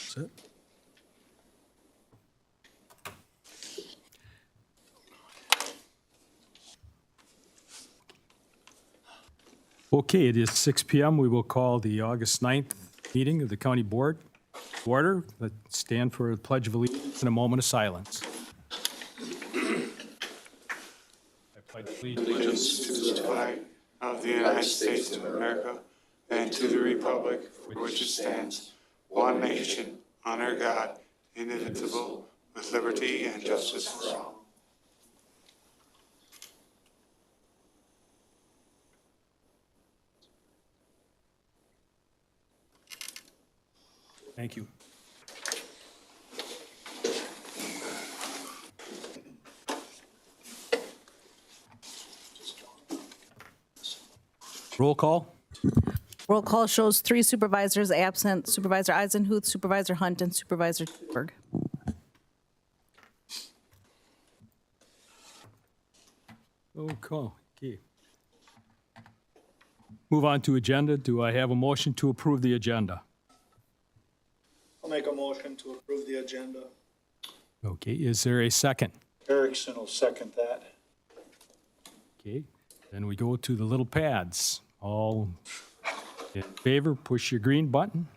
That's it. Okay, it is 6 p.m. We will call the August 9th meeting of the County Board to order. Let's stand for a pledge of allegiance and a moment of silence. I pledge Allegiance to the flag of the United States of America and to the republic for which it stands, one nation, under God, indivisible, with liberty and justice for all. Thank you. Roll call. Roll call shows 3 supervisors absent, Supervisor Eisenhuth, Supervisor Hunt, and Supervisor Berg. Okay. Move on to agenda. Do I have a motion to approve the agenda? I'll make a motion to approve the agenda. Okay, is there a second? Erickson will second that. Okay, then we go to the little pads. All in favor, push your green button.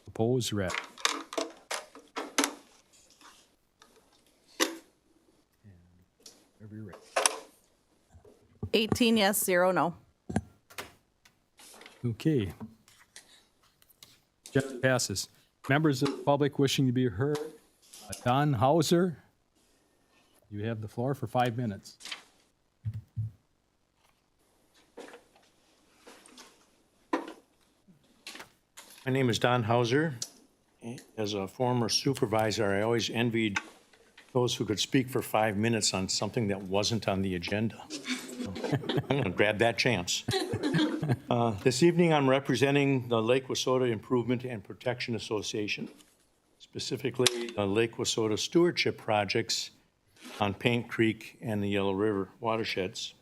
Opposed, red. Whenever you're ready. 18 yes, 0 no. Okay. Agenda passes. Members of the public wishing to be heard, Don Hauser, you have the floor for 5 minutes. My name is Don Hauser. As a former supervisor, I always envied those who could speak for 5 minutes on something that wasn't on the agenda. I'm going to grab that chance. This evening, I'm representing the Lake Wissota Improvement and Protection Association, specifically the Lake Wissota stewardship projects on Paint Creek and the Yellow River watersheds.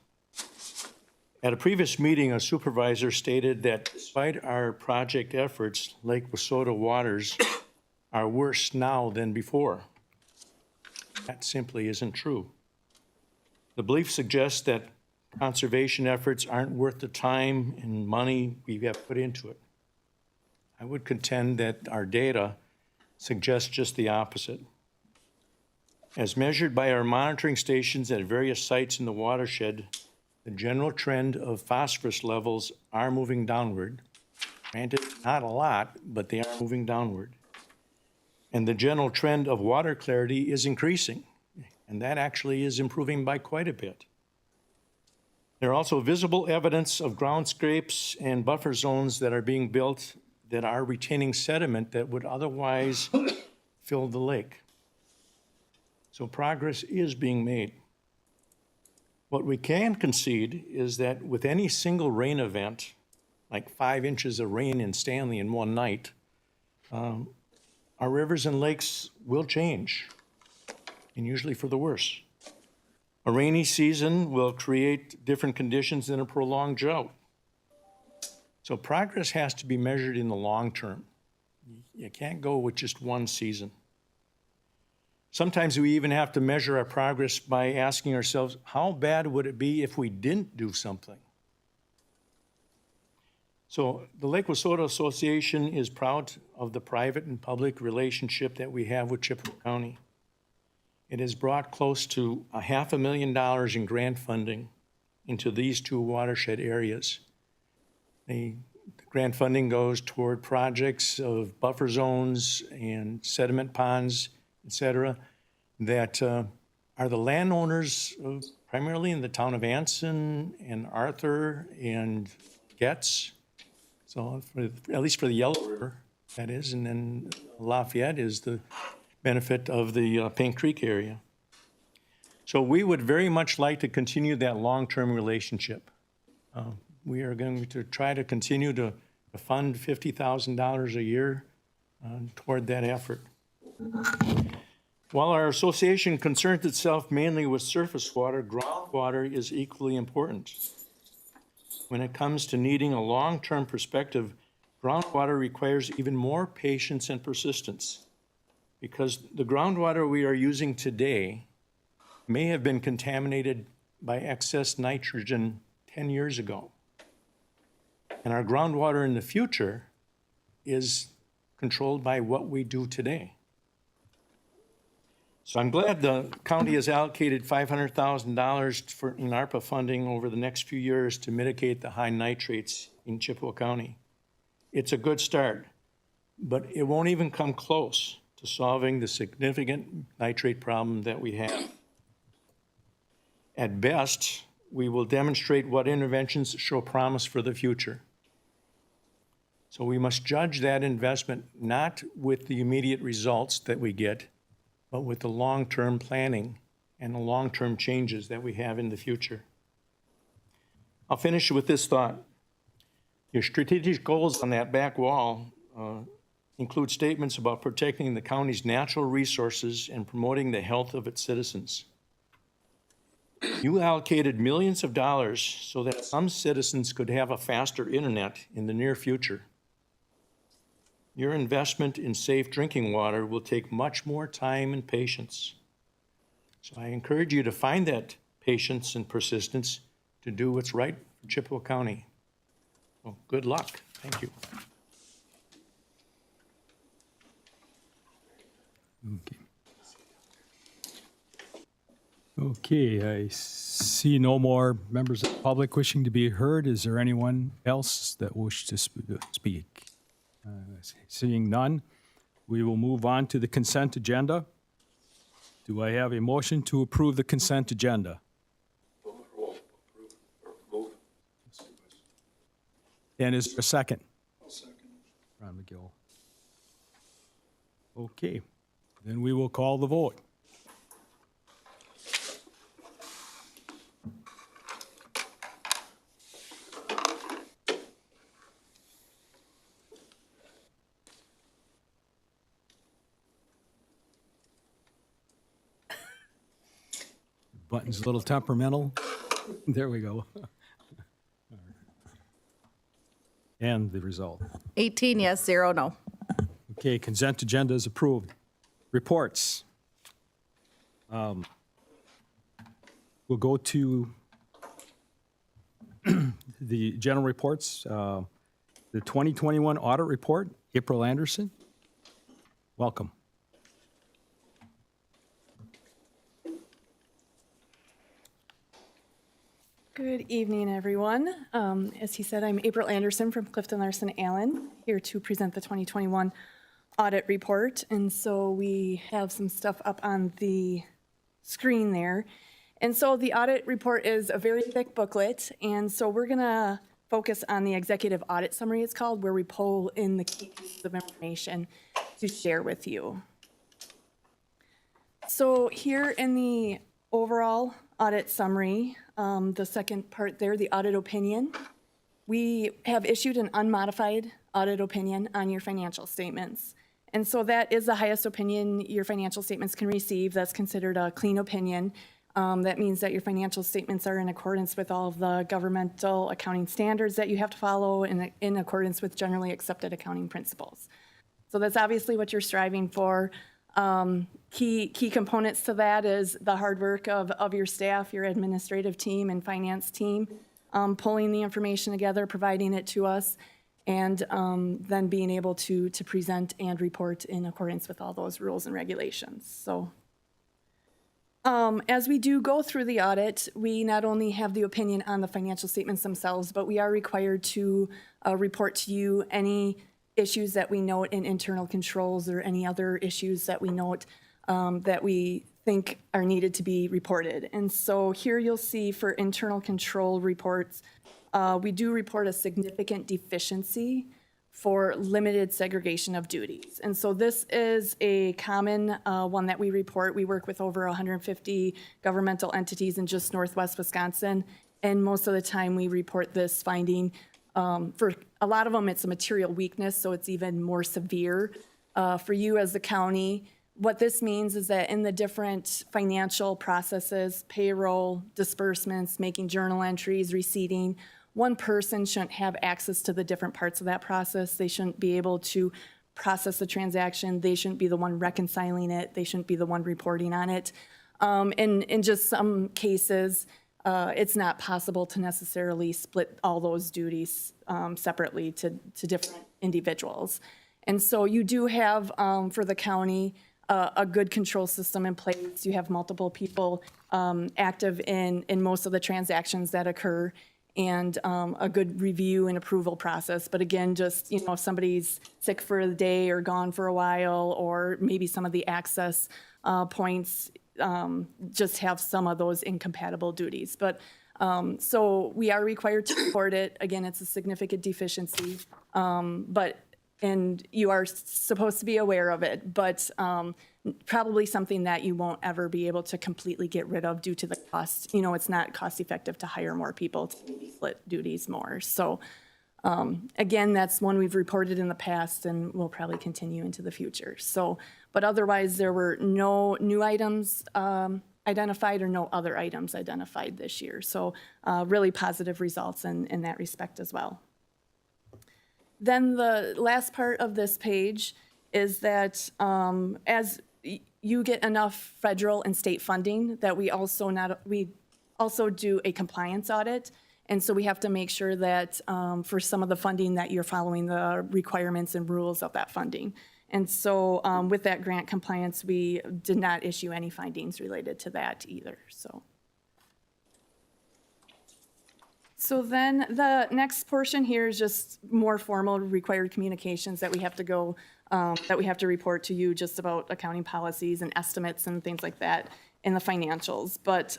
At a previous meeting, a supervisor stated that despite our project efforts, Lake Wissota waters are worse now than before. That simply isn't true. The belief suggests that conservation efforts aren't worth the time and money we have put into it. I would contend that our data suggests just the opposite. As measured by our monitoring stations at various sites in the watershed, the general trend of phosphorus levels are moving downward. Granted, not a lot, but they are moving downward. And the general trend of water clarity is increasing, and that actually is improving by quite a bit. There are also visible evidence of ground scrapes and buffer zones that are being built that are retaining sediment that would otherwise fill the lake. So progress is being made. What we can concede is that with any single rain event, like 5 inches of rain in Stanley in one night, our rivers and lakes will change, and usually for the worse. A rainy season will create different conditions than a prolonged drought. So progress has to be measured in the long term. You can't go with just one season. Sometimes we even have to measure our progress by asking ourselves, how bad would it be if we didn't do something? So the Lake Wissota Association is proud of the private and public relationship that we have with Chippewa County. It has brought close to $500,000 in grant funding into these 2 watershed areas. The grant funding goes toward projects of buffer zones and sediment ponds, et cetera, that are the landowners primarily in the town of Anson and Arthur and Getz. So at least for the Yellow River, that is, and then Lafayette is the benefit of the Paint Creek area. So we would very much like to continue that long-term relationship. We are going to try to continue to fund $50,000 a year toward that effort. While our association concerns itself mainly with surface water, groundwater is equally important. When it comes to needing a long-term perspective, groundwater requires even more patience and persistence because the groundwater we are using today may have been contaminated by excess nitrogen 10 years ago. And our groundwater in the future is controlled by what we do today. So I'm glad the county has allocated $500,000 in ARPA funding over the next few years to mitigate the high nitrates in Chippewa County. It's a good start, but it won't even come close to solving the significant nitrate problem that we have. At best, we will demonstrate what interventions show promise for the future. So we must judge that investment not with the immediate results that we get, but with the long-term planning and the long-term changes that we have in the future. I'll finish with this thought. Your strategic goals on that back wall include statements about protecting the county's natural resources and promoting the health of its citizens. You allocated millions of dollars so that some citizens could have a faster internet in the near future. Your investment in safe drinking water will take much more time and patience. So I encourage you to find that patience and persistence to do what's right for Chippewa County. Well, good luck. Thank you. Okay, I see no more members of the public wishing to be heard. Is there anyone else that wishes to speak? Seeing none, we will move on to the consent agenda. Do I have a motion to approve the consent agenda? And is there a second? Ron McGill. Okay, then we will call the vote. Button's a little temperamental. There we go. And the result. 18 yes, 0 no. Okay, consent agenda is approved. Reports. We'll go to the general reports. The 2021 audit report, April Anderson. Welcome. Good evening, everyone. As he said, I'm April Anderson from Clifton Larson Allen, here to present the 2021 audit report. And so we have some stuff up on the screen there. And so the audit report is a very thick booklet. And so we're gonna focus on the executive audit summary, it's called, where we pull in the key pieces of information to share with you. So here in the overall audit summary, the second part there, the audit opinion, we have issued an unmodified audit opinion on your financial statements. And so that is the highest opinion your financial statements can receive. That's considered a clean opinion. That means that your financial statements are in accordance with all of the governmental accounting standards that you have to follow and in accordance with generally accepted accounting principles. So that's obviously what you're striving for. Key components to that is the hard work of your staff, your administrative team and finance team, pulling the information together, providing it to us, and then being able to present and report in accordance with all those rules and regulations. So as we do go through the audit, we not only have the opinion on the financial statements themselves, but we are required to report to you any issues that we note in internal controls or any other issues that we note that we think are needed to be reported. And so here you'll see for internal control reports, we do report a significant deficiency for limited segregation of duties. And so this is a common one that we report. We work with over 150 governmental entities in just Northwest Wisconsin. And most of the time we report this finding. For a lot of them, it's a material weakness, so it's even more severe. For you as the county, what this means is that in the different financial processes, payroll, disbursements, making journal entries, receipting, one person shouldn't have access to the different parts of that process. They shouldn't be able to process the transaction. They shouldn't be the one reconciling it. They shouldn't be the one reporting on it. In just some cases, it's not possible to necessarily split all those duties separately to different individuals. And so you do have, for the county, a good control system in place. You have multiple people active in most of the transactions that occur, and a good review and approval process. But again, just, you know, if somebody's sick for the day or gone for a while, or maybe some of the access points just have some of those incompatible duties. But so we are required to report it. Again, it's a significant deficiency, and you are supposed to be aware of it, but probably something that you won't ever be able to completely get rid of due to the cost. You know, it's not cost effective to hire more people to split duties more. So again, that's one we've reported in the past and will probably continue into the future. So, but otherwise, there were no new items identified or no other items identified this year. So really positive results in that respect as well. Then the last part of this page is that as you get enough federal and state funding, that we also do a compliance audit. And so we have to make sure that for some of the funding that you're following the requirements and rules of that funding. And so with that grant compliance, we did not issue any findings related to that either, So then the next portion here is just more formal required communications that we have to go, that we have to report to you just about accounting policies and estimates and things like that in the financials. But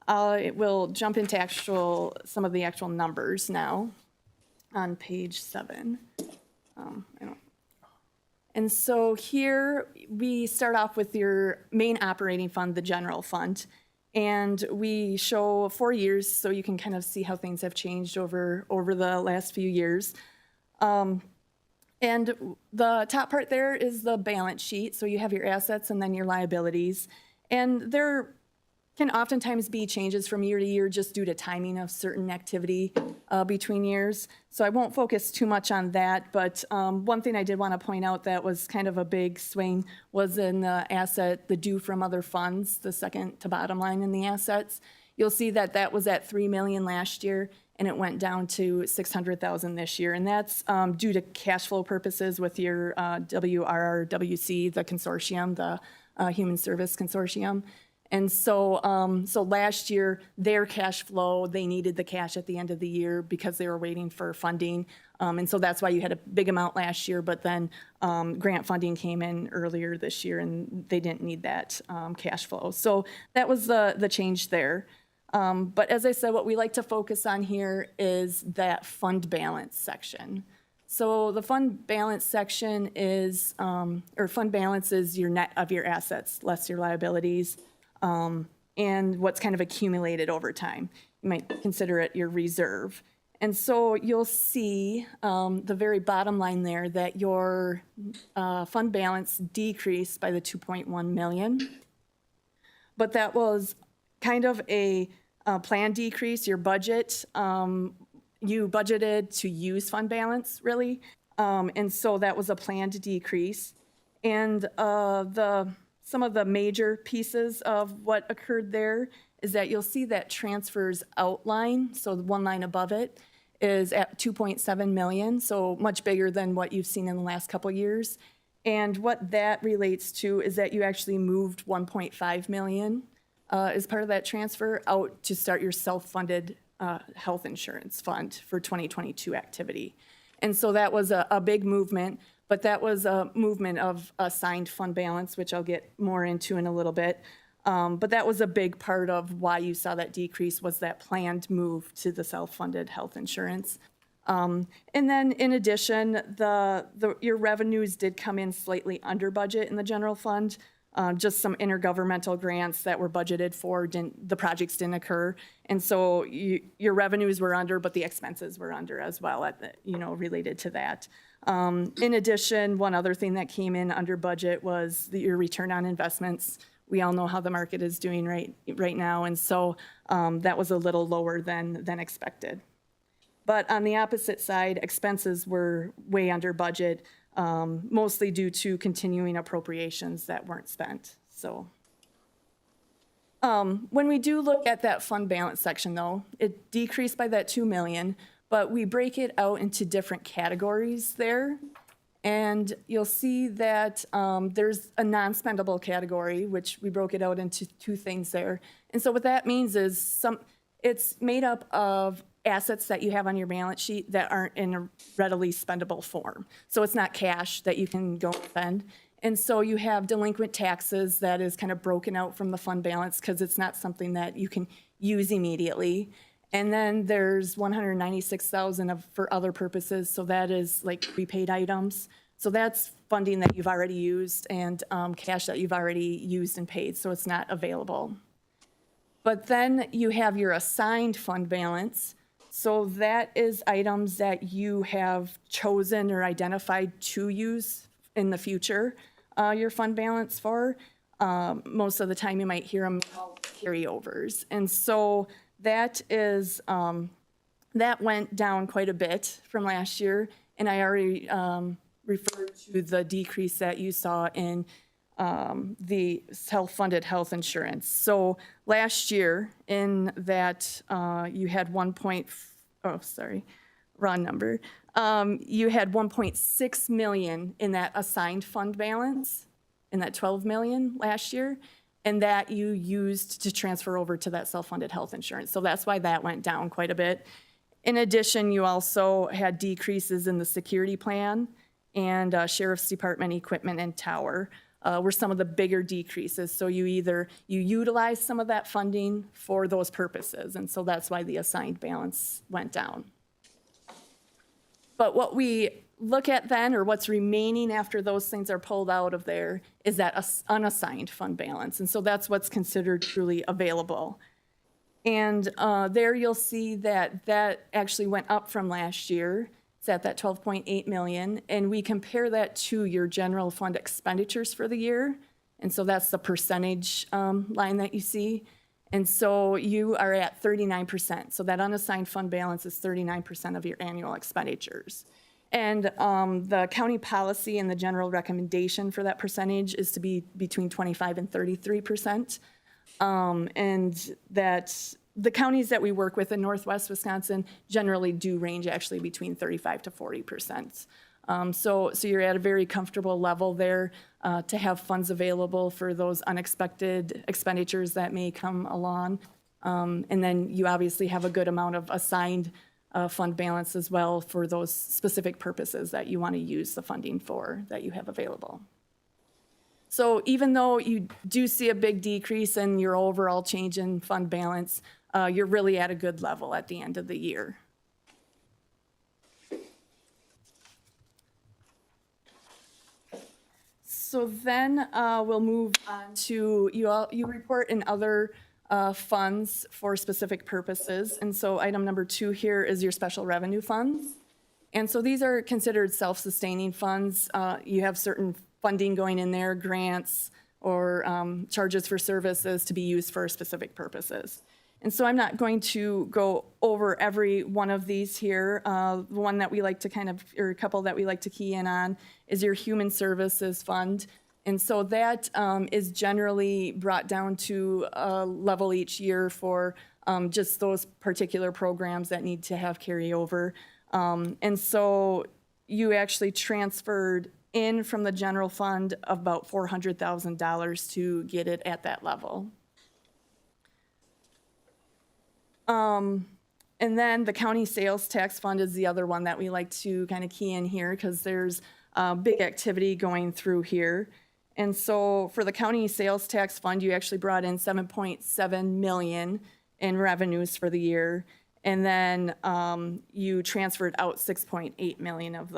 I will jump into some of the actual numbers now on page 7. And so here we start off with your main operating fund, the general fund. And we show 4 years, so you can kind of see how things have changed over the last few years. And the top part there is the balance sheet. So you have your assets and then your liabilities. And there can oftentimes be changes from year to year just due to timing of certain activity between years. So I won't focus too much on that, but one thing I did want to point out that was kind of a big swing was in the asset, the due from other funds, the second to bottom line in the assets. You'll see that that was at $3 million last year, and it went down to $600,000 this year. And that's due to cash flow purposes with your WRRWC, the consortium, the Human Service Consortium. And so, so last year, their cash flow, they needed the cash at the end of the year because they were waiting for funding. And so that's why you had a big amount last year, but then grant funding came in earlier this year and they didn't need that cash flow. So that was the change there. But as I said, what we like to focus on here is that fund balance section. So the fund balance section is, or fund balance is your net of your assets, less your liabilities. And what's kind of accumulated over time. You might consider it your reserve. And so you'll see the very bottom line there that your fund balance decreased by the 2.1 million. But that was kind of a planned decrease. Your budget, you budgeted to use fund balance, really. And so that was a planned decrease. And some of the major pieces of what occurred there is that you'll see that transfers outline, so the one line above it, is at 2.7 million, so much bigger than what you've seen in the last couple of years. And what that relates to is that you actually moved 1.5 million as part of that transfer out to start your self-funded health insurance fund for 2022 activity. And so that was a big movement. But that was a movement of assigned fund balance, which I'll get more into in a little bit. But that was a big part of why you saw that decrease was that planned move to the self-funded health insurance. And then in addition, your revenues did come in slightly under budget in the general fund. Just some intergovernmental grants that were budgeted for, the projects didn't occur. And so your revenues were under, but the expenses were under as well, related to that. In addition, one other thing that came in under budget was your return on investments. We all know how the market is doing right now, and so that was a little lower than expected. But on the opposite side, expenses were way under budget, mostly due to continuing appropriations that weren't spent, so. When we do look at that fund balance section though, it decreased by that 2 million, but we break it out into different categories there. And you'll see that there's a non-spendable category, which we broke it out into 2 things there. And so what that means is it's made up of assets that you have on your balance sheet that aren't in a readily spendable form. So it's not cash that you can go and spend. And so you have delinquent taxes that is kind of broken out from the fund balance because it's not something that you can use immediately. And then there's 196,000 for other purposes. So that is like prepaid items. So that's funding that you've already used and cash that you've already used and paid. So it's not available. But then you have your assigned fund balance. So that is items that you have chosen or identified to use in the future, your fund balance for. Most of the time you might hear them called carryovers. And so that is, that went down quite a bit from last year. And I already referred to the decrease that you saw in the self-funded health insurance. So last year in that you had wrong number. You had 1.6 million in that assigned fund balance, in that 12 million last year, and that you used to transfer over to that self-funded health insurance. So that's why that went down quite a bit. In addition, you also had decreases in the security plan and Sheriff's Department equipment and tower were some of the bigger decreases. So you utilize some of that funding for those purposes. And so that's why the assigned balance went down. But what we look at then, or what's remaining after those things are pulled out of there, is that unassigned fund balance. And so that's what's considered truly available. And there you'll see that that actually went up from last year. It's at that 12.8 million. And we compare that to your general fund expenditures for the year. And so that's the percentage line that you see. And so you are at 39%. So that unassigned fund balance is 39% of your annual expenditures. And the county policy and the general recommendation for that percentage is to be between 25 and 33%. And that the counties that we work with in Northwest Wisconsin generally do range actually between 35 to 40%. So you're at a very comfortable level there to have funds available for those unexpected expenditures that may come along. And then you obviously have a good amount of assigned fund balance as well for those specific purposes that you want to use the funding for that you have available. So even though you do see a big decrease in your overall change in fund balance, you're really at a good level at the end of the year. So then we'll move on to, you report in other funds for specific purposes. And so item number 2 here is your special revenue funds. And so these are considered self-sustaining funds. You have certain funding going in there, grants or charges for services to be used for specific purposes. And so I'm not going to go over every one of these here. The one that we like to or a couple that we like to key in on is your human services fund. And so that is generally brought down to a level each year for just those particular programs that need to have carryover. And so you actually transferred in from the general fund about $400,000 to get it at that level. And then the county sales tax fund is the other one that we like to kind of key in here because there's big activity going through here. And so for the county sales tax fund, you actually brought in 7.7 million in revenues for the year. And then you transferred out 6.8 million of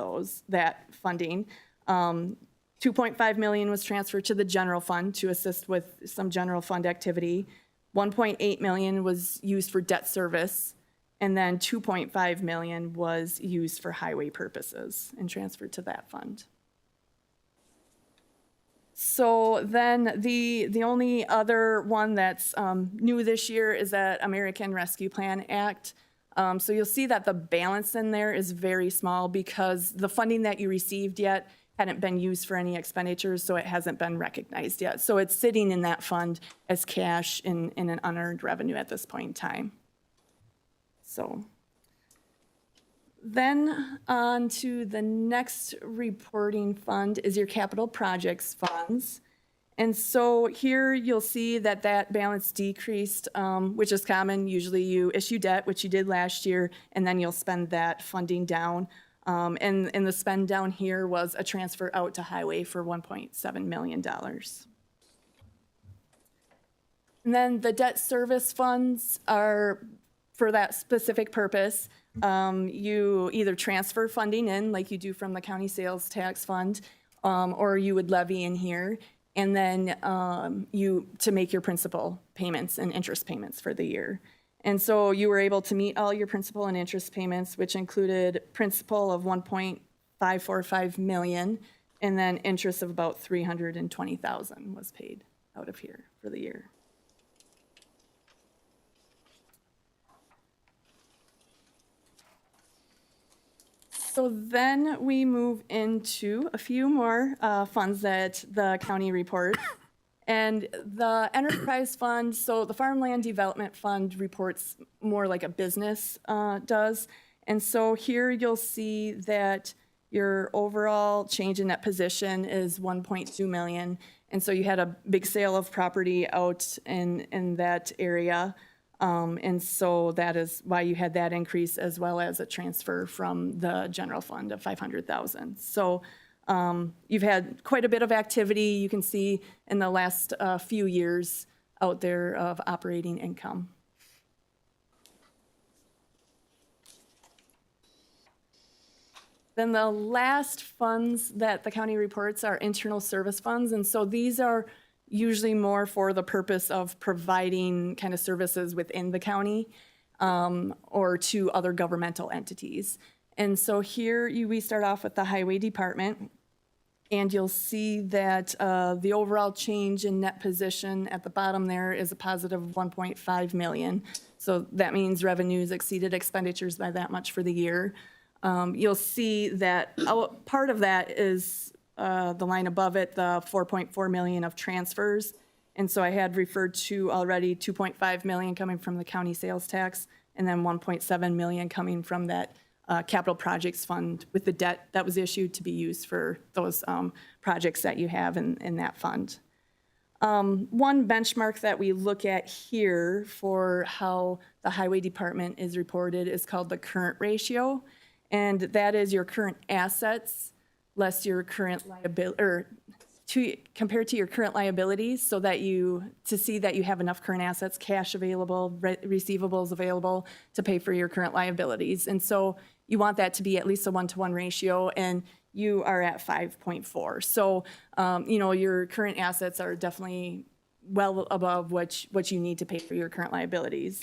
that funding. 2.5 million was transferred to the general fund to assist with some general fund activity. 1.8 million was used for debt service, and then 2.5 million was used for highway purposes and transferred to that fund. So then the only other one that's new this year is that American Rescue Plan Act. So you'll see that the balance in there is very small because the funding that you received yet hadn't been used for any expenditures, so it hasn't been recognized yet. So it's sitting in that fund as cash in an unearned revenue at this point in time. So then on to the next reporting fund is your capital projects funds. And so here you'll see that that balance decreased, which is common. Usually you issue debt, which you did last year, and then you'll spend that funding down. And the spend down here was a transfer out to highway for $1.7 million. And then the debt service funds are for that specific purpose. You either transfer funding in like you do from the county sales tax fund, or you would levy in here. And then to make your principal payments and interest payments for the year. And so you were able to meet all your principal and interest payments, which included principal of $1.545 million, and then interest of about $320,000 was paid out of here for the year. So then we move into a few more funds that the county reports. And the enterprise fund, so the farmland development fund reports more like a business does. And so here you'll see that your overall change in net position is 1.2 million. And so you had a big sale of property out in that area. And so that is why you had that increase, as well as a transfer from the general fund of 500,000. So you've had quite a bit of activity, you can see in the last few years out there of operating income. Then the last funds that the county reports are internal service funds. And so these are usually more for the purpose of providing kind of services within the county or to other governmental entities. And so here we start off with the highway department. And you'll see that the overall change in net position at the bottom there is a positive 1.5 million. So that means revenues exceeded expenditures by that much for the year. You'll see that part of that is the line above it, the 4.4 million of transfers. And so I had referred to already 2.5 million coming from the county sales tax, and then 1.7 million coming from that capital projects fund with the debt that was issued to be used for those projects that you have in that fund. One benchmark that we look at here for how the highway department is reported is called the current ratio. And that is your current assets less your current liability, or compared to your current liabilities, so that to see that you have enough current assets, cash available, receivables available to pay for your current liabilities. And so you want that to be at least a 1-to-1 ratio, and you are at 5.4. So, your current assets are definitely well above what you need to pay for your current liabilities.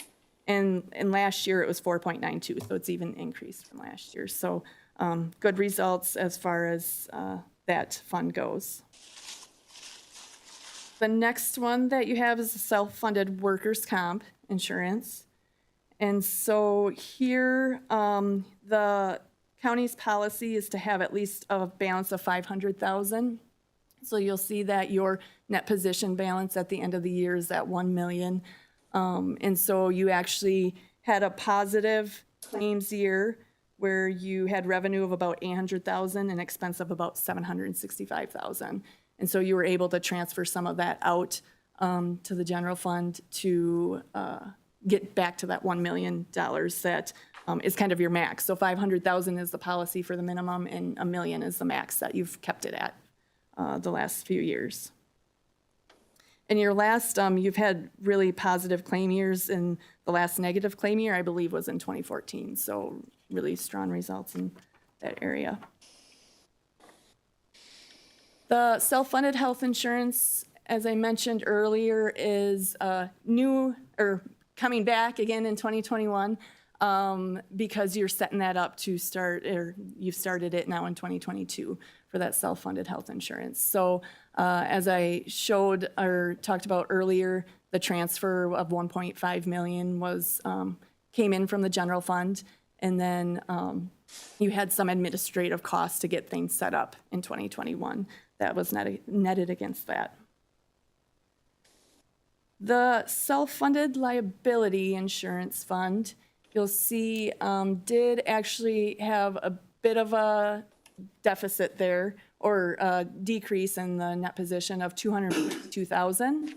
And last year it was 4.92, so it's even increased from last year. So good results as far as that fund goes. The next one that you have is the self-funded workers' comp insurance. And so here, the county's policy is to have at least a balance of 500,000. So you'll see that your net position balance at the end of the year is at 1 million. And so you actually had a positive claims year where you had revenue of about 800,000 and expense of about 765,000. And so you were able to transfer some of that out to the general fund to get back to that $1 million that is kind of your max. So 500,000 is the policy for the minimum, and $1 million is the max that you've kept it at the last few years. And your last, you've had really positive claim years, and the last negative claim year, I believe, was in 2014. So really strong results in that area. The self-funded health insurance, as I mentioned earlier, is new or coming back again in 2021 because you're setting that up to start, or you've started it now in 2022 for that self-funded health insurance. So as I showed or talked about earlier, the transfer of 1.5 million was came in from the general fund, and then you had some administrative costs to get things set up in 2021. That was netted against that. The self-funded liability insurance fund, you'll see, did actually have a bit of a deficit there, or a decrease in the net position of $252,000.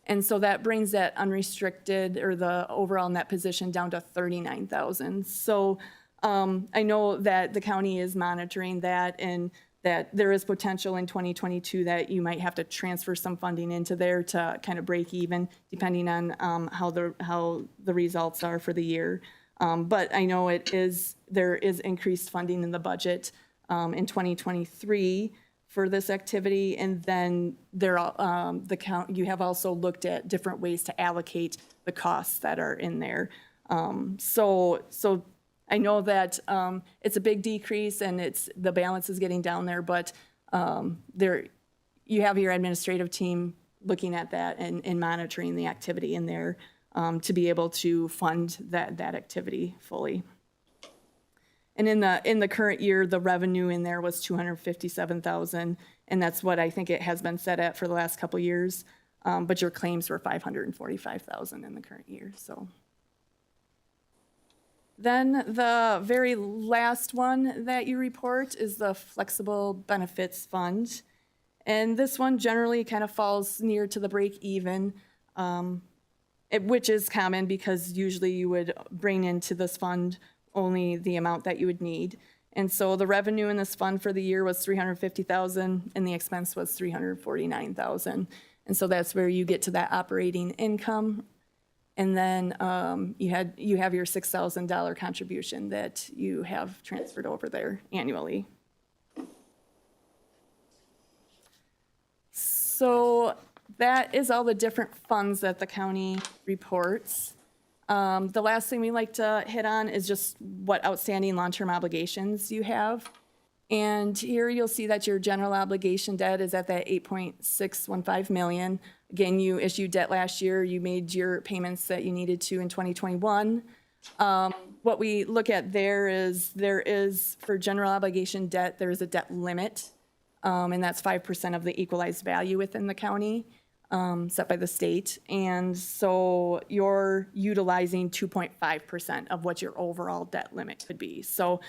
And so that brings that unrestricted, or the overall net position, down to $39,000. So I know that the county is monitoring that, and that there is potential in 2022 that you might have to transfer some funding into there to kind of break even, depending on how the results are for the year. But I know there is increased funding in the budget in 2023 for this activity, and then you have also looked at different ways to allocate the costs that are in there. So I know that it's a big decrease, and the balance is getting down there, but you have your administrative team looking at that and monitoring the activity in there to be able to fund that activity fully. And in the current year, the revenue in there was $257,000, and that's what I think it has been set at for the last couple years. But your claims were $545,000 in the current year. So then the very last one that you report is the Flexible Benefits Fund, and this one generally kind of falls near to the break even, which is common because usually you would bring into this fund only the amount that you would need. And so the revenue in this fund for the year was $350,000, and the expense was $349,000. And so that's where you get to that operating income. And then you have your $6,000 contribution that you have transferred over there annually. So that is all the different funds that the county reports. The last thing we like to hit on is just what outstanding long-term obligations you have. And here you'll see that your general obligation debt is at that $8.615 million. Again, you issued debt last year. You made your payments that you needed to in 2021. What we look at there is for general obligation debt, there is a debt limit, and that's 5% of the equalized value within the county. Set by the state, and so you're utilizing 2.5% of what your overall debt limit could be. So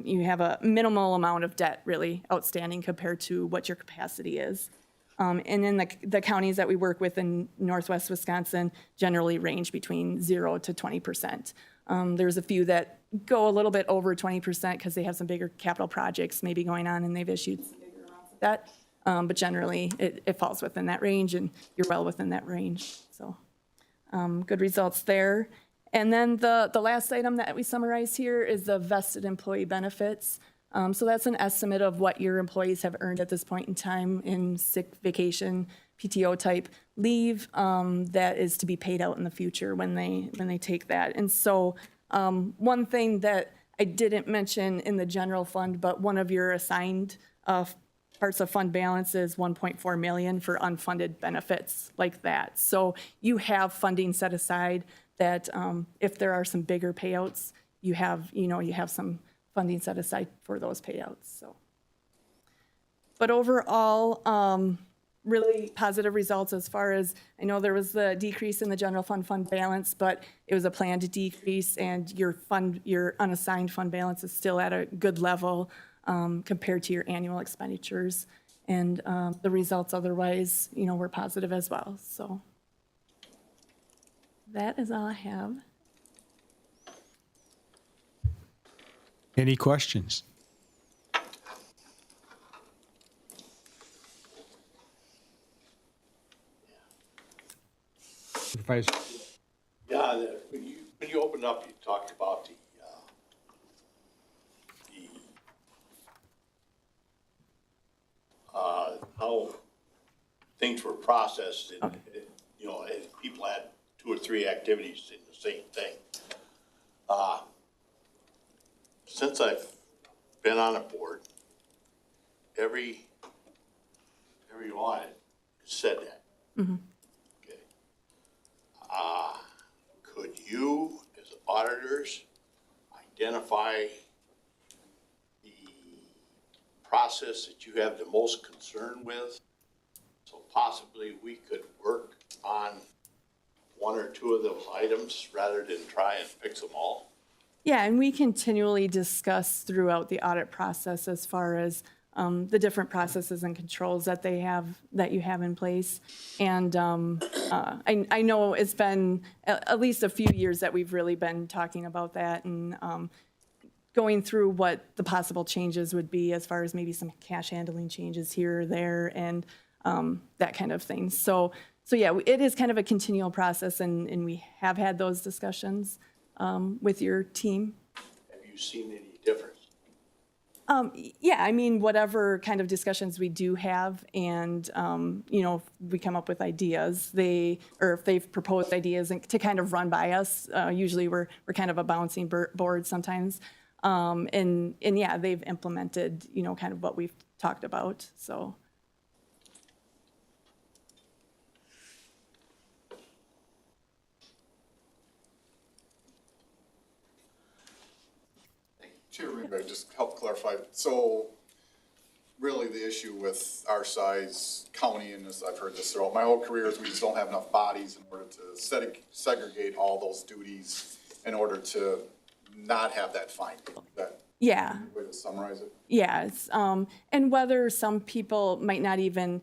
you have a minimal amount of debt really outstanding compared to what your capacity is. And in the counties that we work with in Northwest Wisconsin generally range between 0 to 20%. There's a few that go a little bit over 20% because they have some bigger capital projects maybe going on, and they've issued some bigger amounts of debt. But generally, it falls within that range, and you're well within that range. So good results there. And then the last item that we summarize here is the vested employee benefits. So that's an estimate of what your employees have earned at this point in time in sick, vacation, PTO type leave that is to be paid out in the future when they take that. And so one thing that I didn't mention in the general fund, but one of your assigned parts of fund balance is $1.4 million for unfunded benefits like that. So you have funding set aside that if there are some bigger payouts, you have some funding set aside for those payouts. So, but overall, really positive results as far as, I know there was the decrease in the general fund balance, but it was a planned decrease, and your unassigned fund balance is still at a good level compared to your annual expenditures, and the results otherwise, were positive as well. So that is all I have. Any questions? Supervisor. Yeah, when you opened up, you talked about how things were processed, and and people had 2 or 3 activities in the same thing. Since I've been on a board, every audit said that. Mm-hmm. Okay. Could you, as an auditor, auditors identify the process that you have the most concern with. So possibly we could work on one or two of those items rather than try and fix them all. Yeah, and we continually discuss throughout the audit process as far as the different processes and controls that you have in place. And I know it's been at least a few years that we've really been talking about that and going through what the possible changes would be as far as maybe some cash handling changes here or there and that kind of thing. So yeah, it is kind of a continual process, and we have had those discussions with your team. Have you seen any difference? Yeah, I mean, whatever kind of discussions we do have, and if we come up with ideas, or if they've proposed ideas and to kind of run by us. Usually, we're kind of a bouncing board sometimes, and yeah, they've implemented kind of what we've talked about. So. Chair, maybe I just help clarify. So really the issue with our size county, and this, I've heard this throughout my whole career, is we just don't have enough bodies in order to segregate all those duties in order to not have that finding. That Yeah. way to summarize it? Yes, and whether some people might not even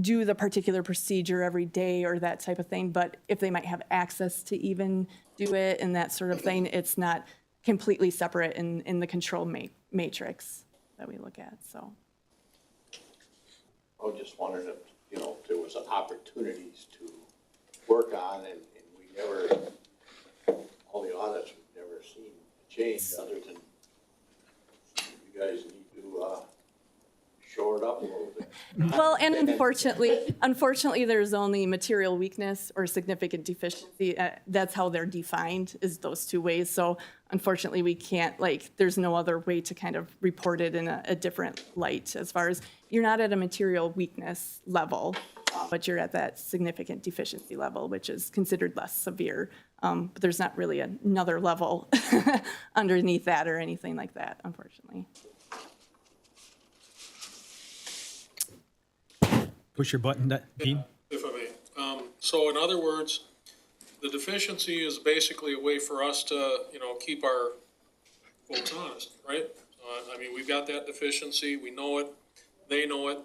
do the particular procedure every day or that type of thing, but if they might have access to even do it and that sort of thing, it's not completely separate in the control matrix that we look at, so. I was just wondering if, if there was opportunities to work on and we never, all the audits, we've never seen a change other than you guys need to shore it up a little bit. Well, and unfortunately, there's only material weakness or significant deficiency. That's how they're defined, is those two ways. So unfortunately, we can't, there's no other way to kind of report it in a different light as far as you're not at a material weakness level, but you're at that significant deficiency level, which is considered less severe. But there's not really another level underneath that or anything like that, unfortunately. Push your button, Dean. If I may. So in other words, the deficiency is basically a way for us to, keep our folks honest, right? I mean, we've got that deficiency, we know it, they know it,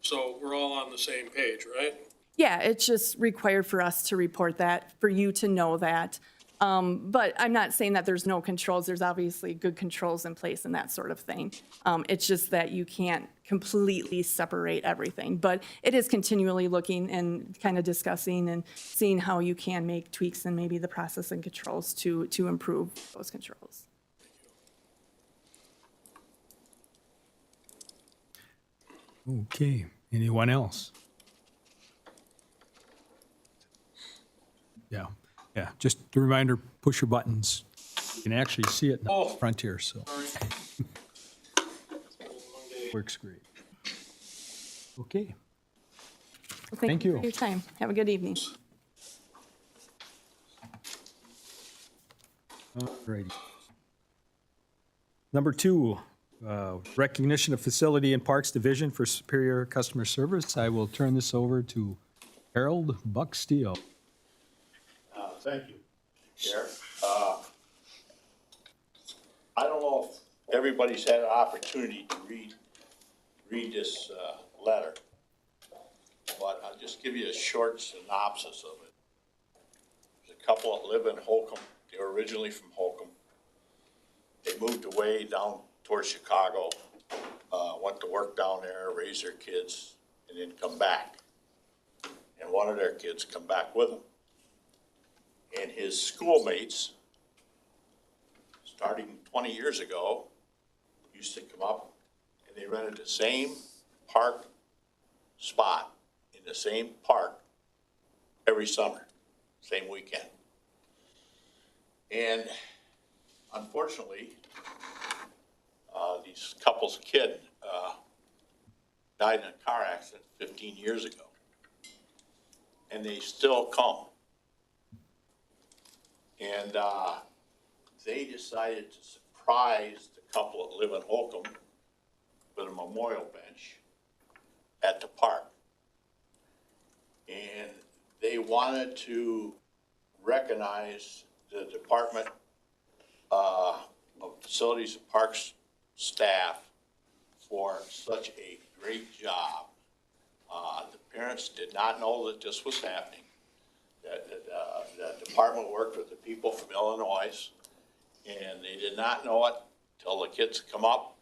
so we're all on the same page, right? Yeah, it's just required for us to report that, for you to know that. But I'm not saying that there's no controls. There's obviously good controls in place and that sort of thing. It's just that you can't completely separate everything. But it is continually looking and kind of discussing and seeing how you can make tweaks in maybe the process and controls to improve those controls. Okay, anyone else? Yeah, just a reminder, push your buttons. You can actually see it in the front here, so. Works great. Okay, Well, Thank you you. for your time. Have a good evening. all righty. Number 2, recognition of Facility and Parks Division for superior customer service. I will turn this over to Harold Bucksteel. Thank you, Sheriff. I don't know if everybody's had an opportunity to read this letter, but I'll just give you a short synopsis of it. There's a couple that live in Holcomb. They were originally from Holcomb. They moved away down towards Chicago, went to work down there, raise their kids, and then come back. And one of their kids come back with them. And his schoolmates, starting 20 years ago, used to come up and they rented the same park spot in the same park every summer, same weekend. And unfortunately, these couple's kid died in a car accident 15 years ago. And they still come. And they decided to surprise the couple that live in Holcomb with a memorial bench at the park. And they wanted to recognize the Department of Facilities and Parks staff for such a great job. The parents did not know that this was happening. The department worked with the people from Illinois, and they did not know it till the kids come up,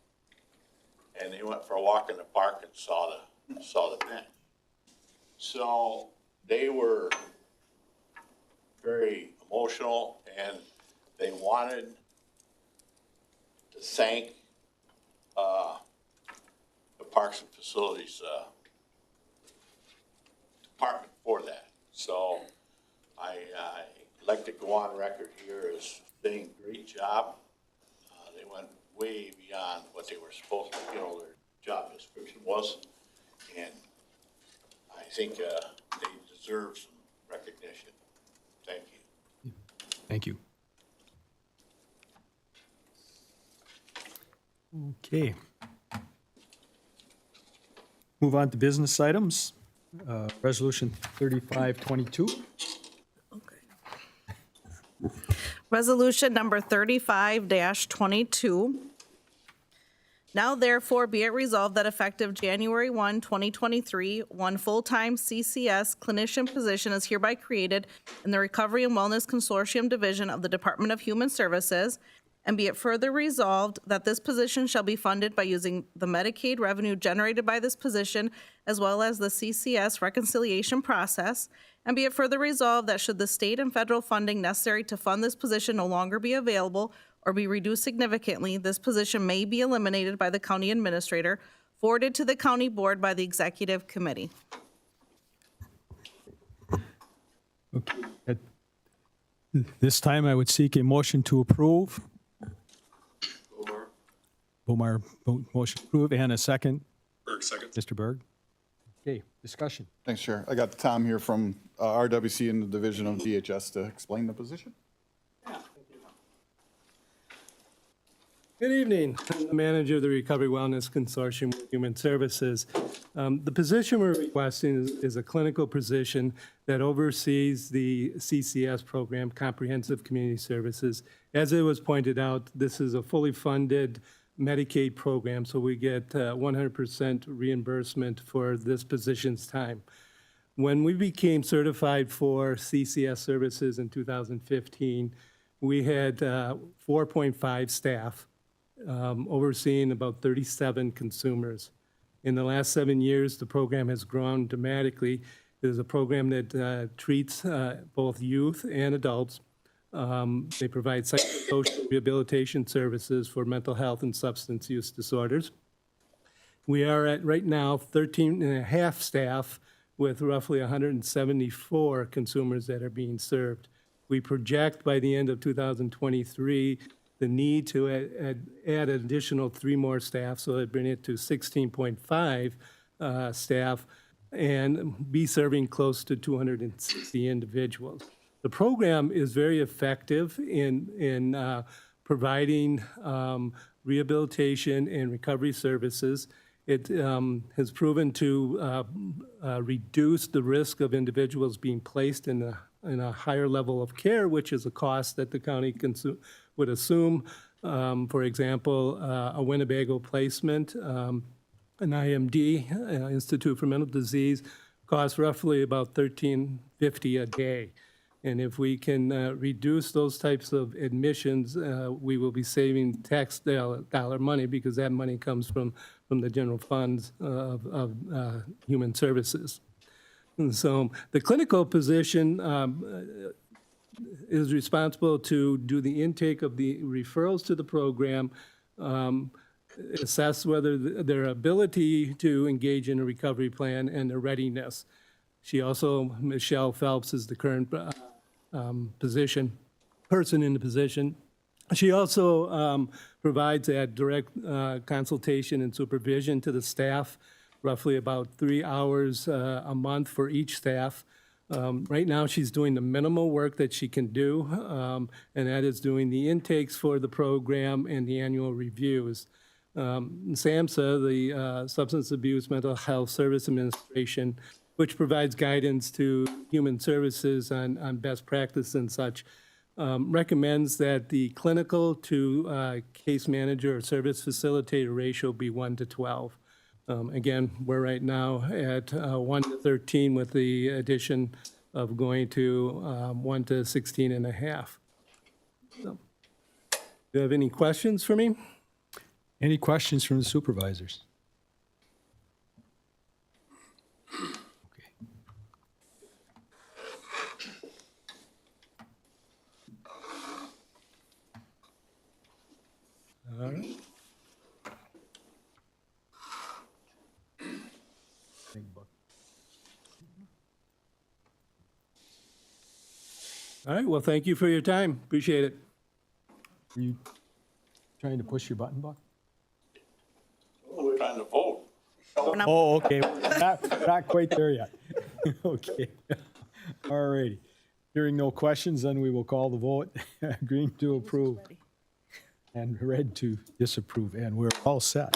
and they went for a walk in the park and saw the bench. So they were very emotional, and they wanted to thank the Parks and Facilities Department for that. So I'd like to go on record here as saying great job. They went way beyond what they were supposed to, their job description was. And I think they deserve some recognition. Thank you. Thank you. Okay. Move on to business items. Resolution 3522. Resolution number 35-22. Now therefore be it resolved that effective January 1, 2023, one full-time CCS clinician position is hereby created in the Recovery and Wellness Consortium Division of the Department of Human Services, and be it further resolved that this position shall be funded by using the Medicaid revenue generated by this position as well as the CCS reconciliation process, and be it further resolved that should the state and federal funding necessary to fund this position no longer be available or be reduced significantly, this position may be eliminated by the county administrator, forwarded to the county board by the executive committee. Okay. At this time, I would seek a motion to approve. Bomar, motion approved, and a second. Berg, second. Mr. Berg. Okay, discussion. Thanks, Chair. I got Tom here from RWC in the Division of DHS to explain the position. Good evening. I'm the manager of the Recovery Wellness Consortium with Human Services. The position we're requesting is a clinical position that oversees the CCS program, Comprehensive Community Services. As it was pointed out, this is a fully funded Medicaid program, so we get 100% reimbursement for this position's time. When we became certified for CCS services in 2015, we had 4.5 staff overseeing about 37 consumers. In the last 7 years, the program has grown dramatically. It is a program that treats both youth and adults. They provide psychosocial rehabilitation services for mental health and substance use disorders. We are at, right now, 13 and a half staff with roughly 174 consumers that are being served. We project by the end of 2023 the need to add an additional 3 more staff, so that bring it to 16.5 staff and be serving close to 260 individuals. The program is very effective in providing rehabilitation and recovery services. It has proven to reduce the risk of individuals being placed in a higher level of care, which is a cost that the county would assume. For example, a Winnebago placement, an IMD, Institute for Mental Disease, costs roughly about $13.50 a day. And if we can reduce those types of admissions, we will be saving tax dollar money, because that money comes from the general funds of human services. And so the clinical position is responsible to do the intake of the referrals to the program, assess whether their ability to engage in a recovery plan and their readiness. She also, Michelle Phelps, is the current person in the position. She also provides that direct consultation and supervision to the staff, roughly about 3 hours a month for each staff. Right now, she's doing the minimal work that she can do, and that is doing the intakes for the program and the annual reviews. SAMHSA, the Substance Abuse Mental Health Service Administration, which provides guidance to human services on best practice and such, recommends that the clinical to case manager or service facilitator ratio be 1 to 12. Again, we're right now at 1 to 13 with the addition of going to 1 to 16 and a half. So, do you have any questions for me? Any questions from the supervisors? Okay. All right. All right, well, thank you for your time. Appreciate it. Are you trying to push your button, Buck? We're trying to vote. Oh, okay. Not quite there yet. Okay. All righty. Hearing no questions, then we will call the vote. Green to approve and red to disapprove, and we're all set.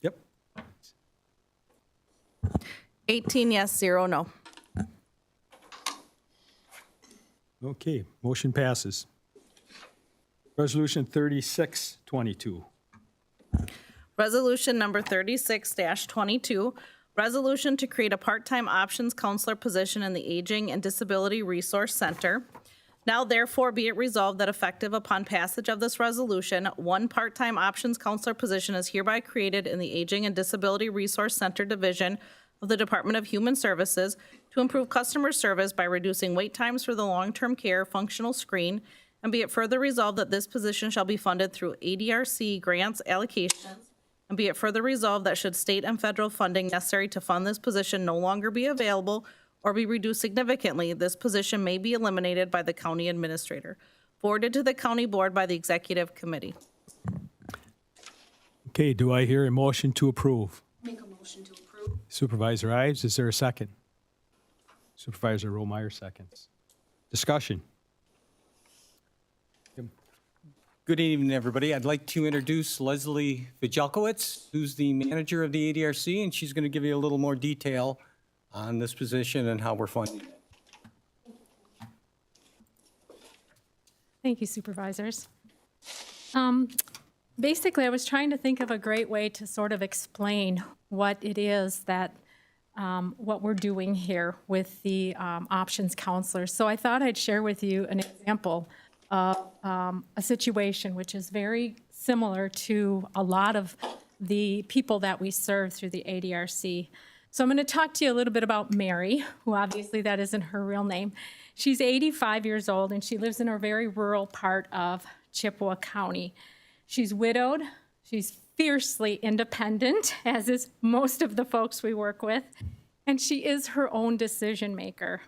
Yep. 18 yes, 0 no. Okay, motion passes. Resolution 3622. Resolution number 36-22, resolution to create a part-time options counselor position in the Aging and Disability Resource Center. Now therefore be it resolved that effective upon passage of this resolution, one part-time options counselor position is hereby created in the Aging and Disability Resource Center Division of the Department of Human Services to improve customer service by reducing wait times for the long-term care functional screen, and be it further resolved that this position shall be funded through ADRC grants allocations, and be it further resolved that should state and federal funding necessary to fund this position no longer be available or be reduced significantly, this position may be eliminated by the county administrator. Forwarded to the county board by the executive committee. Okay, do I hear a motion to approve? Make a motion to approve. Supervisor Ives, is there a second? Supervisor Romeyer seconds. Discussion. Good evening, everybody. I'd like to introduce Leslie Vijelkowitz, who's the manager of the ADRC, and she's going to give you a little more detail on this position and how we're funding it. Thank you, supervisors. Basically, I was trying to think of a great way to sort of explain what it is that what we're doing here with the options counselors. So I thought I'd share with you an example of a situation which is very similar to a lot of the people that we serve through the ADRC. So I'm going to talk to you a little bit about Mary, who obviously that isn't her real name. She's 85 years old, and she lives in a very rural part of Chippewa County. She's widowed. She's fiercely independent, as is most of the folks we work with, and she is her own decision maker.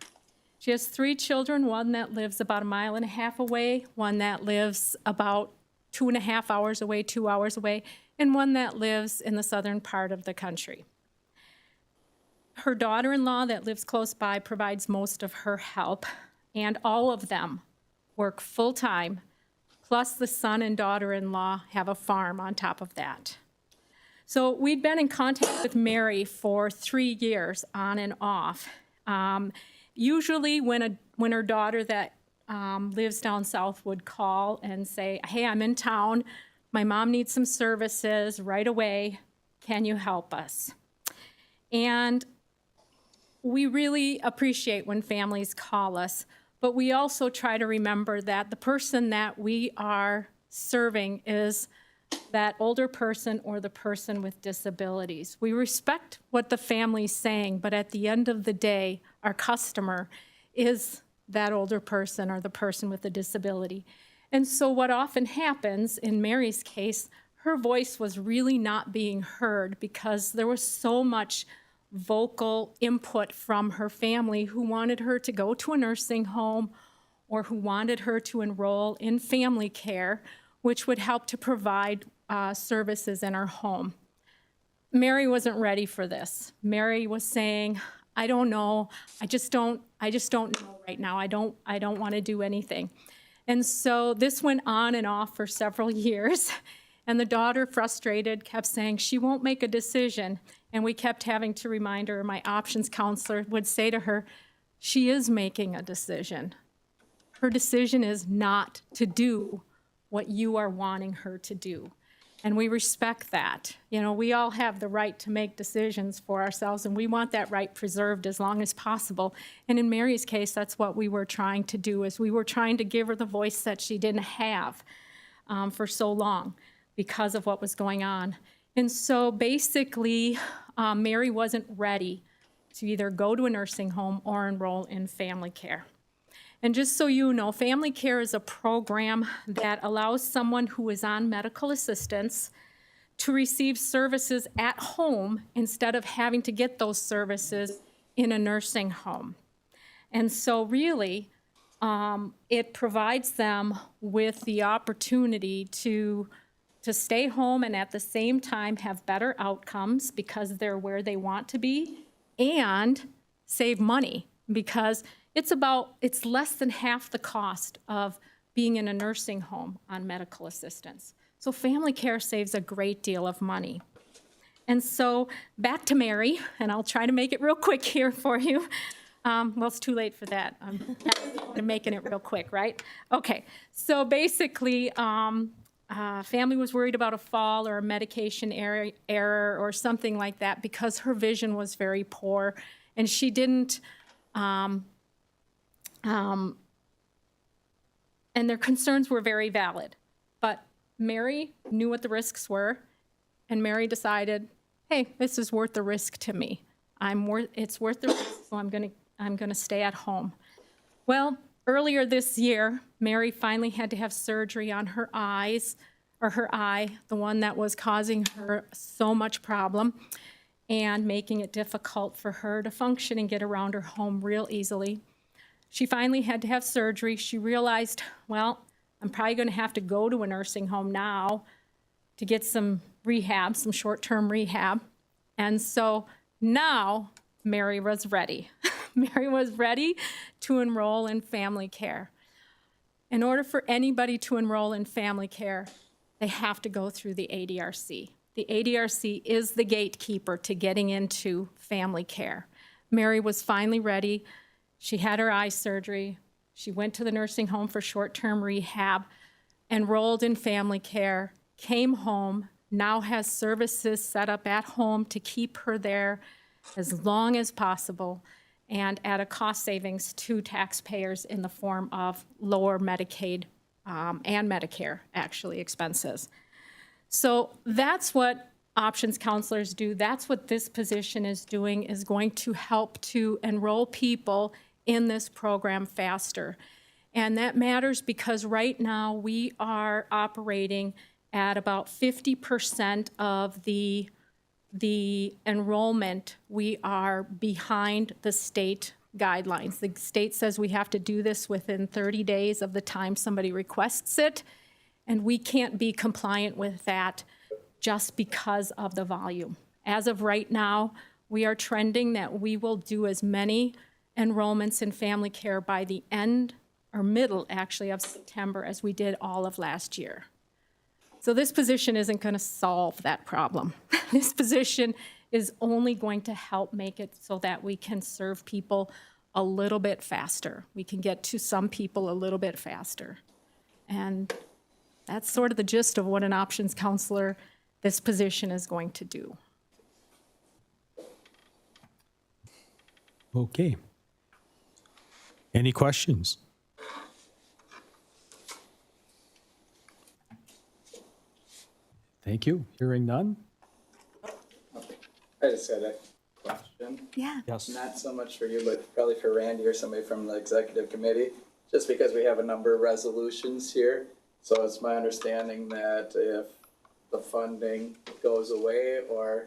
She has 3 children, one that lives about 1.5 miles away, one that lives about 2.5 hours away, 2 hours away, and one that lives in the southern part of the country. Her daughter-in-law that lives close by provides most of her help, and all of them work full-time, plus the son and daughter-in-law have a farm on top of that. So we'd been in contact with Mary for 3 years, on and off. Usually when her daughter that lives down south would call and say, hey, I'm in town, my mom needs some services right away, can you help us? And we really appreciate when families call us, but we also try to remember that the person that we are serving is that older person or the person with disabilities. We respect what the family's saying, but at the end of the day, our customer is that older person or the person with a disability. And so what often happens, in Mary's case, her voice was really not being heard because there was so much vocal input from her family who wanted her to go to a nursing home or who wanted her to enroll in family care, which would help to provide services in her home. Mary wasn't ready for this. Mary was saying, I don't know, I just don't know right now. I don't want to do anything. And so this went on and off for several years. And the daughter, frustrated, kept saying she won't make a decision. And we kept having to remind her, my options counselor would say to her, she is making a decision. Her decision is not to do what you are wanting her to do. And we respect that. You know, we all have the right to make decisions for ourselves, and we want that right preserved as long as possible. And in Mary's case, that's what we were trying to do, is we were trying to give her the voice that she didn't have for so long because of what was going on. And so basically, Mary wasn't ready to either go to a nursing home or enroll in family care. And just so you know, family care is a program that allows someone who is on medical assistance to receive services at home instead of having to get those services in a nursing home. And so really, it provides them with the opportunity to stay home and at the same time have better outcomes because they're where they want to be, and save money because it's less than half the cost of being in a nursing home on medical assistance. So family care saves a great deal of money. And so back to Mary, and I'll try to make it real quick here for you. Well, it's too late for that. I'm making it real quick, right? Okay, so basically, family was worried about a fall or a medication error or something like that because her vision was very poor, and she didn't, and their concerns were very valid. But Mary knew what the risks were, and Mary decided, hey, this is worth the risk to me. It's worth the risk, so I'm gonna stay at home. Well, earlier this year, Mary finally had to have surgery on her eyes, or her eye, the one that was causing her so much problem and making it difficult for her to function and get around her home real easily. She finally had to have surgery. She realized, well, I'm probably going to have to go to a nursing home now to get some rehab, some short-term rehab. And so now Mary was ready. Mary was ready to enroll in family care. In order for anybody to enroll in family care, they have to go through the ADRC. The ADRC is the gatekeeper to getting into family care. Mary was finally ready. She had her eye surgery. She went to the nursing home for short-term rehab, enrolled in family care, came home, now has services set up at home to keep her there as long as possible, and at a cost savings to taxpayers in the form of lower Medicaid and Medicare, actually, expenses. So that's what options counselors do. That's what this position is doing, is going to help to enroll people in this program faster. And that matters because right now we are operating at about 50% of the enrollment. We are behind the state guidelines. The state says we have to do this within 30 days of the time somebody requests it, and we can't be compliant with that just because of the volume. As of right now, we are trending that we will do as many enrollments in family care by the end, or middle actually, of September as we did all of last year. So this position isn't going to solve that problem. This position is only going to help make it so that we can serve people a little bit faster. We can get to some people a little bit faster. And that's sort of the gist of what an options counselor, this position, is going to do. Okay. Any questions? Thank you. Hearing none? I just had a question. Yeah. Yes. Not so much for you, but probably for Randy or somebody from the executive committee, just because we have a number of resolutions here. So it's my understanding that if the funding goes away or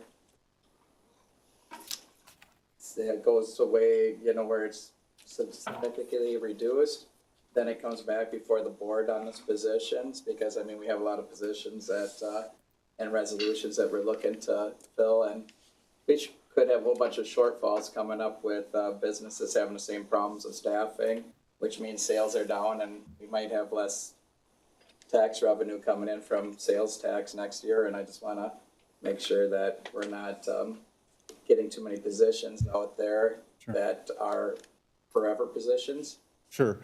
say it goes away, you know, where it's significantly reduced, then it comes back before the board on these positions, because I mean, we have a lot of positions that, and resolutions that we're looking to fill, and we could have a whole bunch of shortfalls coming up with, businesses having the same problems with staffing, which means sales are down and we might have less tax revenue coming in from sales tax next year, and I just wanna make sure that we're not, getting too many positions out there that are forever positions. Sure.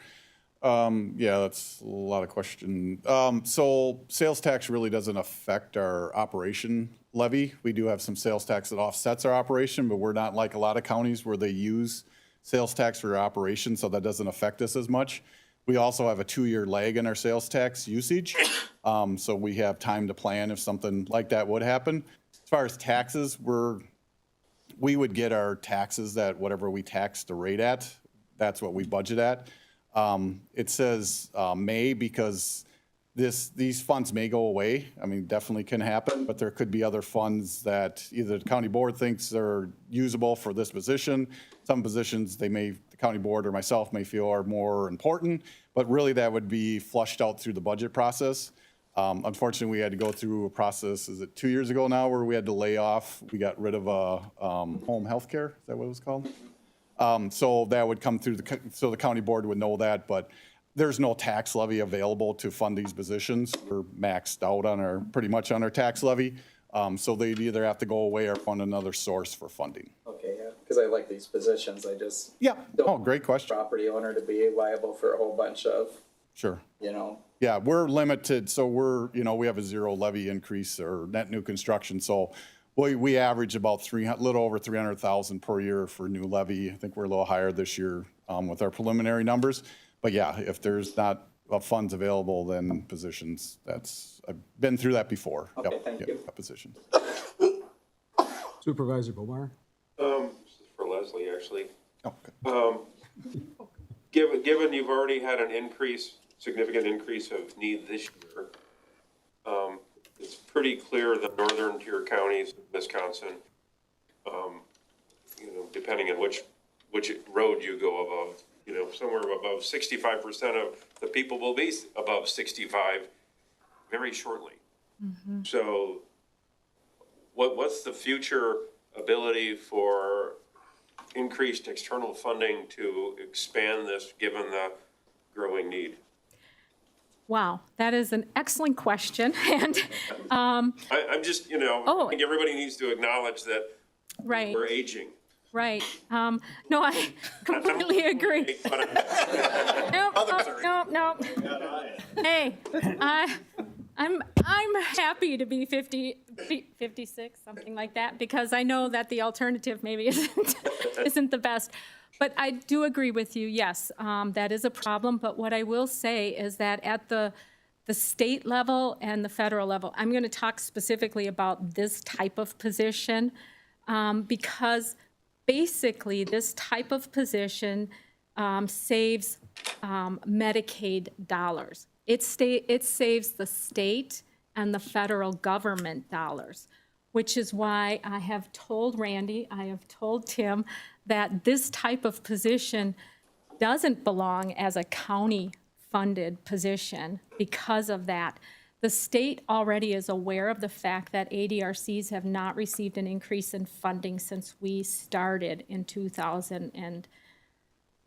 Yeah, that's a lot of question. So sales tax really doesn't affect our operation levy. We do have some sales tax that offsets our operation, but we're not like a lot of counties where they use sales tax for your operation, so that doesn't affect us as much. We also have a 2-year lag in our sales tax usage, so we have time to plan if something like that would happen. As far as taxes, we would get our taxes at whatever we tax the rate at. That's what we budget at. It says may because these funds may go away. I mean, definitely can happen, but there could be other funds that either the county board thinks are usable for this position. Some positions the county board or myself may feel are more important, but really that would be flushed out through the budget process. Unfortunately, we had to go through a process, is it 2 years ago now, where we had to lay off, we got rid of home health care, is that what it was called? So that would come through, so the county board would know that, but there's no tax levy available to fund these positions. We're maxed out on pretty much on our tax levy. So they'd either have to go away or fund another source for funding. Okay, yeah, because I like these positions, I just. Yeah, don't great question. Property owner to be liable for a whole bunch of, Sure. you know. Yeah, we're limited, so we have a 0 levy increase or net new construction, so we average about a little over 300,000 per year for new levy. I think we're a little higher this year with our preliminary numbers. But yeah, if there's not funds available, then positions, I've been through that before. Okay, thank you. Positions. Supervisor Bomar? This is for Leslie, actually. Okay. Given you've already had significant increase of need this year, it's pretty clear the northern tier counties of Wisconsin, depending on which road you go above, somewhere above 65% of the people will be above 65 very shortly. Mm-hmm. So what's the future ability for increased external funding to expand this given the growing need? Wow, that is an excellent question. And I'm just, Oh. I think everybody needs to acknowledge that right, we're aging. right. No, I completely agree. Nope. Hey, I'm happy to be 56, something like that, because I know that the alternative maybe isn't the best. But I do agree with you, yes, that is a problem. But what I will say is that at the state level and the federal level, I'm going to talk specifically about this type of position because basically this type of position saves Medicaid dollars. It saves the state and the federal government dollars, which is why I have told Randy, I have told Tim, that this type of position doesn't belong as a county-funded position because of that. The state already is aware of the fact that ADRCs have not received an increase in funding since we started in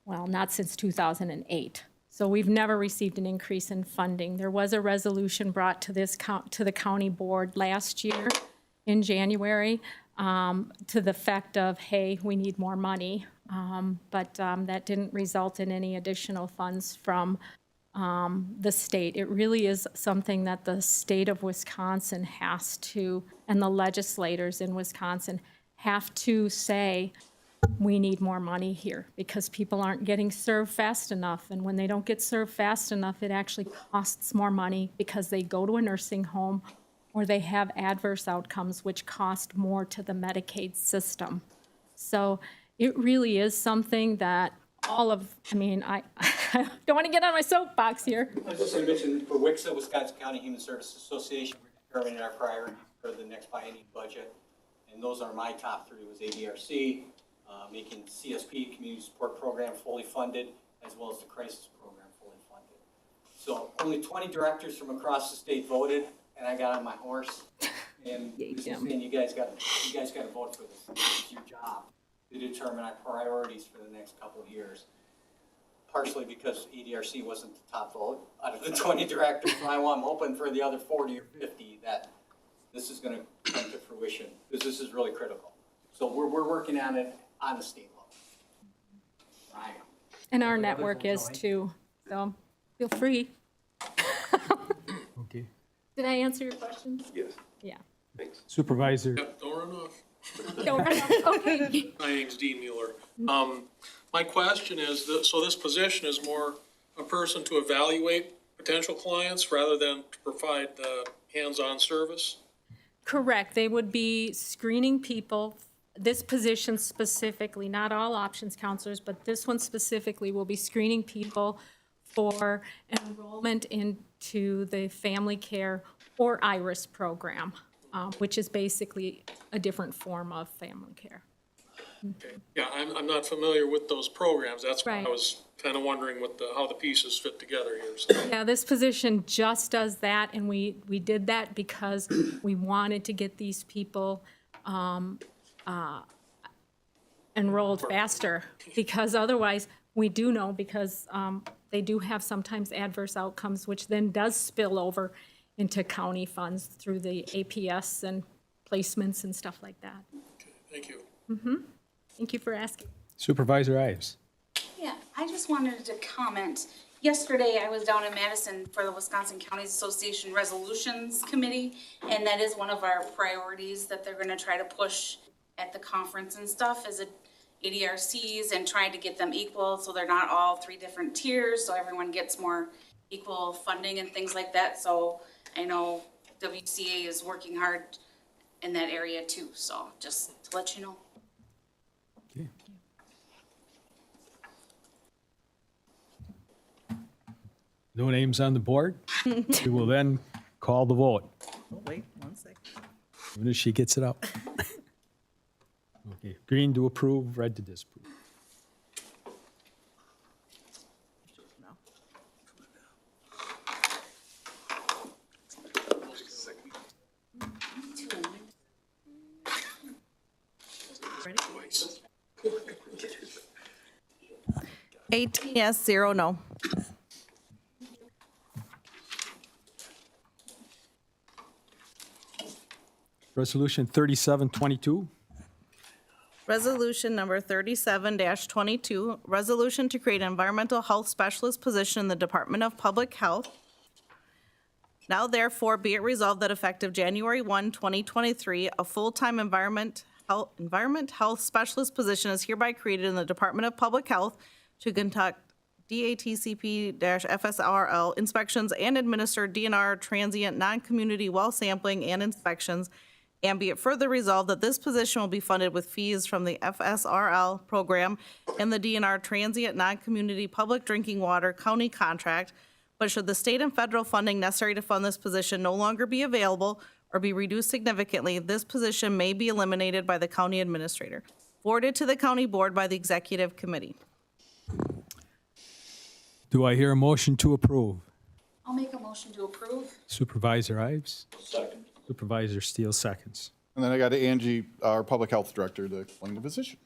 not since 2008. So we've never received an increase in funding. There was a resolution brought to the county board last year in January to the effect of, hey, we need more money. But that didn't result in any additional funds from the state. It really is something that the state of Wisconsin has to, and the legislators in Wisconsin have to say, we need more money here because people aren't getting served fast enough. And when they don't get served fast enough, it actually costs more money because they go to a nursing home or they have adverse outcomes which cost more to the Medicaid system. So it really is something that I don't want to get on my soapbox here. I was just going to mention for WICSA, Wisconsin County Human Services Association, we're determining our priorities for the next biennium budget. And those are my top three, was ADRC, making CSP, Community Support Program, fully funded, as well as the crisis program fully funded. So only 20 directors from across the state voted, and I got on my horse. And this is saying you guys got to vote for this. It's your job to determine our priorities for the next couple of years. Partially because EDRC wasn't the top vote out of the 20 directors. I'm hoping for the other 40 or 50 that this is going to come to fruition, because this is really critical. So we're working on it on the state level. I am. And our network is too, so feel free. Okay. Did I answer your questions? Yes, Yeah. thanks. Supervisor, Yep, don't run off. Don't run off. Okay. My name's Dean Mueller. My question is, so this position is more a person to evaluate potential clients rather than to provide the hands-on service? Correct. They would be screening people. This position specifically, not all options counselors, but this one specifically will be screening people for enrollment into the family care or IRIS program, which is basically a different form of family care. Okay. Yeah, I'm not familiar with those programs. That's why I Right. was kind of wondering how the pieces fit together here. So, Yeah, this position just does that, and we did that because we wanted to get these people enrolled faster, because otherwise, we do know, because they do have sometimes adverse outcomes, which then does spill over into county funds through the APS and placements and stuff like that. okay, thank you. Thank you for asking. Supervisor Ives. Yeah, I just wanted to comment. Yesterday, I was down in Madison for the Wisconsin Counties Association Resolutions Committee, and that is one of our priorities that they're gonna try to push at the conference and stuff, is ADRCs and trying to get them equal, so they're not all three different tiers, so everyone gets more equal funding and things like that. So I know WCA is working hard in that area too, so just to let you know. Okay. No names on the board. We will then call the vote. Oh, wait, 1 second. As soon as she gets it up. Okay, green to approve, red to disapprove. Ready? 18 yes, 0 no. Resolution 3722. Resolution number 37-22, resolution to create an environmental health specialist position in the Department of Public Health. Now therefore be it resolved that effective January 1, 2023, a full-time environment health specialist position is hereby created in the Department of Public Health to conduct DATCP-FSRL inspections and administer DNR transient non-community well sampling and inspections. And be it further resolved that this position will be funded with fees from the FSRL program and the DNR transient non-community public drinking water county contract. But should the state and federal funding necessary to fund this position no longer be available or be reduced significantly, this position may be eliminated by the county administrator, forwarded to the county board by the executive committee. Do I hear a motion to approve? I'll make a motion to approve. Supervisor Ives, Second. Supervisor Steele seconds. And then I got Angie, our public health director, to explain the position.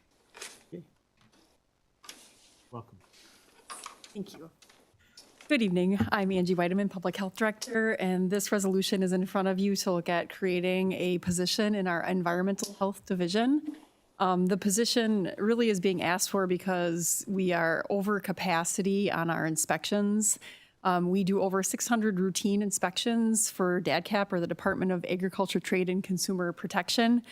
Welcome. Thank you. Good evening. I'm Angie Weideman, Public Health Director, and this resolution is in front of you to look at creating a position in our Environmental Health Division. The position really is being asked for because we are over capacity on our inspections. We do over 600 routine inspections for DADCAP, or the Department of Agriculture, Trade, and Consumer Protection,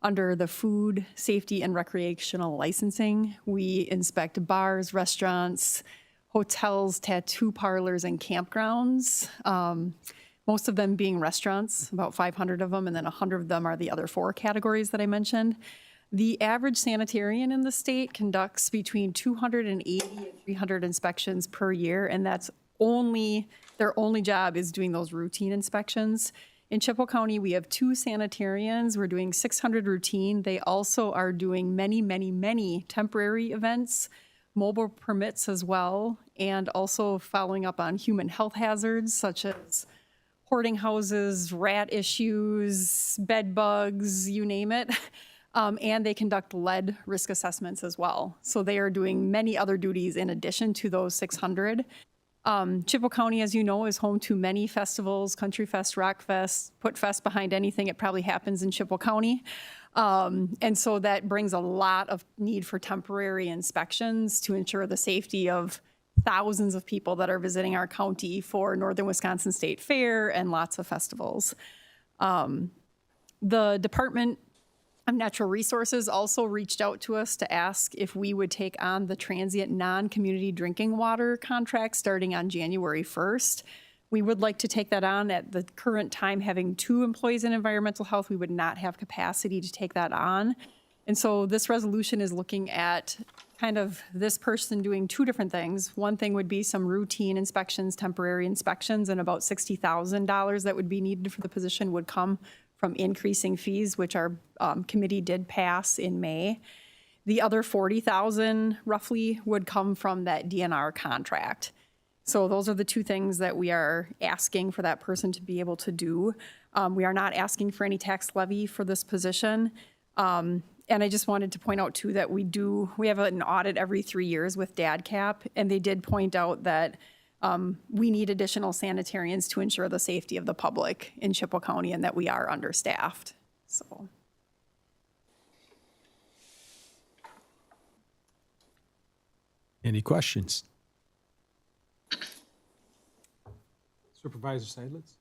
under the Food, Safety, and Recreational Licensing. We inspect bars, restaurants, hotels, tattoo parlors, and campgrounds, most of them being restaurants, about 500 of them, and then 100 of them are the other 4 categories that I mentioned. The average sanitarian in the state conducts between 280 and 300 inspections per year, and that's their only job is doing those routine inspections. In Chippewa County, we have 2 sanitarians. We're doing 600 routine. They also are doing many, many, many temporary events, mobile permits as well, and also following up on human health hazards such as hoarding houses, rat issues, bed bugs, you name it. And they conduct lead risk assessments as well. So they are doing many other duties in addition to those 600. Chippewa County, as you know, is home to many festivals, Country Fest, Rock Fest, put fest behind anything. It probably happens in Chippewa County. And so that brings a lot of need for temporary inspections to ensure the safety of thousands of people that are visiting our county for Northern Wisconsin State Fair and lots of festivals. The Department of Natural Resources also reached out to us to ask if we would take on the transient non-community drinking water contract starting on January 1st. We would like to take that on. At the current time, having 2 employees in environmental health, we would not have capacity to take that on. And so this resolution is looking at kind of this person doing 2 different things. One thing would be some routine inspections, temporary inspections, and about $60,000 that would be needed for the position would come from increasing fees, which our committee did pass in May. The other $40,000 roughly would come from that DNR contract. So those are the 2 things that we are asking for that person to be able to do. We are not asking for any tax levy for this position. And I just wanted to point out too that we have an audit every 3 years with DADCAP, and they did point out that we need additional sanitarians to ensure the safety of the public in Chippewa County and that we are understaffed. So. Any questions? Supervisor Seidlitz?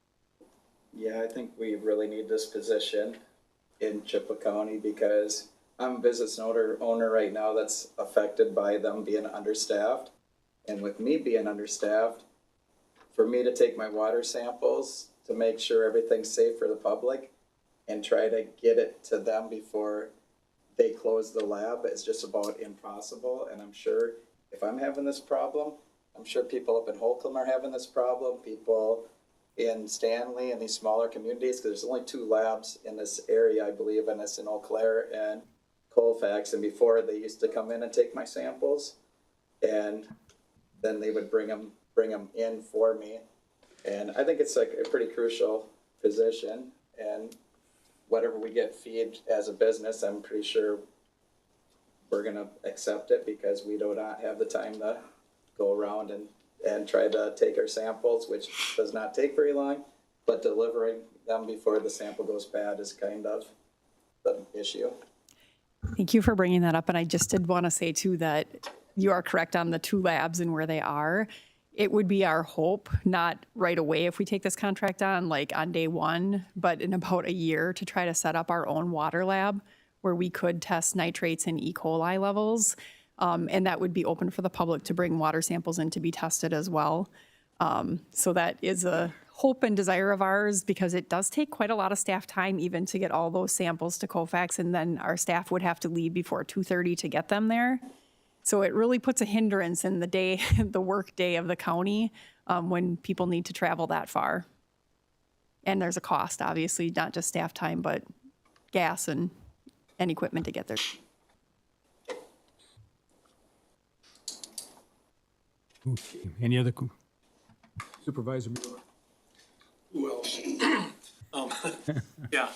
Yeah, I think we really need this position in Chippewa County because I'm a business owner right now that's affected by them being understaffed. And with me being understaffed, for me to take my water samples to make sure everything's safe for the public and try to get it to them before they close the lab is just about impossible. And I'm sure if I'm having this problem, I'm sure people up in Holcomb are having this problem, people in Stanley and these smaller communities, because there's only 2 labs in this area, I believe, and it's in Eau Claire and Colfax. And before, they used to come in and take my samples, and then they would bring them in for me. And I think it's like a pretty crucial position. And whatever we get feed as a business, I'm pretty sure we're gonna accept it because we do not have the time to go around and try to take our samples, which does not take very long, but delivering them before the sample goes bad is kind of the issue. Thank you for bringing that up. And I just did want to say too that you are correct on the 2 labs and where they are. It would be our hope, not right away if we take this contract on, like on day 1, but in about a year to try to set up our own water lab where we could test nitrates and E. coli levels. And that would be open for the public to bring water samples in to be tested as well. So that is a hope and desire of ours because it does take quite a lot of staff time even to get all those samples to Colfax, and then our staff would have to leave before 2:30 to get them there. So it really puts a hindrance in the day, the work day of the county when people need to travel that far. And there's a cost, obviously, not just staff time, but gas and equipment to get there. Okay. Any other Supervisor Mueller? Who else? Yeah,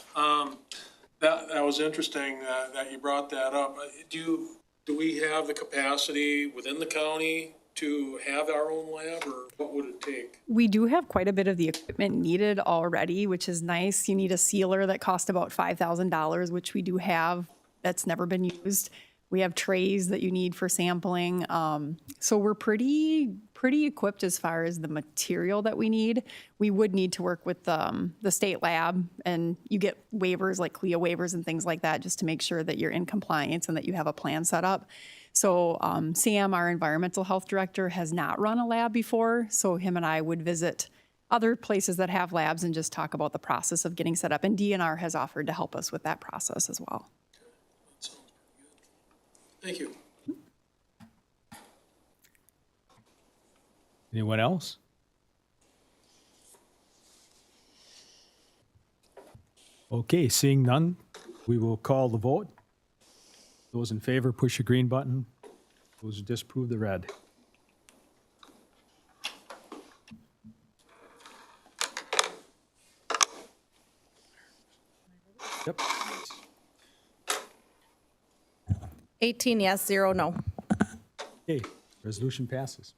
that was interesting that you brought that up. Do we have the capacity within the county to have our own lab, or what would it take? We do have quite a bit of the equipment needed already, which is nice. You need a sealer that costs about $5,000, which we do have. That's never been used. We have trays that you need for sampling. So we're pretty equipped as far as the material that we need. We would need to work with the state lab, and you get waivers like CLIA waivers and things like that just to make sure that you're in compliance and that you have a plan set up. So Sam, our environmental health director, has not run a lab before. So him and I would visit other places that have labs and just talk about the process of getting set up. And DNR has offered to help us with that process as well. Thank you. Anyone else? Okay, seeing none, we will call the vote. Those in favor, push the green button. Those who disapprove, the red. Yep. 18 yes, 0 no. Okay, resolution passes.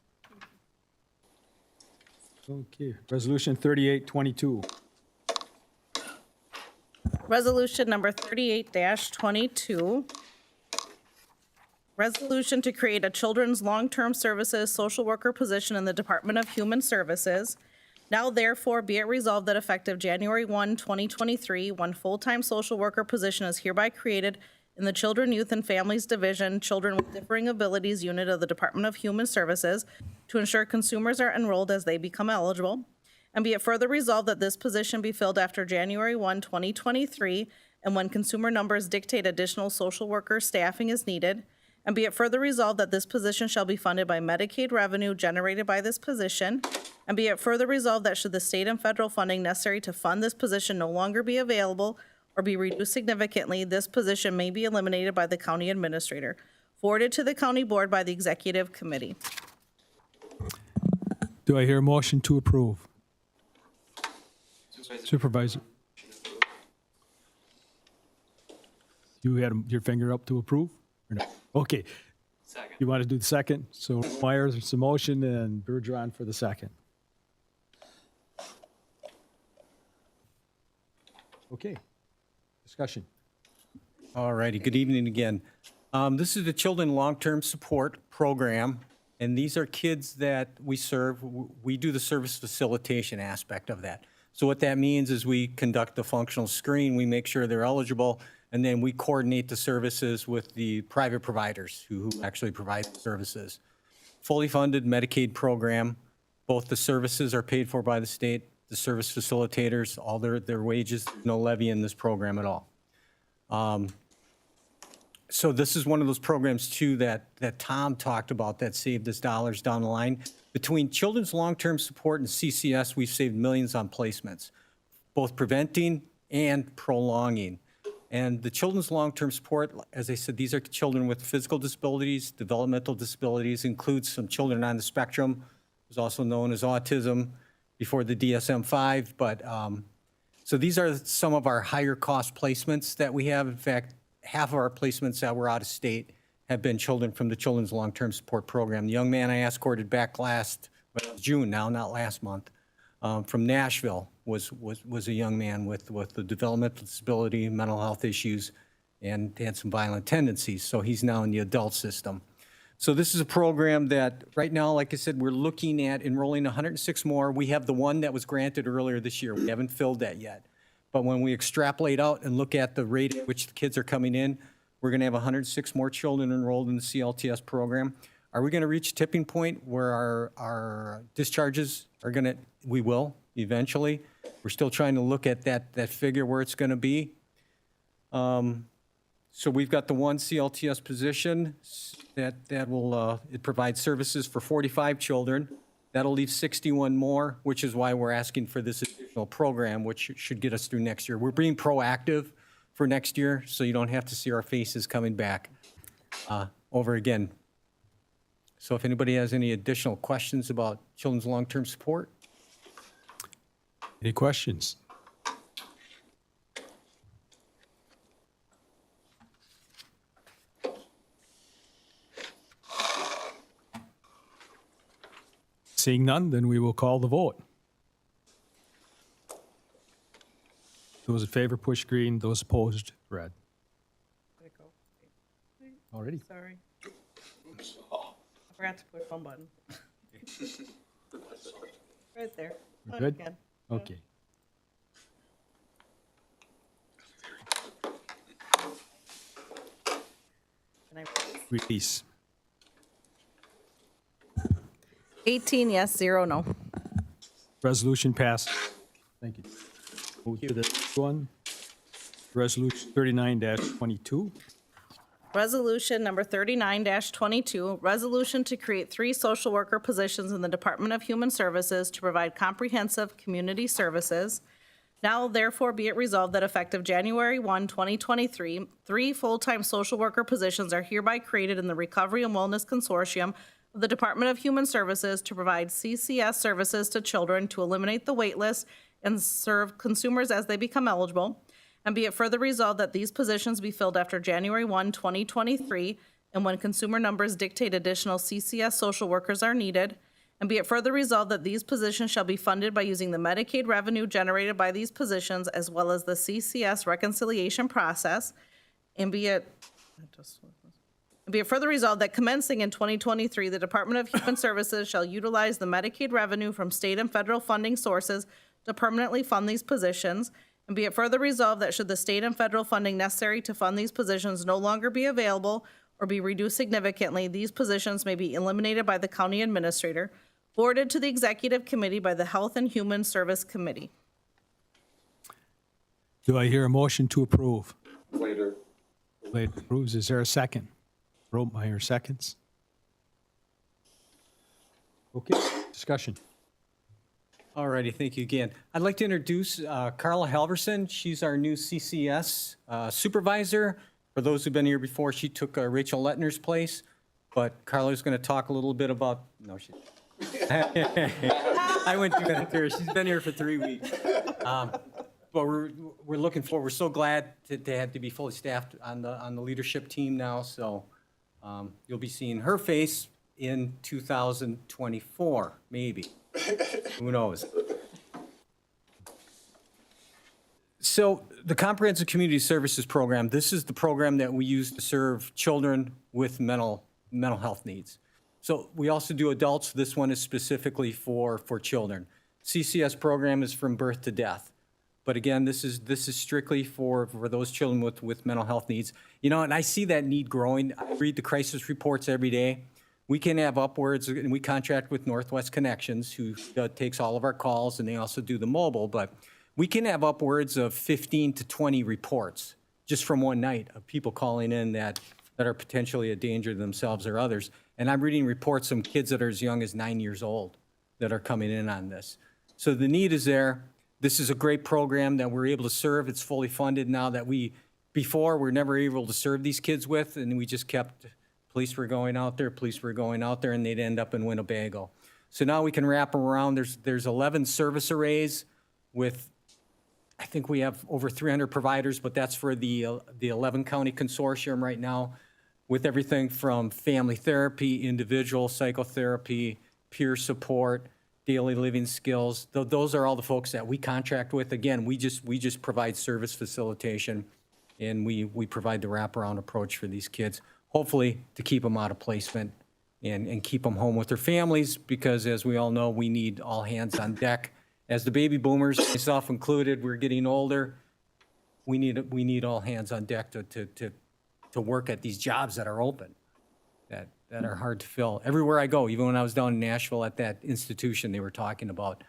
Okay, resolution 3822. Resolution number 38-22. Resolution to create a children's long-term services social worker position in the Department of Human Services. Now therefore be it resolved that effective January 1, 2023, one full-time social worker position is hereby created in the Children, Youth, and Families Division, Children with Differing Abilities Unit of the Department of Human Services to ensure consumers are enrolled as they become eligible. And be it further resolved that this position be filled after January 1, 2023, and when consumer numbers dictate additional social worker staffing is needed. And be it further resolved that this position shall be funded by Medicaid revenue generated by this position. And be it further resolved that should the state and federal funding necessary to fund this position no longer be available or be reduced significantly, this position may be eliminated by the county administrator, forwarded to the county board by the executive committee. Do I hear a motion to approve? Supervisor. You had your finger up to approve? Or no? Okay. Second. You want to do the second? So Myers is the motion and Bergeron for the second. Okay. Discussion. All righty, good evening again. This is the Children Long-Term Support Program, and these are kids that we serve. We do the service facilitation aspect of that. So what that means is we conduct a functional screen, we make sure they're eligible, and then we coordinate the services with the private providers who actually provide the services. Fully funded Medicaid program. Both the services are paid for by the state, the service facilitators, all their wages, no levy in this program at all. So this is one of those programs too that Tom talked about that saved us dollars down the line. Between Children's Long-Term Support and CCS, we've saved millions on placements, both preventing and prolonging. And the Children's Long-Term Support, as I said, these are children with physical disabilities, developmental disabilities, includes some children on the spectrum, is also known as autism before the DSM-5. But so these are some of our higher cost placements that we have. In fact, half of our placements that were out of state have been children from the Children's Long-Term Support Program. The young man I escorted back June now, not last month, from Nashville was a young man with a developmental disability, mental health issues, and had some violent tendencies. So he's now in the adult system. So this is a program that right now, like I said, we're looking at enrolling 106 more. We have the one that was granted earlier this year. We haven't filled that yet. But when we extrapolate out and look at the rate at which the kids are coming in, we're going to have 106 more children enrolled in the CLTS program. Are we going to reach a tipping point where our discharges are going to, we will eventually. We're still trying to look at that figure where it's going to be. So we've got the one CLTS position that will, it provides services for 45 children. That'll leave 61 more, which is why we're asking for this additional program, which should get us through next year. We're being proactive for next year, so you don't have to see our faces coming back over again. So if anybody has any additional questions about children's long-term support. Any questions? Seeing none, then we will call the vote. Those in favor, push green. Those opposed, red. Already? Sorry. I forgot to push one button. Right there. We're good? Okay. Release. 18 yes, 0 no. Resolution passed. Thank you. Move to the next one. Resolution 39-22. Resolution number 39-22, resolution to create 3 social worker positions in the Department of Human Services to provide comprehensive community services. Now therefore be it resolved that effective January 1, 2023, 3 full-time social worker positions are hereby created in the Recovery and Wellness Consortium of the Department of Human Services to provide CCS services to children to eliminate the wait list and serve consumers as they become eligible. And be it further resolved that these positions be filled after January 1, 2023, and when consumer numbers dictate additional CCS social workers are needed. And be it further resolved that these positions shall be funded by using the Medicaid revenue generated by these positions as well as the CCS reconciliation process. And be it further resolved that commencing in 2023, the Department of Human Services shall utilize the Medicaid revenue from state and federal funding sources to permanently fund these positions. And be it further resolved that should the state and federal funding necessary to fund these positions no longer be available or be reduced significantly, these positions may be eliminated by the county administrator, forwarded to the Executive Committee by the Health and Human Service Committee. Do I hear a motion to approve? Later. Later approves. Is there a second? Rotemeyer seconds. Okay, discussion. All righty, thank you again. I'd like to introduce Carla Halverson. She's our new CCS supervisor. For those who've been here before, she took Rachel Lettner's place, but Carla's going to talk a little bit about, no, she I went through that there. She's been here for 3 weeks. But we're looking forward. We're so glad to have to be fully staffed on the leadership team now. So you'll be seeing her face in 2024, maybe. Who knows? So the Comprehensive Community Services Program, this is the program that we use to serve children with mental health needs. So we also do adults. This one is specifically for children. CCS program is from birth to death. But again, this is strictly for those children with mental health needs. You know, and I see that need growing. I read the crisis reports every day. We can have upwards, and we contract with Northwest Connections, who takes all of our calls, and they also do the mobile, but we can have upwards of 15 to 20 reports just from one night of people calling in that are potentially a danger to themselves or others. And I'm reading reports from kids that are as young as 9 years old that are coming in on this. So the need is there. This is a great program that we're able to serve. It's fully funded now that before we're never able to serve these kids with, and we just kept, police were going out there, and they'd end up in Winnebago. So now we can wrap them around. There's 11 service arrays with, I think we have over 300 providers, but that's for the 11 county consortium right now, with everything from family therapy, individual psychotherapy, peer support, daily living skills. Those are all the folks that we contract with. Again, we just provide service facilitation, and we provide the wraparound approach for these kids, hopefully to keep them out of placement and keep them home with their families, because as we all know, we need all hands on deck. As the baby boomers, myself included, we're getting older. We need all hands on deck to work at these jobs that are open, that are hard to fill. Everywhere I go, even when I was down in Nashville at that institution, they were talking about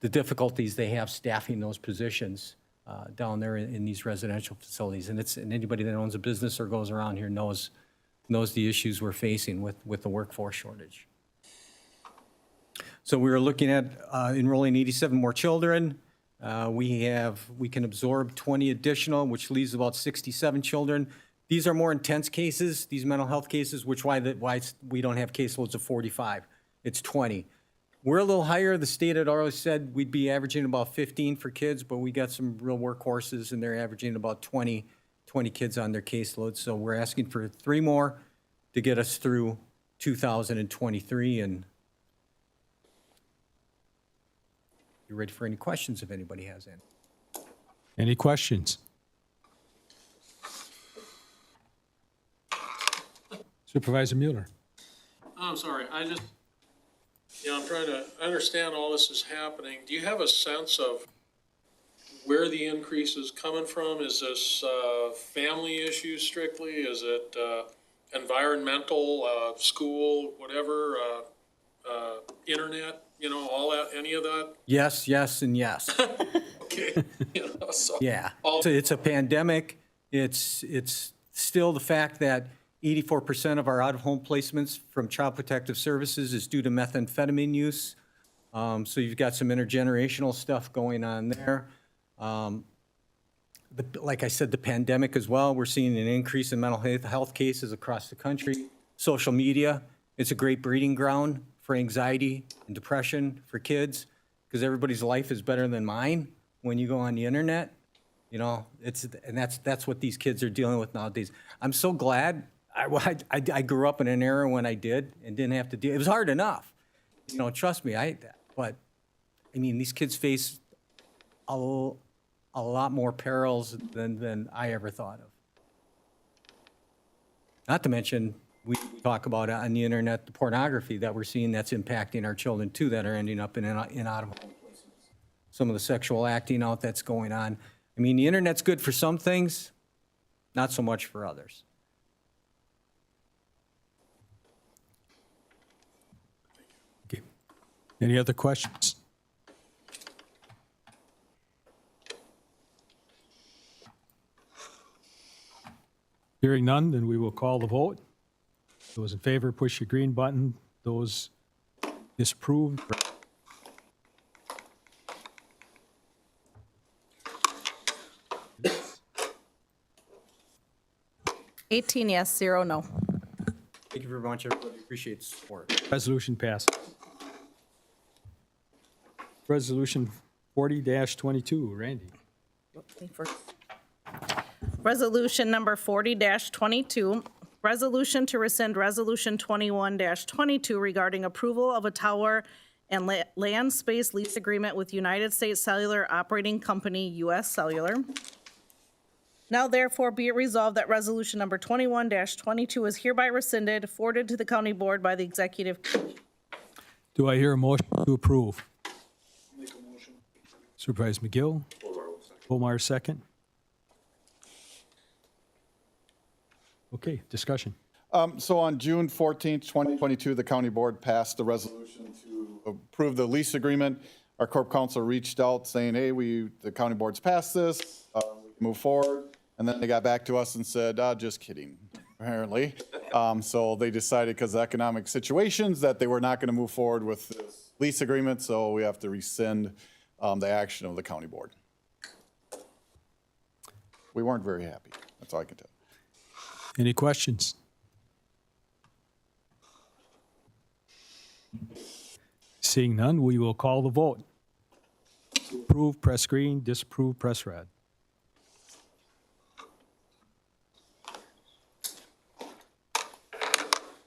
the difficulties they have staffing those positions down there in these residential facilities. And anybody that owns a business or goes around here knows the issues we're facing with the workforce shortage. So we were looking at enrolling 87 more children. We can absorb 20 additional, which leaves about 67 children. These are more intense cases, these mental health cases, why we don't have caseloads of 45. It's 20. We're a little higher. The state had already said we'd be averaging about 15 for kids, but we got some real workhorses, and they're averaging about 20 kids on their caseload. So we're asking for 3 more to get us through 2023. And you're ready for any questions if anybody has any. Any questions? Supervisor Mueller. I'm sorry, I'm trying to understand all this is happening. Do you have a sense of where the increase is coming from? Is this family issues strictly? Is it environmental, school, whatever, internet, all that, any of that? Yes, and yes. Okay. Yeah, it's a pandemic. It's still the fact that 84% of our out-of-home placements from Child Protective Services is due to methamphetamine use. So you've got some intergenerational stuff going on there. Like I said, the pandemic as well. We're seeing an increase in mental health cases across the country. Social media, it's a great breeding ground for anxiety and depression for kids, because everybody's life is better than mine when you go on the internet. You know, and that's what these kids are dealing with nowadays. I'm so glad I grew up in an era when I did and didn't have to deal. It was hard enough, you know. Trust me. But I mean, these kids face a lot more perils than I ever thought of. Not to mention, we talk about on the internet the pornography that we're seeing that's impacting our children too, that are ending up in inaudible places. Some of the sexual acting out that's going on. I mean, the internet's good for some things, not so much for others. Okay. Any other questions? Hearing none, then we will call the vote. Those in favor, push your green button. Those disapproved, 18 yes, 0 no. Thank you very much, everybody. Appreciate the support. resolution passes. Resolution 40-22, Randy. Resolution number 40-22, resolution to rescind Resolution 21-22 regarding approval of a tower and land space lease agreement with United States Cellular Operating Company, U.S. Cellular. Now therefore be it resolved that resolution number 21-22 is hereby rescinded, forwarded to the county board by the executive. Do I hear a motion to approve? Supervisor McGill. Omar, second. Okay, discussion. So on June 14th, 2022, the county board passed a resolution to approve the lease agreement. Our corp council reached out saying, hey, the county board's passed this, we can move forward. And then they got back to us and said, just kidding, apparently. So they decided, because of economic situations, that they were not going to move forward with this lease agreement, so we have to rescind the action of the county board. We weren't very happy, that's all I can tell you. Any questions? Seeing none, we will call the vote. Approve, press green. Disapprove, press red.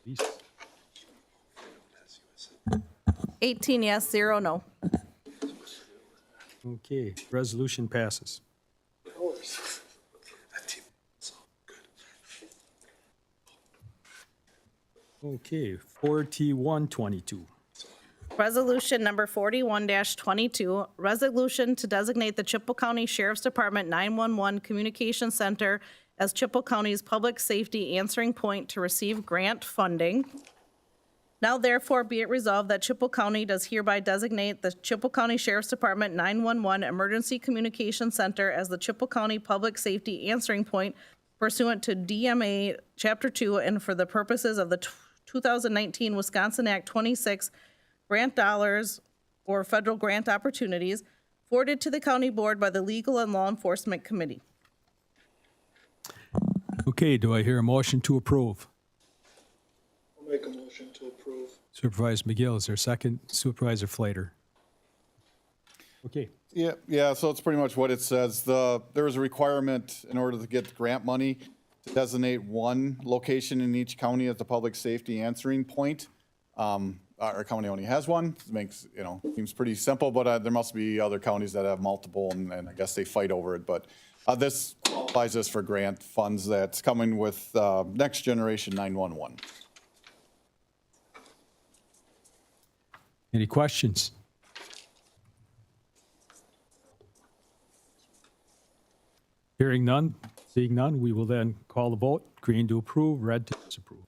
Please. 18 yes, 0 no. Okay, resolution passes. Okay, 4T122. Resolution number 41-22, resolution to designate the Chippewa County Sheriff's Department 911 Communication Center as Chippewa County's public safety answering point to receive grant funding. Now therefore be it resolved that Chippewa County does hereby designate the Chippewa County Sheriff's Department 911 Emergency Communication Center as the Chippewa County Public Safety Answering Point pursuant to DMA Chapter 2 and for the purposes of the 2019 Wisconsin Act 26 grant dollars or federal grant opportunities forwarded to the county board by the Legal and Law Enforcement Committee. Okay, do I hear a motion to approve? I'll make a motion to approve. Supervisor McGill, is there a second? Supervisor Flater. Okay. Yeah, so it's pretty much what it says. There is a requirement in order to get grant money to designate one location in each county as the public safety answering point. Our county only has one. It makes, seems pretty simple, but there must be other counties that have multiple, and I guess they fight over it. But this qualifies us for grant funds that's coming with Next Generation 911. Any questions? Hearing none, seeing none, we will then call the vote. Green to approve, red to disapprove.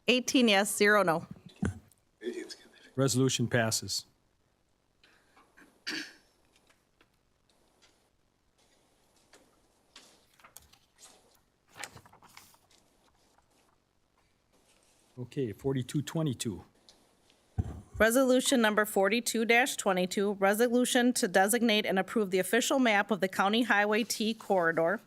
$18 yes, 0 no. Resolution passes. Okay, 4222. Resolution number 42-22, resolution to designate and approve the official map of the County Highway T corridor.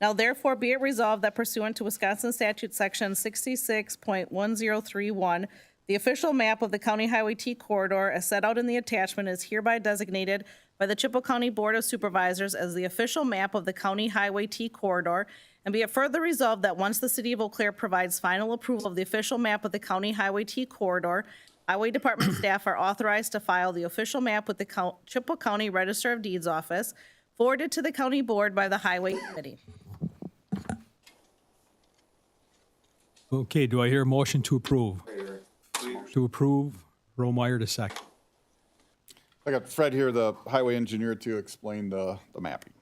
Now therefore be it resolved that pursuant to Wisconsin Statute Section 66.1031, the official map of the County Highway T corridor as set out in the attachment is hereby designated by the Chippewa County Board of Supervisors as the official map of the County Highway T corridor, and be it further resolved that once the City of Eau Claire provides final approval of the official map of the County Highway T corridor, Highway Department staff are authorized to file the official map with the Chippewa County Register of Deeds Office, forwarded to the County Board by the Highway Committee. Okay, do I hear a motion to approve? To approve, Romeyer to second. I got Fred here, the highway engineer, to explain the mapping.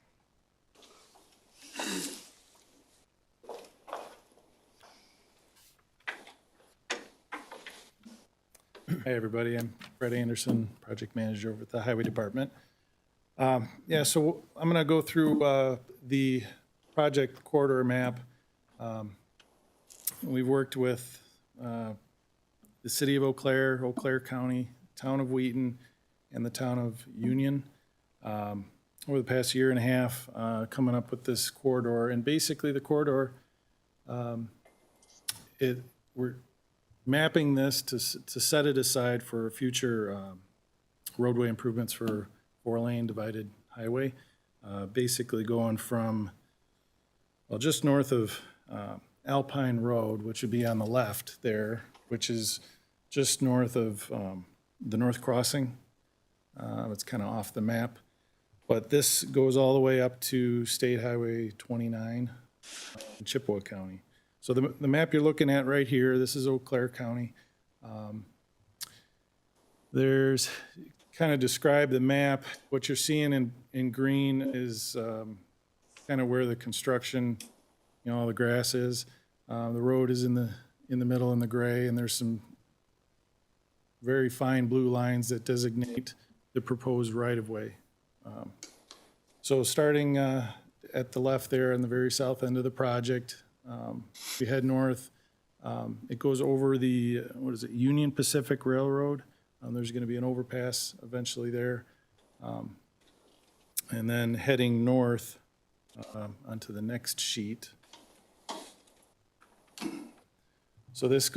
Hi, everybody. I'm Fred Anderson, project manager over at the Highway Department. Yeah, so I'm going to go through the project corridor map. We've worked with the City of Eau Claire County, Town of Wheaton, and the Town of Union over the past year and a half, coming up with this corridor. And basically, the corridor, we're mapping this to set it aside for future roadway improvements for 4-lane divided highway, basically going from, well, just north of Alpine Road, which would be on the left there, which is just north of the North Crossing. It's kind of off the map, but this goes all the way up to State Highway 29 in Chippewa County. So the map you're looking at right here, this is Eau Claire County. There's kind of describe the map. What you're seeing in green is kind of where the construction, all the grass is. The road is in the middle in the gray, and there's some very fine blue lines that designate the proposed right-of-way. So starting at the left there on the very south end of the project, we head north. It goes over the, Union Pacific Railroad. There's going to be an overpass eventually there. And then heading north onto the next sheet. So this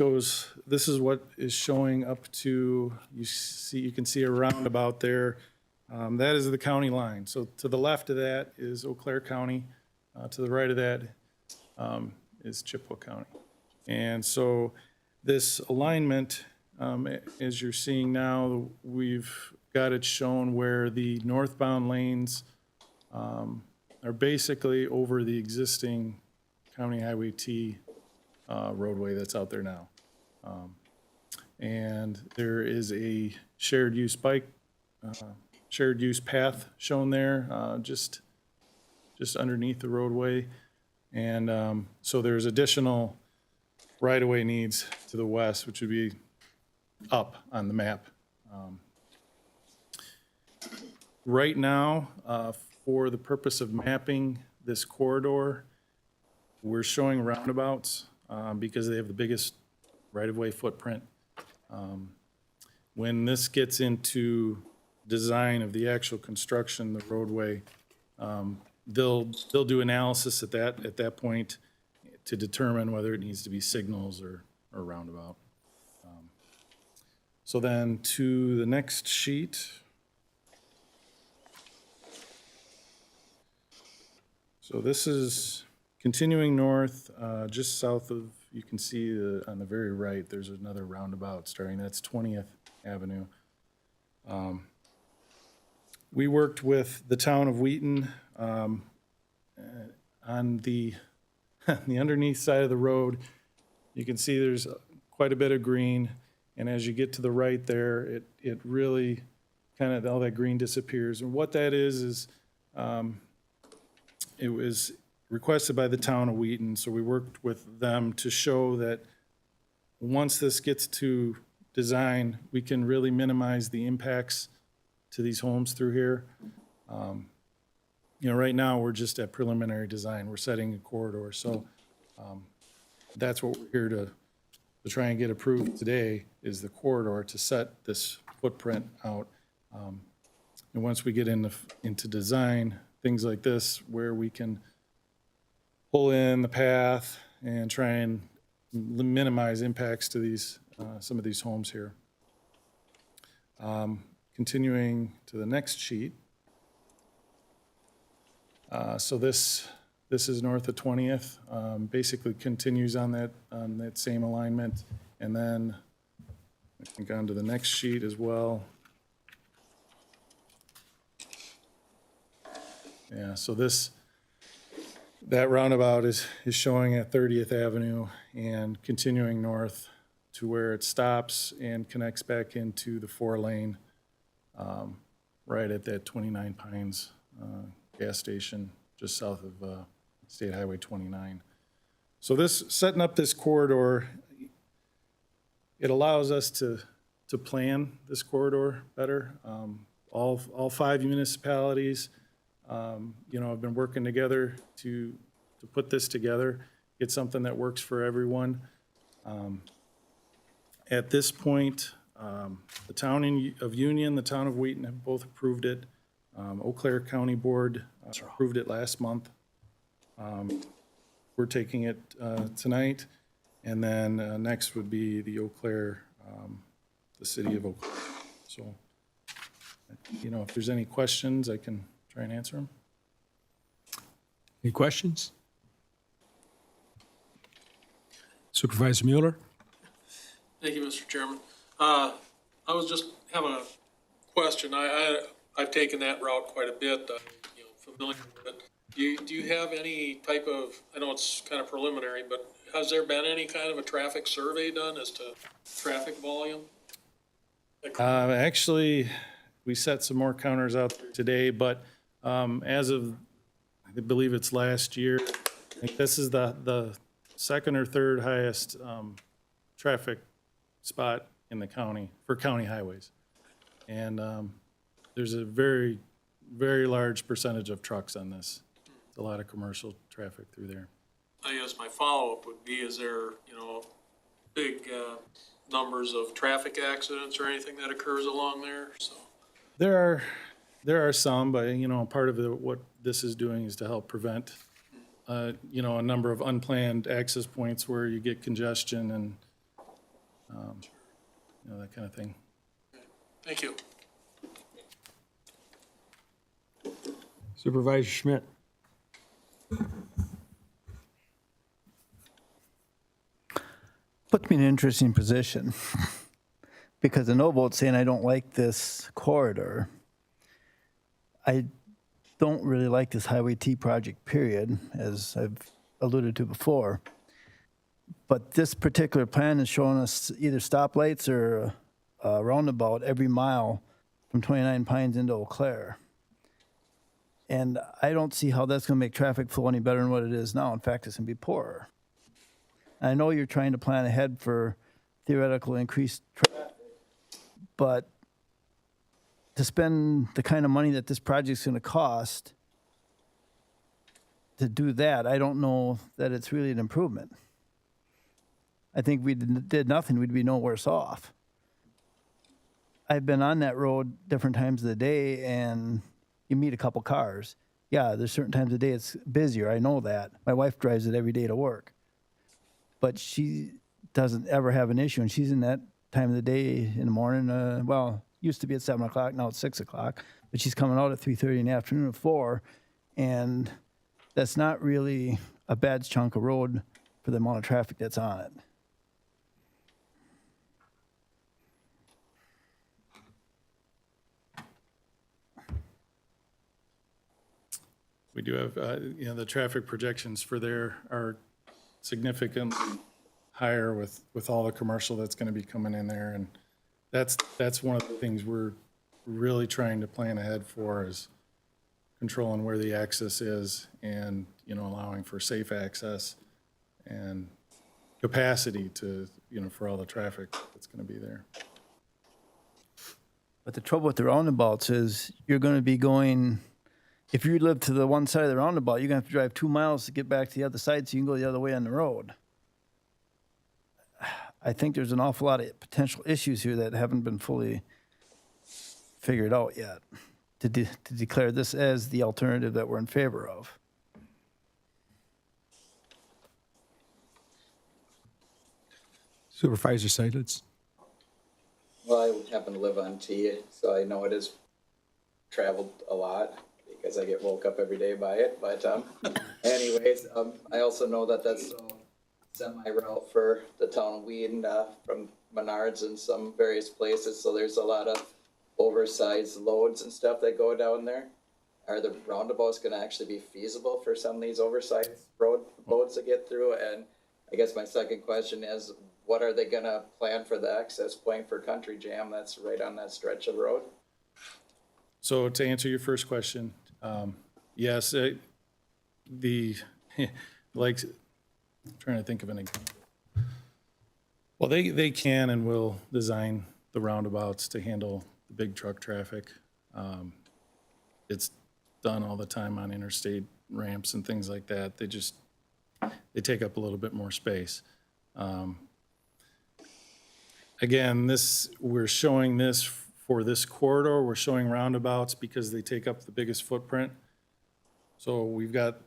is what is showing up to, you can see a roundabout there. That is the county line. So to the left of that is Eau Claire County. To the right of that is Chippewa County. And so this alignment, as you're seeing now, we've got it shown where the northbound lanes are basically over the existing County Highway T roadway that's out there now. And there is a shared use path shown there, just underneath the roadway. And so there's additional right-of-way needs to the west, which would be up on the map. Right now, for the purpose of mapping this corridor, we're showing roundabouts because they have the biggest right-of-way footprint. When this gets into design of the actual construction, the roadway, they'll do analysis at that point to determine whether it needs to be signals or roundabout. So then to the next sheet. So this is continuing north, just south of, you can see on the very right, there's another roundabout starting, that's 20th Avenue. We worked with the town of Wheaton on the underneath side of the road. You can see there's quite a bit of green, and as you get to the right there, it really kind of, all that green disappears. And what that is it was requested by the town of Wheaton, so we worked with them to show that once this gets to design, we can really minimize the impacts to these homes through here. Right now, we're just at preliminary design. We're setting a corridor, so that's what we're here to try and get approved today, is the corridor to set this footprint out. And once we get into design, things like this, where we can pull in the path and try and minimize impacts to these, some of these homes here. Continuing to the next sheet. So this is north of 20th, basically continues on that same alignment. And then I think on to the next sheet as well. Yeah, so that roundabout is showing at 30th Avenue and continuing north to where it stops and connects back into the 4-lane, right at that 29 Pines gas station just south of State Highway 29. So setting up this corridor, it allows us to plan this corridor better. All 5 municipalities, have been working together to put this together, get something that works for everyone. At this point, the town of Union, the town of Wheaton have both approved it. Eau Claire County Board approved it last month. We're taking it tonight. And then next would be the Eau Claire, the city of Eau Claire. So, if there's any questions, I can try and answer them. Any questions? Supervisor Mueller? Thank you, Mr. Chairman. I was just having a question. I've taken that route quite a bit. I'm familiar with it. Do you have any type of, I know it's kind of preliminary, but has there been any kind of a traffic survey done as to traffic volume? Actually, we set some more counters out there today, but as of, I believe it's last year, I think this is the second or third highest traffic spot in the county for county highways. And there's a very, very large percentage of trucks on this. A lot of commercial traffic through there. I guess my follow-up would be, is there, big numbers of traffic accidents or anything that occurs along there? So There are some, but part of what this is doing is to help prevent, a number of unplanned access points where you get congestion and, that kind of thing. thank you. Supervisor Schmidt? Puts me in an interesting position because the no vote's saying I don't like this corridor. I don't really like this Highway T project, period, as I've alluded to before. But this particular plan is showing us either stoplights or a roundabout every mile from 29 Pines into Eau Claire. And I don't see how that's going to make traffic flow any better than what it is now. In fact, it's going to be poorer. I know you're trying to plan ahead for theoretical increased traffic, but to spend the kind of money that this project's going to cost to do that, I don't know that it's really an improvement. I think we did nothing, we'd be no worse off. I've been on that road different times of the day, and you meet a couple cars. Yeah, there's certain times of the day it's busier, I know that. My wife drives it every day to work. But she doesn't ever have an issue, and she's in that time of the day in the morning. Used to be at 7 o'clock, now it's 6 o'clock. But she's coming out at 3:30 in the afternoon at 4, and that's not really a bad chunk of road for the amount of traffic that's on it. We do have, the traffic projections for there are significantly higher with all the commercial that's going to be coming in there. And that's one of the things we're really trying to plan ahead for, is controlling where the access is and, allowing for safe access and capacity to, for all the traffic that's going to be there. But the trouble with the roundabouts is you're going to be going, if you live to the one side of the roundabout, you're going to have to drive 2 miles to get back to the other side so you can go the other way on the road. I think there's an awful lot of potential issues here that haven't been fully figured out yet to declare this as the alternative that we're in favor of. Supervisor Seidlitz. Well, I happen to live on T, so I know it has traveled a lot because I get woke up every day by it. But anyways, I also know that that's a semi-route for the town of Wheaton from Menards and some various places. So there's a lot of oversized loads and stuff that go down there. Are the roundabouts going to actually be feasible for some of these oversized road loads to get through? And I guess my second question is, what are they going to plan for the access point for Country Jam that's right on that stretch of road? So to answer your first question, yes, like, I'm trying to think of an example. Well, they can and will design the roundabouts to handle the big truck traffic. It's done all the time on interstate ramps and things like that. They take up a little bit more space. Again, we're showing this for this corridor. We're showing roundabouts because they take up the biggest footprint. So we've got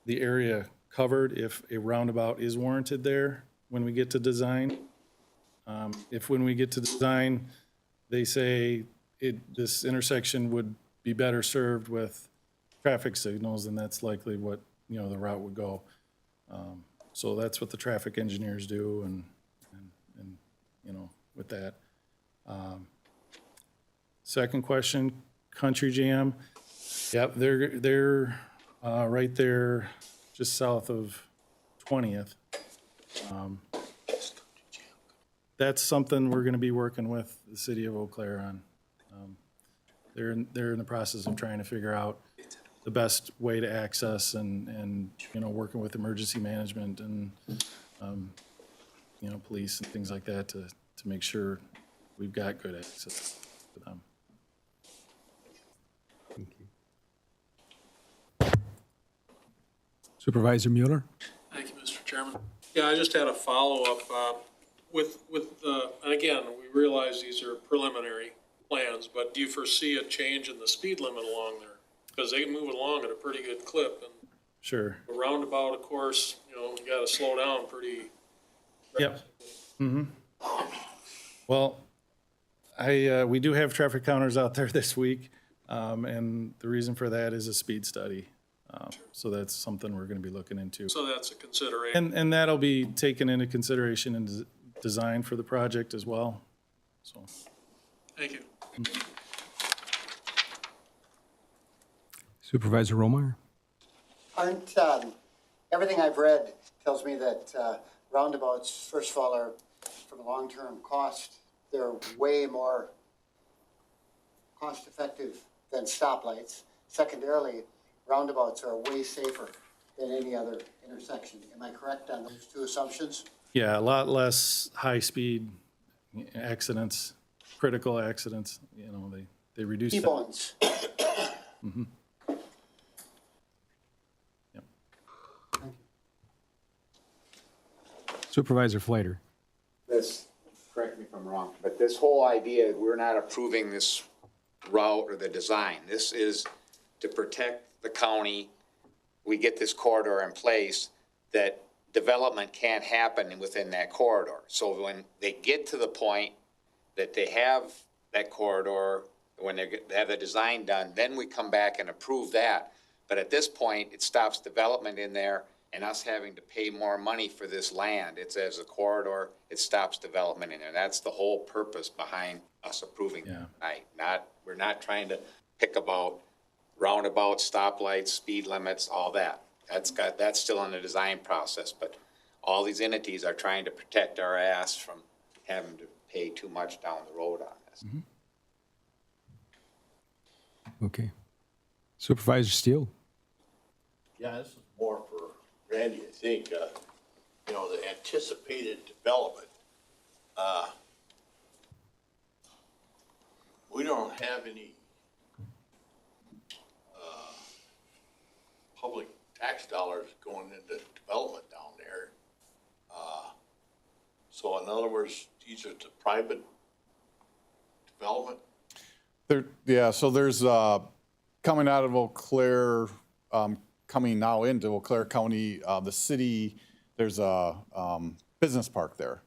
the area covered if a roundabout is warranted there when we get to design. If when we get to design, they say this intersection would be better served with traffic signals, then that's likely what, the route would go. So that's what the traffic engineers do and with that. Second question, Country Jam. Yep, they're right there just south of 20th. That's something we're going to be working with the city of Eau Claire on. They're in the process of trying to figure out the best way to access and working with emergency management and police and things like that to make sure we've got good access to them. Thank you. Supervisor Mueller. Thank you, Mr. Chairman. Yeah, I just had a follow-up and again, we realize these are preliminary plans, but do you foresee a change in the speed limit along there? Because they move along at a pretty good clip, and Sure. the roundabout, of course, you got to slow down pretty. Yep. Mm-hmm. Well, we do have traffic counters out there this week, and the reason for that is a speed study. So that's something we're going to be looking into. So that's a consideration. And that'll be taken into consideration in design for the project as well. So. Thank you. Supervisor Romeyer. Aren't, everything I've read tells me that roundabouts, first of all, are, from a long-term cost, they're way more cost-effective than stoplights. Secondarily, roundabouts are way safer than any other intersection. Am I correct on those two assumptions? Yeah, a lot less high-speed accidents, critical accidents. They reduce. T-bones. Mm-hmm. Yep. Supervisor Flater. Correct me if I'm wrong, but this whole idea, we're not approving this route or the design. This is to protect the county. We get this corridor in place that development can't happen within that corridor. So when they get to the point that they have that corridor, when they have the design done, then we come back and approve that. But at this point, it stops development in there and us having to pay more money for this land. It's as a corridor, it stops development in there. That's the whole purpose behind us approving it tonight. We're not trying to pick about roundabouts, stoplights, speed limits, all that. That's still in the design process, but all these entities are trying to protect our ass from having to pay too much down the road on this. Mm-hmm. Okay. Supervisor Steele. Yeah, this is more for Randy, I think. The anticipated development. We don't have any public tax dollars going into development down there. So in other words, these are the private development. So there's coming out of Eau Claire, coming now into Eau Claire County, the city, there's a business park there.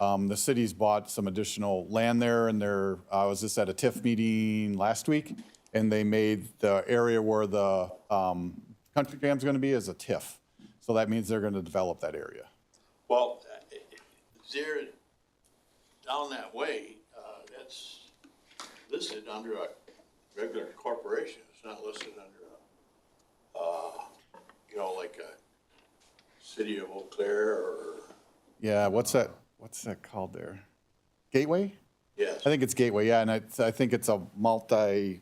The city's bought some additional land there, and I was just at a TIF meeting last week, and they made the area where the country jam's gonna be as a TIF. So that means they're gonna develop that area. Well, there, down that way, that's listed under a regular corporation. It's not listed under like a City of Eau Claire or. Yeah, what's that called there? Gateway? Yes. I think it's Gateway, yeah, and I think it's a I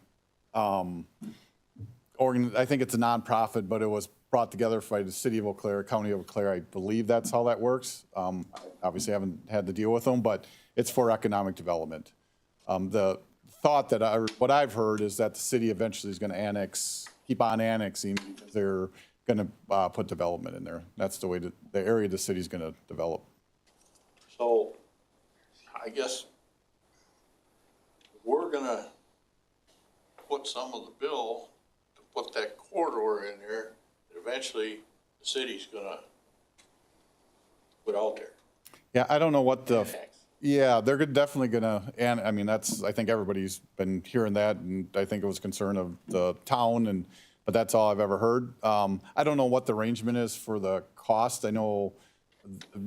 think it's a nonprofit, but it was brought together by the City of Eau Claire, County of Eau Claire. I believe that's how that works. Obviously, I haven't had to deal with them, but it's for economic development. The thought that what I've heard is that the city eventually is going to keep on annexing because they're going to put development in there. That's the way the area the city's going to develop. So, I guess we're gonna put some of the bill to put that corridor in there. Eventually, the city's gonna put out there. Yeah, I don't know what yeah, they're definitely gonna, and I mean, I think everybody's been hearing that, and I think it was concern of the town, but that's all I've ever heard. I don't know what the arrangement is for the cost. I know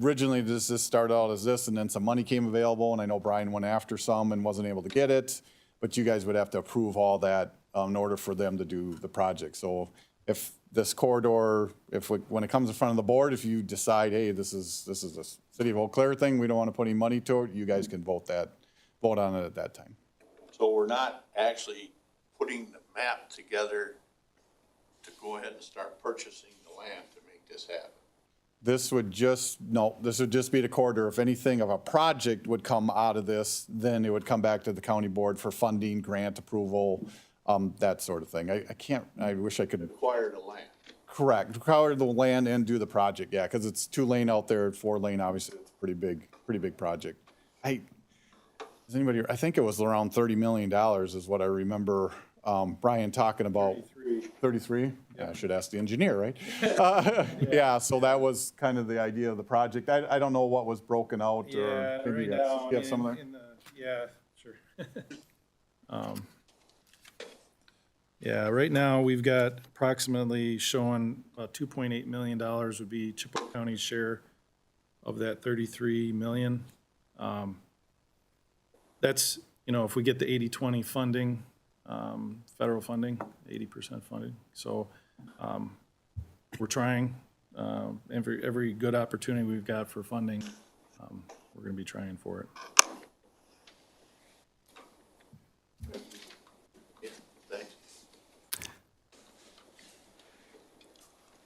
originally this started out as this, and then some money came available, and I know Brian went after some and wasn't able to get it, but you guys would have to approve all that in order for them to do the project. So if this corridor, when it comes in front of the board, if you decide, hey, this is a City of Eau Claire thing, we don't want to put any money to it, you guys can vote on it at that time. So we're not actually putting the map together to go ahead and start purchasing the land to make this happen. This would just be the corridor. If anything of a project would come out of this, then it would come back to the county board for funding, grant approval, that sort of thing. I wish I could. Acquire the land. Correct, acquire the land and do the project, yeah, because it's 2-lane out there, 4-lane, obviously, it's a pretty big project. I think it was around $30 million is what I remember Brian talking about. 33? Yeah, I should ask the engineer, right? Yeah, so that was kind of the idea of the project. I don't know what was broken out, or maybe you have some there? Yeah, sure. Yeah, right now, we've got approximately showing about $2.8 million would be Chippewa County's share of that 33 million. That's, if we get the 80-20 funding, federal funding, 80% funding. So we're trying, every good opportunity we've got for funding, we're going to be trying for it.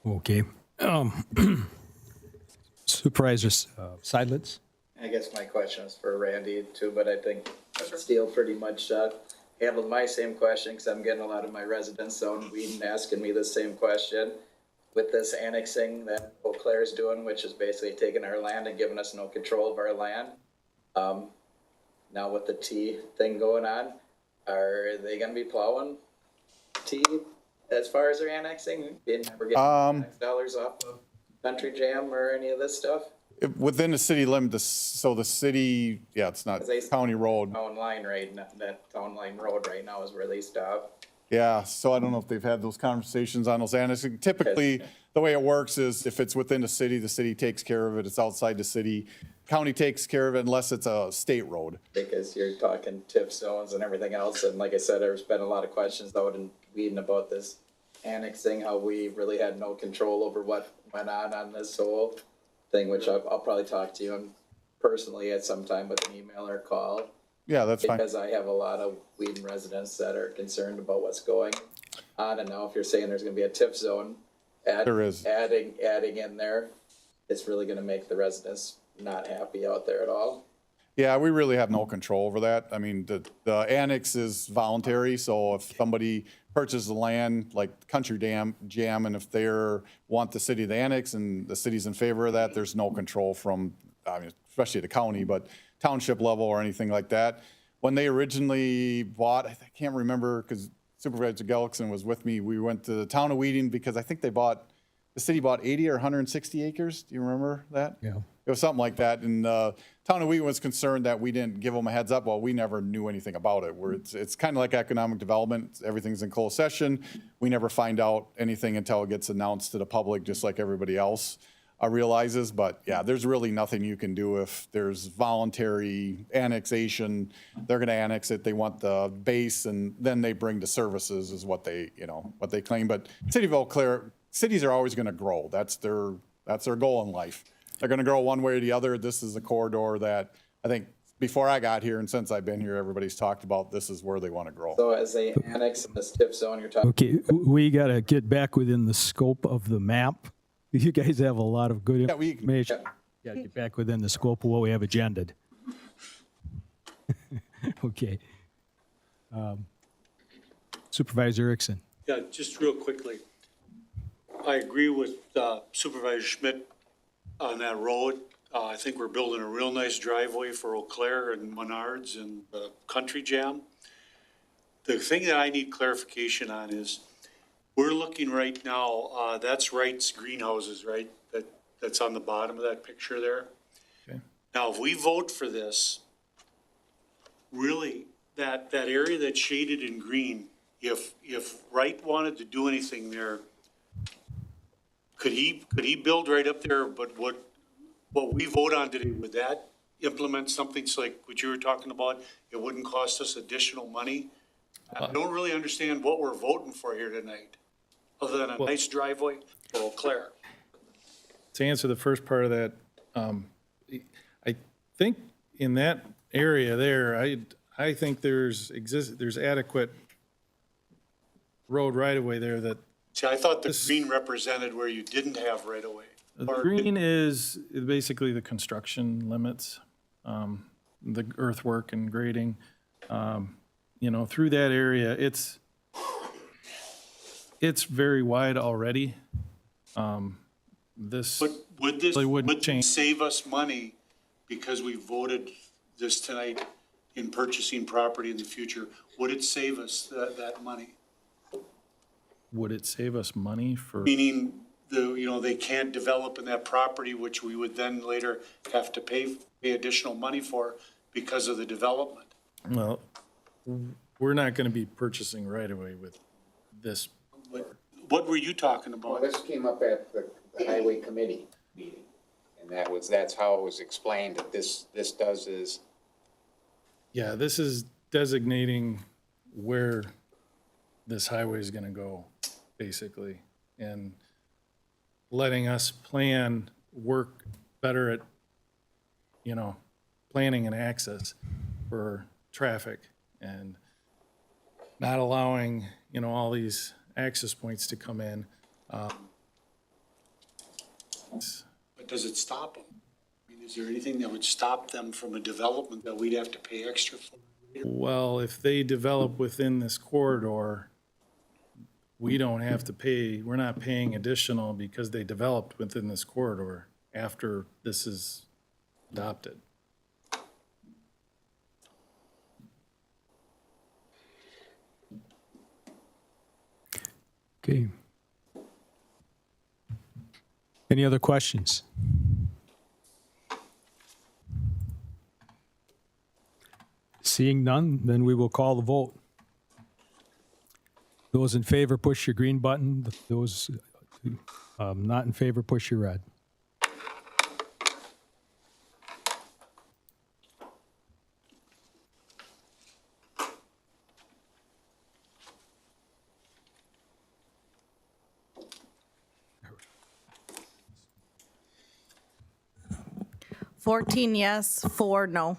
Okay. Supervisor Seidlitz? I guess my question is for Randy too, but I think Steele pretty much handled my same question, because I'm getting a lot of my residents on Whedon asking me the same question. With this annexing that Eau Claire is doing, which is basically taking our land and giving us no control of our land. Now with the T thing going on, are they gonna be plowing T as far as their annexing? We're getting dollars off of Country Jam or any of this stuff? Within the city limit, so the city, yeah, it's not county road. Town line that town line road right now is where they stop. Yeah, so I don't know if they've had those conversations on those annexing. Typically, the way it works is if it's within the city takes care of it. It's outside the city, county takes care of it unless it's a state road. Because you're talking TIF zones and everything else, and like I said, there's been a lot of questions out in Whedon about this annexing, how we really had no control over what went on this whole thing, which I'll probably talk to you personally at some time with an email or call. Yeah, that's fine. Because I have a lot of Whedon residents that are concerned about what's going on, and now if you're saying there's gonna be a TIF zone, there is. adding in there, it's really gonna make the residents not happy out there at all. Yeah, we really have no control over that. I mean, the annex is voluntary, so if somebody purchases the land, like Country Jam, and if they want the city to annex and the city's in favor of that, there's no control from, I mean, especially the county, but township level or anything like that. When they originally bought, I can't remember, because Supervisor Gullickson was with me, we went to the town of Whedon because I think they bought the city bought 80 or 160 acres. Do you remember that? Yeah. It was something like that. And town of Wheaton was concerned that we didn't give them a heads up. Well, we never knew anything about it. Where it's kind of like economic development. Everything's in closed session. We never find out anything until it gets announced to the public, just like everybody else realizes. But yeah, there's really nothing you can do if there's voluntary annexation. They're going to annex it. They want the base, and then they bring the services is what they, what they claim. But City of Eau Claire, cities are always going to grow. That's their goal in life. They're going to grow one way or the other. This is a corridor that I think before I got here and since I've been here, everybody's talked about this is where they want to grow. So as they annex in this TIF zone, you're talking. Okay, we got to get back within the scope of the map. You guys have a lot of good information. Got to get back within the scope of what we have agended. Okay. Supervisor Erickson. Yeah, just real quickly. I agree with Supervisor Schmidt on that road. I think we're building a real nice driveway for Eau Claire and Menards and Country Jam. The thing that I need clarification on is, we're looking right now, that's Wright's greenhouses, right? That's on the bottom of that picture there. Okay. Now, if we vote for this, really, that area that's shaded in green, if Wright wanted to do anything there, could he build right up there? But what we vote on today, would that implement something like what you were talking about? It wouldn't cost us additional money? I don't really understand what we're voting for here tonight, other than a nice driveway for Eau Claire. To answer the first part of that, I think in that area there, I think there's adequate road right of way there that. See, I thought the green represented where you didn't have right of way. The green is basically the construction limits, the earthwork and grading. Through that area, it's very wide already. But would this save us money because we voted this tonight in purchasing property in the future? Would it save us that money? Would it save us money for? Meaning, they can't develop in that property, which we would then later have to pay additional money for because of the development. Well, we're not going to be purchasing right away with this. What were you talking about? Well, this came up at the highway committee meeting, and that's how it was explained, that this does is. Yeah, this is designating where this highway is going to go, basically, and letting us work better at, planning and access for traffic, and not allowing, all these access points to come in. But does it stop them? I mean, is there anything that would stop them from a development that we'd have to pay extra for? Well, if they develop within this corridor, we don't have to pay, we're not paying additional because they developed within this corridor after this is adopted. Okay. Any other questions? Seeing none, then we will call the vote. Those in favor, push your green button. Those not in favor, push your red. $14 yes, 4 no.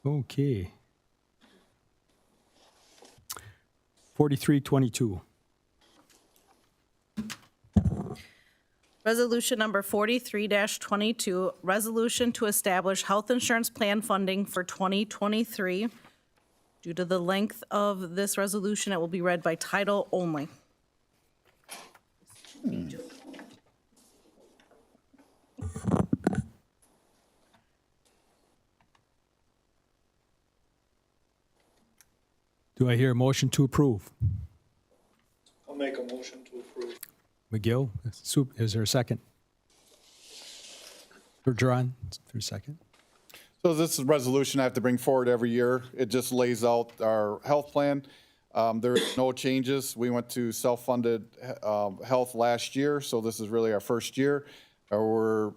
Okay. 4322. Resolution number 43-22, resolution to establish health insurance plan funding for 2023. Due to the length of this resolution, it will be read by title only. Do I hear a motion to approve? I'll make a motion to approve. McGill, is there a second? Bergeron, is there a second? So this is a resolution I have to bring forward every year. It just lays out our health plan. There are no changes. We went to self-funded health last year, so this is really our first year. Our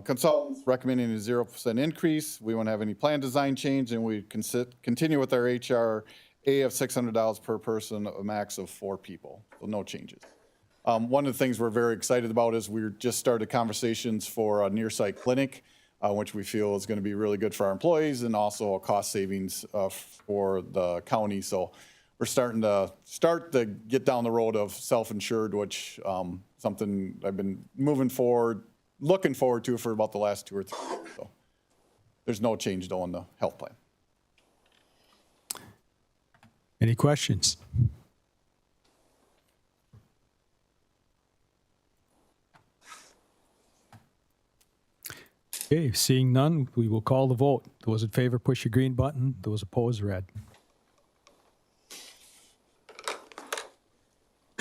consultants recommending a 0% increase. We won't have any plan design change, and we continue with our HRA of $600 per person, a max of 4 people, so no changes. One of the things we're very excited about is we just started conversations for a near-site clinic, which we feel is going to be really good for our employees and also a cost savings for the county. So we're starting to get down the road of self-insured, which something I've been looking forward to for about the last 2 or 3 years. So there's no change though in the health plan. Any questions? Okay, seeing none, we will call the vote. Those in favor, push your green button. Those opposed, red.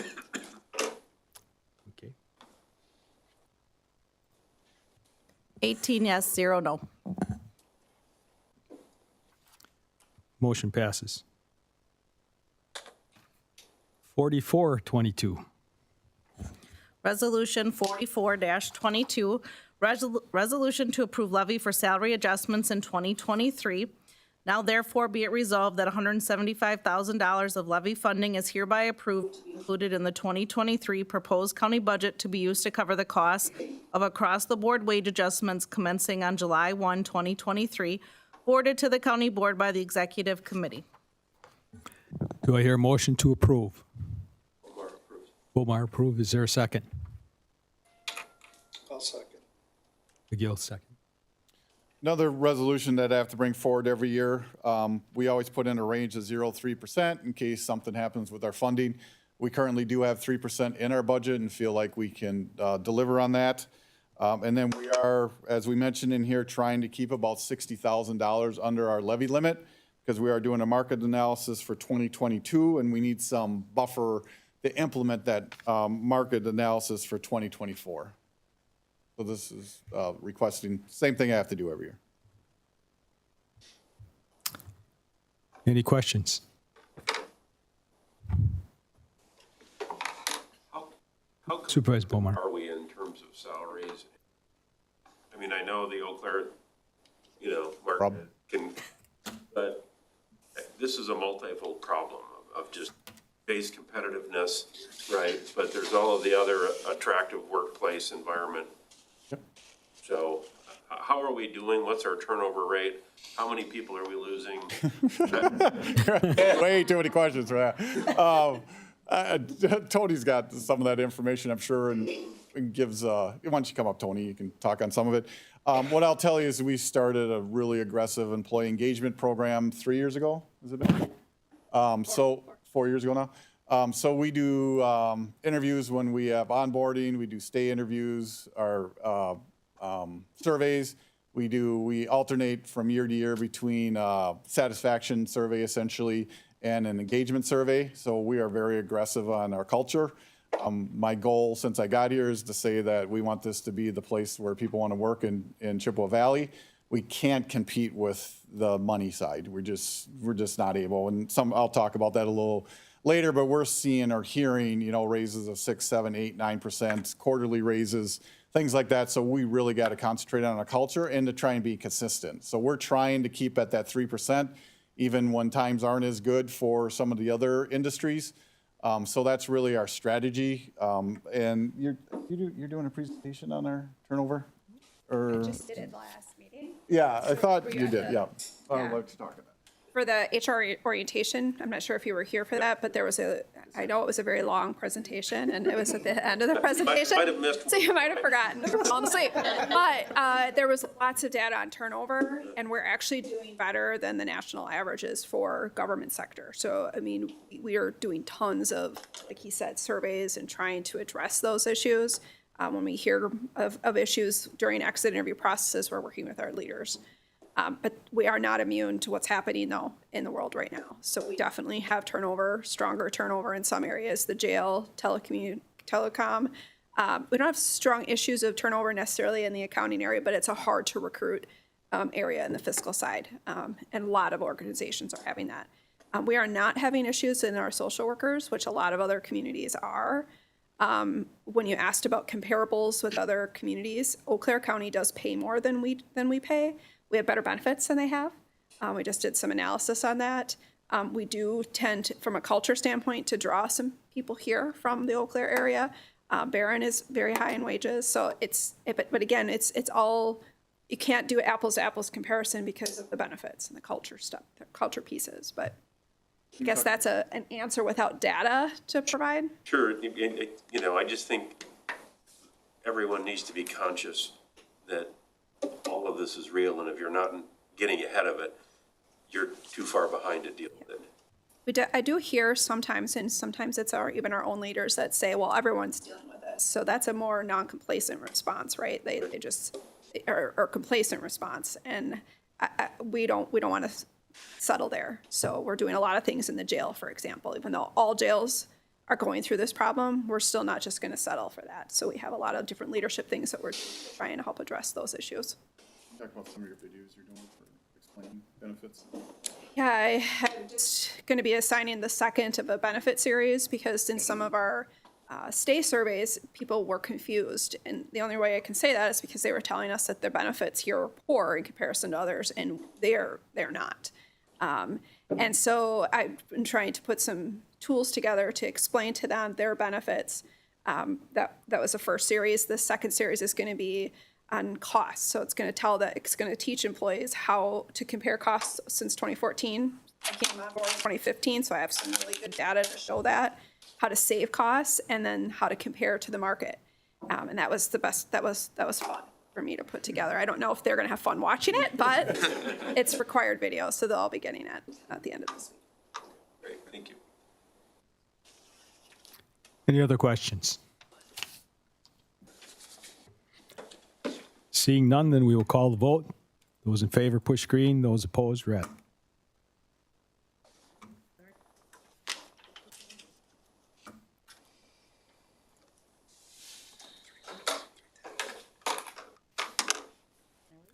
Okay. 18 yes, 0 no. Motion passes. 4422. Resolution 44-22, resolution to approve levy for salary adjustments in 2023. Now therefore be it resolved that $175,000 of levy funding is hereby approved to be included in the 2023 proposed county budget to be used to cover the costs of across-the-board wage adjustments commencing on July 1, 2023, forwarded to the county board by the executive committee. Do I hear a motion to approve? Bomar approved. Is there a second? I'll second. McGill, second. Another resolution that I have to bring forward every year. We always put in a range of 0 to 3% in case something happens with our funding. We currently do have 3% in our budget and feel like we can deliver on that. And then we are, as we mentioned in here, trying to keep about $60,000 under our levy limit because we are doing a market analysis for 2022 and we need some buffer to implement that market analysis for 2024. So this is requesting, same thing I have to do every year. Any questions? How Supervisor Bomar. are we in terms of salaries? I mean, I know the Eau Claire, market can, but this is a multifold problem of just base competitiveness, right? But there's all of the other attractive workplace environment. Yep. So how are we doing? What's our turnover rate? How many people are we losing? Way too many questions for that. Tony's got some of that information, I'm sure, and gives, why don't you come up, Tony? You can talk on some of it. What I'll tell you is we started a really aggressive employee engagement program 3 years ago, has it been? So 4 years ago now. So we do interviews when we have onboarding, we do stay interviews, our surveys. We alternate from year to year between satisfaction survey essentially and an engagement survey. So we are very aggressive on our culture. My goal since I got here is to say that we want this to be the place where people want to work in Chippewa Valley. We can't compete with the money side. We're just not able. And I'll talk about that a little later, but we're seeing or hearing, raises of 6, 7, 8, 9%, quarterly raises, things like that. So we really got to concentrate on our culture and to try and be consistent. So we're trying to keep at that 3%, even when times aren't as good for some of the other industries. So that's really our strategy. And you're doing a presentation on our turnover? Or? I just did it last meeting. Yeah, I thought you did, yeah. Let's talk about it. For the HR orientation, I'm not sure if you were here for that, but I know it was a very long presentation, and it was at the end of the presentation. Might have missed. So you might have forgotten or fallen asleep. But there was lots of data on turnover, and we're actually doing better than the national averages for government sector. So, I mean, we are doing tons of, like he said, surveys and trying to address those issues. When we hear of issues during exit interview processes, we're working with our leaders. But we are not immune to what's happening though in the world right now. So we definitely have turnover, stronger turnover in some areas, the jail, telecom. We don't have strong issues of turnover necessarily in the accounting area, but it's a hard to recruit area in the fiscal side. And a lot of organizations are having that. We are not having issues in our social workers, which a lot of other communities are. When you asked about comparables with other communities, Eau Claire County does pay more than we pay. We have better benefits than they have. We just did some analysis on that. We do tend, from a culture standpoint, to draw some people here from the Eau Claire area. Barron is very high in wages, so but again, it's all, you can't do apples to apples comparison because of the benefits and the culture stuff, the culture pieces. But I guess that's an answer without data to provide. Sure, you know, I just think everyone needs to be conscious that all of this is real, and if you're not getting ahead of it, you're too far behind to deal with it. I do hear sometimes, and sometimes it's even our own leaders that say, well, everyone's dealing with this. So that's a more non-complacent response, right? They just, or complacent response. And we don't want to settle there. So we're doing a lot of things in the jail, for example. Even though all jails are going through this problem, we're still not just going to settle for that. So we have a lot of different leadership things that we're trying to help address those issues. Talk about some of your videos you're doing for explaining benefits. Yeah, I am just going to be assigning the second of a benefit series because in some of our stay surveys, people were confused. And the only way I can say that is because they were telling us that their benefits here are poor in comparison to others, and they're not. And so I've been trying to put some tools together to explain to them their benefits. That was the first series. The second series is going to be on costs. So it's going to teach employees how to compare costs since 2014. I came on board in 2015, so I have some really good data to show that, how to save costs, and then how to compare to the market. And that was the best. That was fun for me to put together. I don't know if they're going to have fun watching it, but it's required video, so they'll all be getting it at the end of this week. Great, thank you. Any other questions? Seeing none, then we will call the vote. Those in favor, push green. Those opposed, red.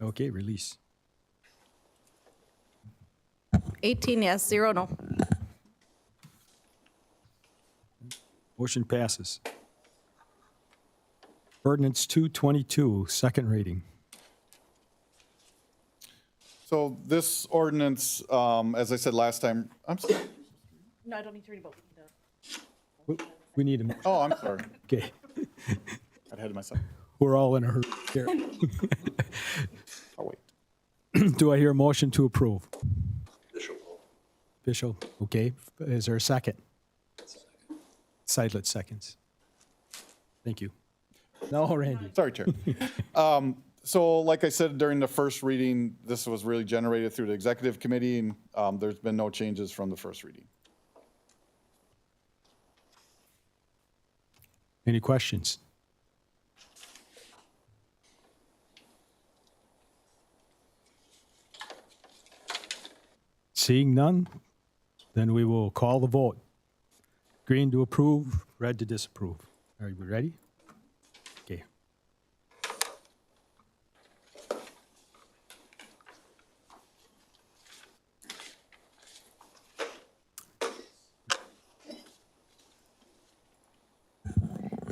Okay, release. 18 yes, 0 no. Motion passes. Ordinance 222, second reading. So this ordinance, as I said last time, I'm sorry. No, I don't need to read about We need a, Oh, I'm sorry. okay. Got ahead of myself. We're all in a hurry here. Oh, wait. Do I hear a motion to approve? Bishop. Bishop, okay. Is there a second? Seidlet seconds. Thank you. No, Randy. Sorry, Chair. So like I said, during the first reading, this was really generated through the executive committee, and there's been no changes from the first reading. Any questions? Seeing none, then we will call the vote. Green to approve, red to disapprove. Are we ready? Okay.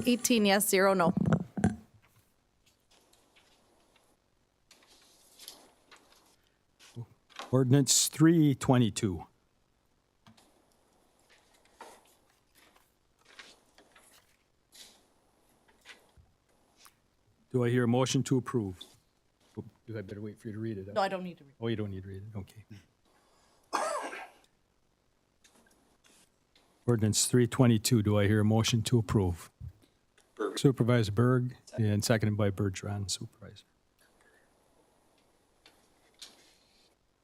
$18 yes, 0 no. Ordinance 322. Do I hear a motion to approve? Oh, I better wait for you to read it. No, I don't need to read. Oh, you don't need to read it, okay. Ordinance 322, do I hear a motion to approve? Berg. Supervisor Berg, and seconded by Bergeron, Supervisor.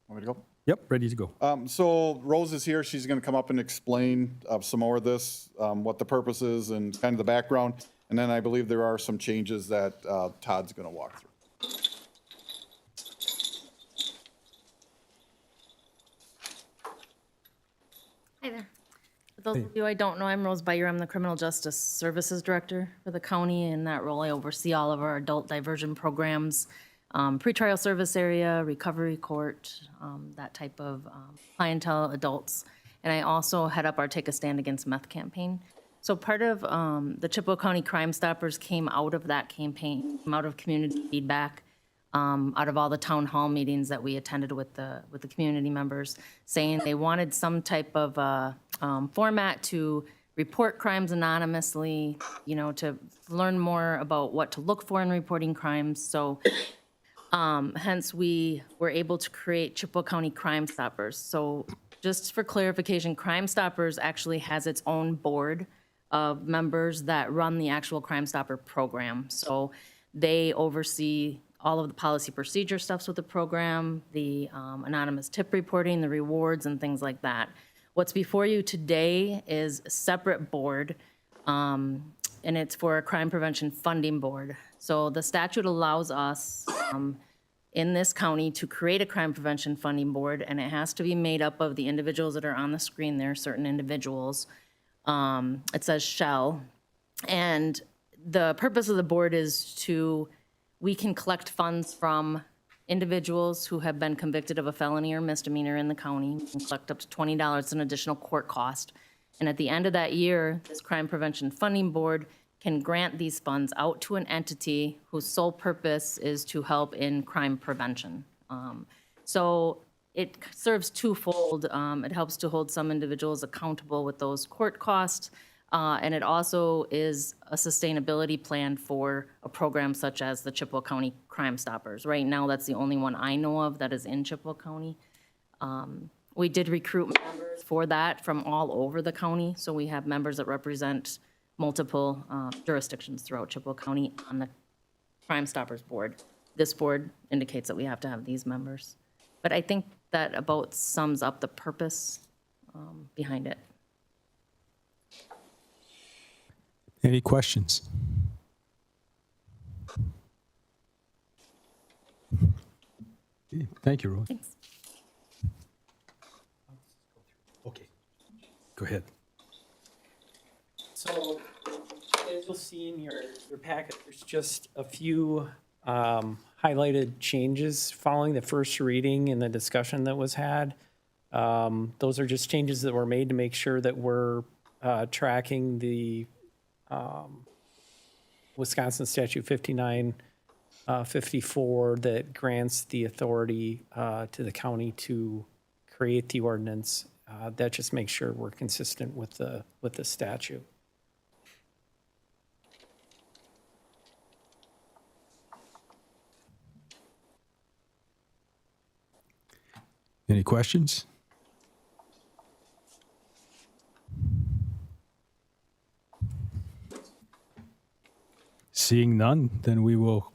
Want me to go? Yep, ready to go. So Rose is here. She's going to come up and explain some more of this, what the purpose is and kind of the background. And then I believe there are some changes that Todd's going to walk through. Hi there. For those of you I don't know, I'm Rose Byer. I'm the Criminal Justice Services Director for the county. In that role, I oversee all of our adult diversion programs, pretrial service area, recovery court, that type of clientele, adults. And I also head up our Take a Stand Against Meth campaign. So part of the Chippewa County Crime Stoppers came out of that campaign, came out of community feedback, out of all the town hall meetings that we attended with the community members, saying they wanted some type of format to report crimes anonymously, you know, to learn more about what to look for in reporting crimes. So hence we were able to create Chippewa County Crime Stoppers. So just for clarification, Crime Stoppers actually has its own board of members that run the actual Crime Stopper program. So they oversee all of the policy procedure stuffs with the program, the anonymous tip reporting, the rewards, and things like that. What's before you today is a separate board, and it's for a crime prevention funding board. So the statute allows us in this county to create a crime prevention funding board, and it has to be made up of the individuals that are on the screen there, certain individuals. It says shall. And the purpose of the board is we can collect funds from individuals who have been convicted of a felony or misdemeanor in the county. We can collect up to $20 as an additional court cost. And at the end of that year, this Crime Prevention Funding Board can grant these funds out to an entity whose sole purpose is to help in crime prevention. So it serves twofold. It helps to hold some individuals accountable with those court costs, and it also is a sustainability plan for a program such as the Chippewa County Crime Stoppers. Right now, that's the only one I know of that is in Chippewa County. We did recruit members for that from all over the county, so we have members that represent multiple jurisdictions throughout Chippewa County on the Crime Stoppers Board. This board indicates that we have to have these members. But I think that about sums up the purpose behind it. Any questions? Okay, thank you, Rose. Thanks. Okay, go ahead. So, as you'll see in your packet, there's just a few highlighted changes following the first reading and the discussion that was had. Those are just changes that were made to make sure that we're tracking the Wisconsin Statute 5954 that grants the authority to the county to create the ordinance. That just makes sure we're consistent with the statute. Any questions? Seeing none, then we will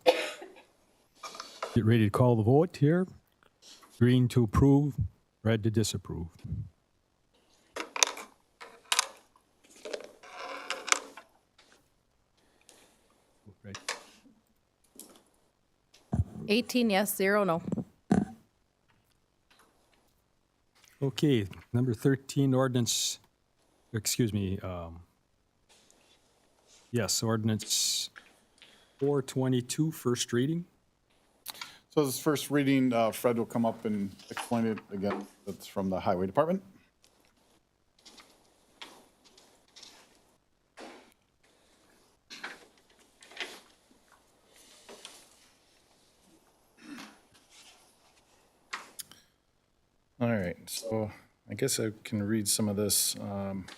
get ready to call the vote here. Green to approve, red to disapprove. Right. 18 yes, 0 no. Okay, number 13, ordinance, excuse me, yes, ordinance 422, first reading. So this first reading, Fred will come up and explain it again. That's from the Highway Department. All right, so I guess I can read some of this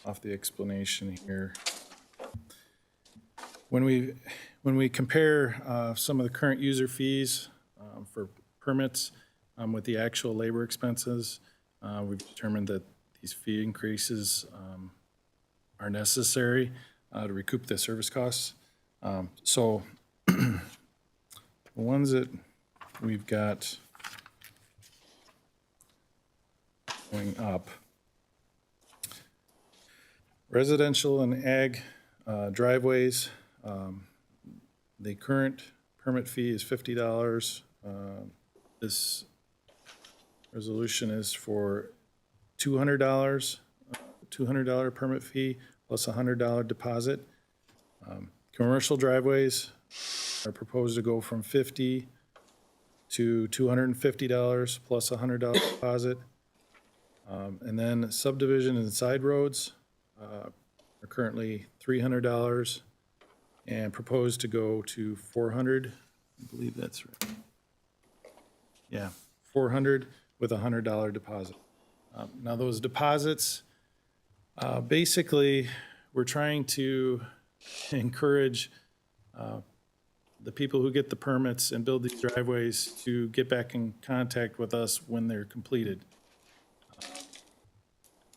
off the explanation here. When we compare some of the current user fees for permits with the actual labor expenses, we've determined that these fee increases are necessary to recoup the service costs. So the ones that we've got going up. Residential and ag driveways, the current permit fee is $50. This resolution is for $200 $200 permit fee plus a $100 deposit. Commercial driveways are proposed to go from $50 to $250 plus a $100 deposit. And then subdivision and side roads are currently $300 and proposed to go to $400. I believe that's right. Yeah, $400 with a $100 deposit. Now those deposits, basically, we're trying to encourage the people who get the permits and build these driveways to get back in contact with us when they're completed.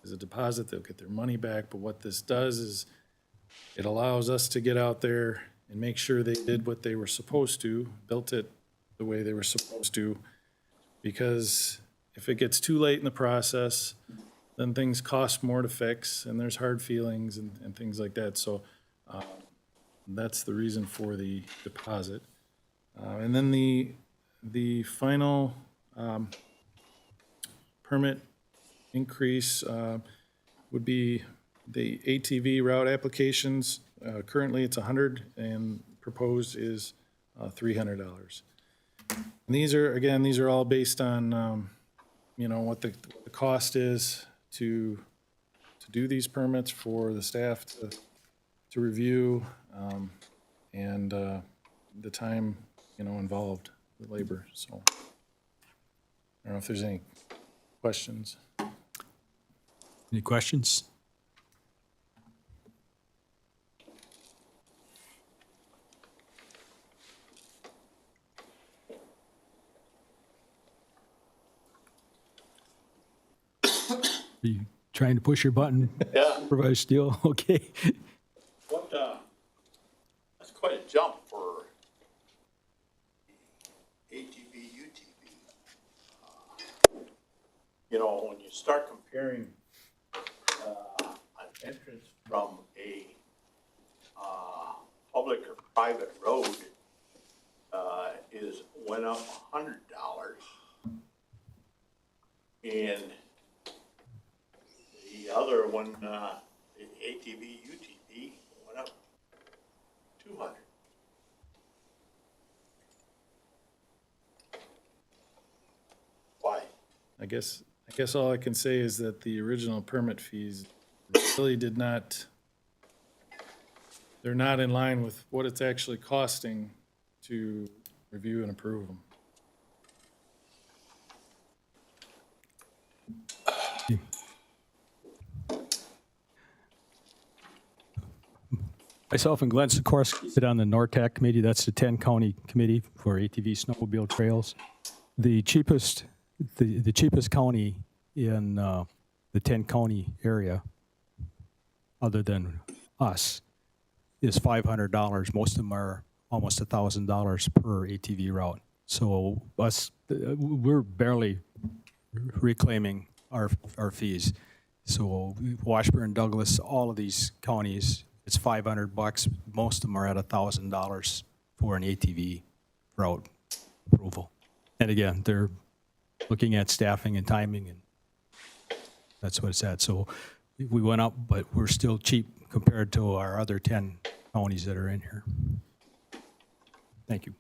As a deposit, they'll get their money back, but what this does is it allows us to get out there and make sure they did what they were supposed to, built it the way they were supposed to, because if it gets too late in the process, then things cost more to fix, and there's hard feelings and things like that. So that's the reason for the deposit. And then the final permit increase would be the ATV route applications. Currently, it's $100, and proposed is $300. And these are all based on, what the cost is to do these permits for the staff to review, and the time, involved, the labor. So I don't know if there's any questions. Any questions? Are you trying to push your button? Yeah. Supervisor Steele, okay. What, that's quite a jump for ATV, UTV. When you start comparing an entrance from a public or private road went up $100, and the other one, ATV, UTV, went up $200. Why? I guess all I can say is that the original permit fees really they're not in line with what it's actually costing to review and approve them. Myself and Glenn Sikorsky sit on the NORTAC committee. That's the 10-county committee for ATV snowmobile trails. The cheapest county in the 10-county area, other than us, is $500. Most of them are almost $1,000 per ATV route. So we're barely reclaiming our fees. So Washburn, Douglas, all of these counties, it's $500. Most of them are at $1,000 for an ATV route approval. And again, they're looking at staffing and timing, and that's what it's at. So we went up, but we're still cheap compared to our other 10 counties that are in here. Thank you.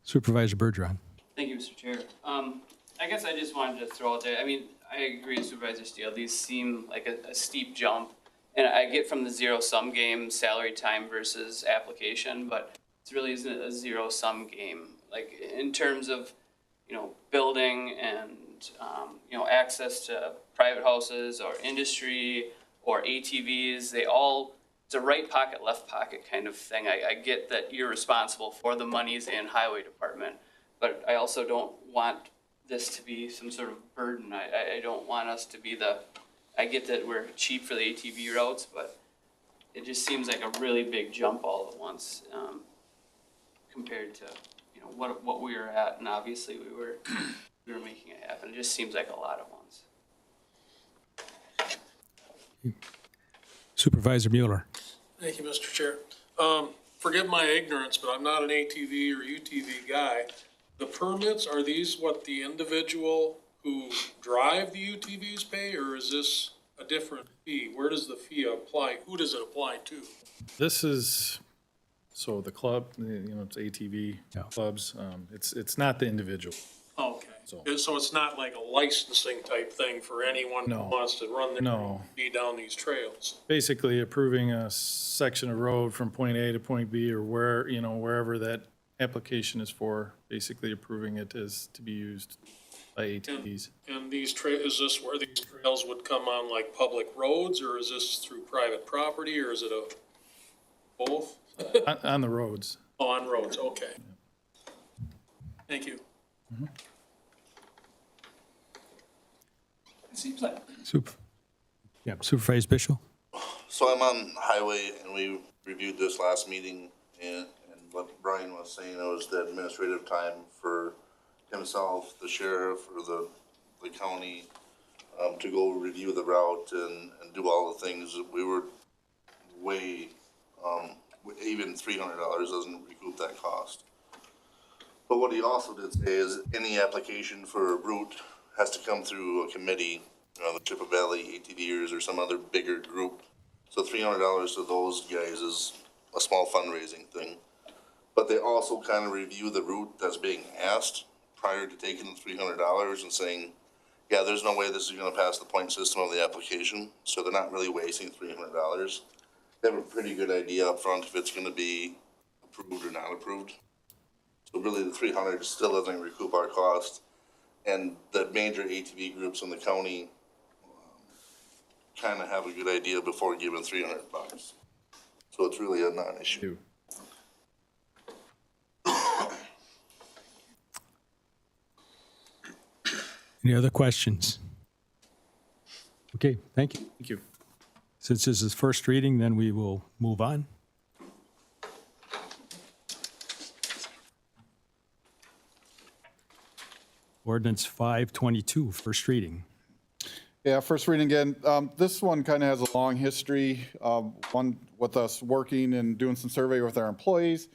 Supervisor Bergeron. Thank you, Mr. Chair. I guess I just wanted to throw out there, I mean, I agree with Supervisor Steele. These seem like a steep jump. And I get from the zero-sum game, salary time versus application, but it really isn't a zero-sum game. Like, in terms of, building and, access to private houses or industry or ATVs, it's a right pocket, left pocket kind of thing. I get that you're responsible for the monies in highway department, but I also don't want this to be some sort of burden. I don't want us to be I get that we're cheap for the ATV routes, but it just seems like a really big jump all at once, compared to, what we were at, and obviously we were making it happen. It just seems like a lot at once. Supervisor Mueller. Thank you, Mr. Chair. Forgive my ignorance, but I'm not an ATV or UTV guy. The permits, are these what the individual who drive the UTVs pay, or is this a different fee? Where does the fee apply? Who does it apply to? This is, so the club, it's ATV clubs. It's not the individual. Okay. So it's not like a licensing type thing for anyone who No. wants to run their No. UTV down these trails? Basically approving a section of road from point A to point B, or wherever that application is for, basically approving it as to be used by ATVs. And these is this where these trails would come on like public roads, or is this through private property, or is it both? On the roads. Oh, on roads, okay. Thank you. It seems like Supervisor Bishop? So I'm on highway, and we reviewed this last meeting, and what Brian was saying was the administrative time for himself, the sheriff, or the county, to go review the route and do all the things. We were way, even $300 doesn't recoup that cost. But what he also did say is any application for a route has to come through a committee, the Chippewa Valley ATVers or some other bigger group. So $300 to those guys is a small fundraising thing. But they also kind of review the route that's being asked prior to taking the $300 and saying, yeah, there's no way this is going to pass the point system of the application. So they're not really wasting $300. They have a pretty good idea up front if it's going to be approved or not approved. So really the $300 still doesn't recoup our cost. And the major ATV groups in the county kind of have a good idea before giving $300. So it's really a non-issue. Any other questions? Okay, thank you. Thank you. Since this is first reading, then we will move on. Ordinance 522, first reading. Yeah, first reading again. This one kind of has a long history, one with us working and doing some survey with our employees.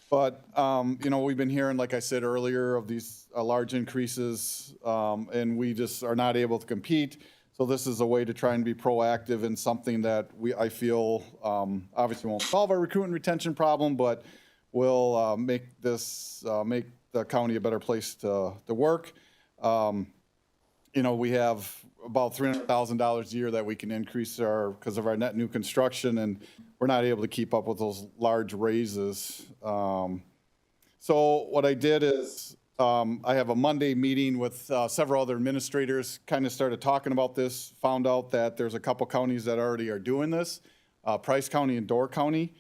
But, we've been hearing, like I said earlier, of these large increases, and we just are not able to compete. So this is a way to try and be proactive in something that I feel obviously won't solve our recruitment and retention problem, but will make the county a better place to work. We have about $300,000 a year that we can increase because of our net new construction, and we're not able to keep up with those large raises. So what I did is I have a Monday meeting with several other administrators, kind of started talking about this, found out that there's a couple counties that already are doing this, Price County and Door County.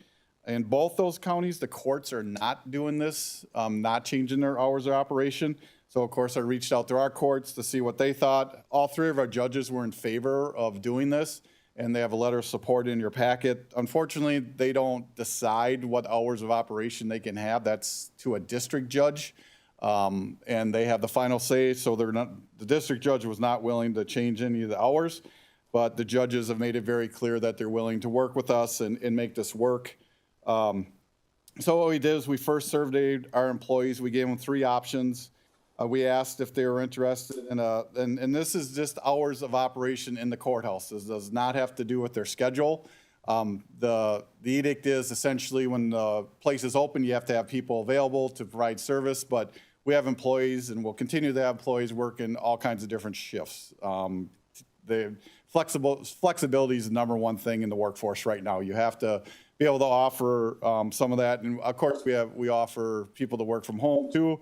In both those counties, the courts are not doing this, not changing their hours of operation. So, of course, I reached out to our courts to see what they thought. All three of our judges were in favor of doing this, and they have a letter of support in your packet. Unfortunately, they don't decide what hours of operation they can have. That's to a district judge, and they have the final say. So the district judge was not willing to change any of the hours, but the judges have made it very clear that they're willing to work with us and make this work. So what we did is we first surveyed our employees. We gave them 3 options. We asked if they were interested in and this is just hours of operation in the courthouse. This does not have to do with their schedule. The edict is essentially when the place is open, you have to have people available to provide service, but we have employees and we'll continue to have employees working all kinds of different shifts. The flexibility is the number one thing in the workforce right now. You have to be able to offer some of that. And of course we offer people to work from home too.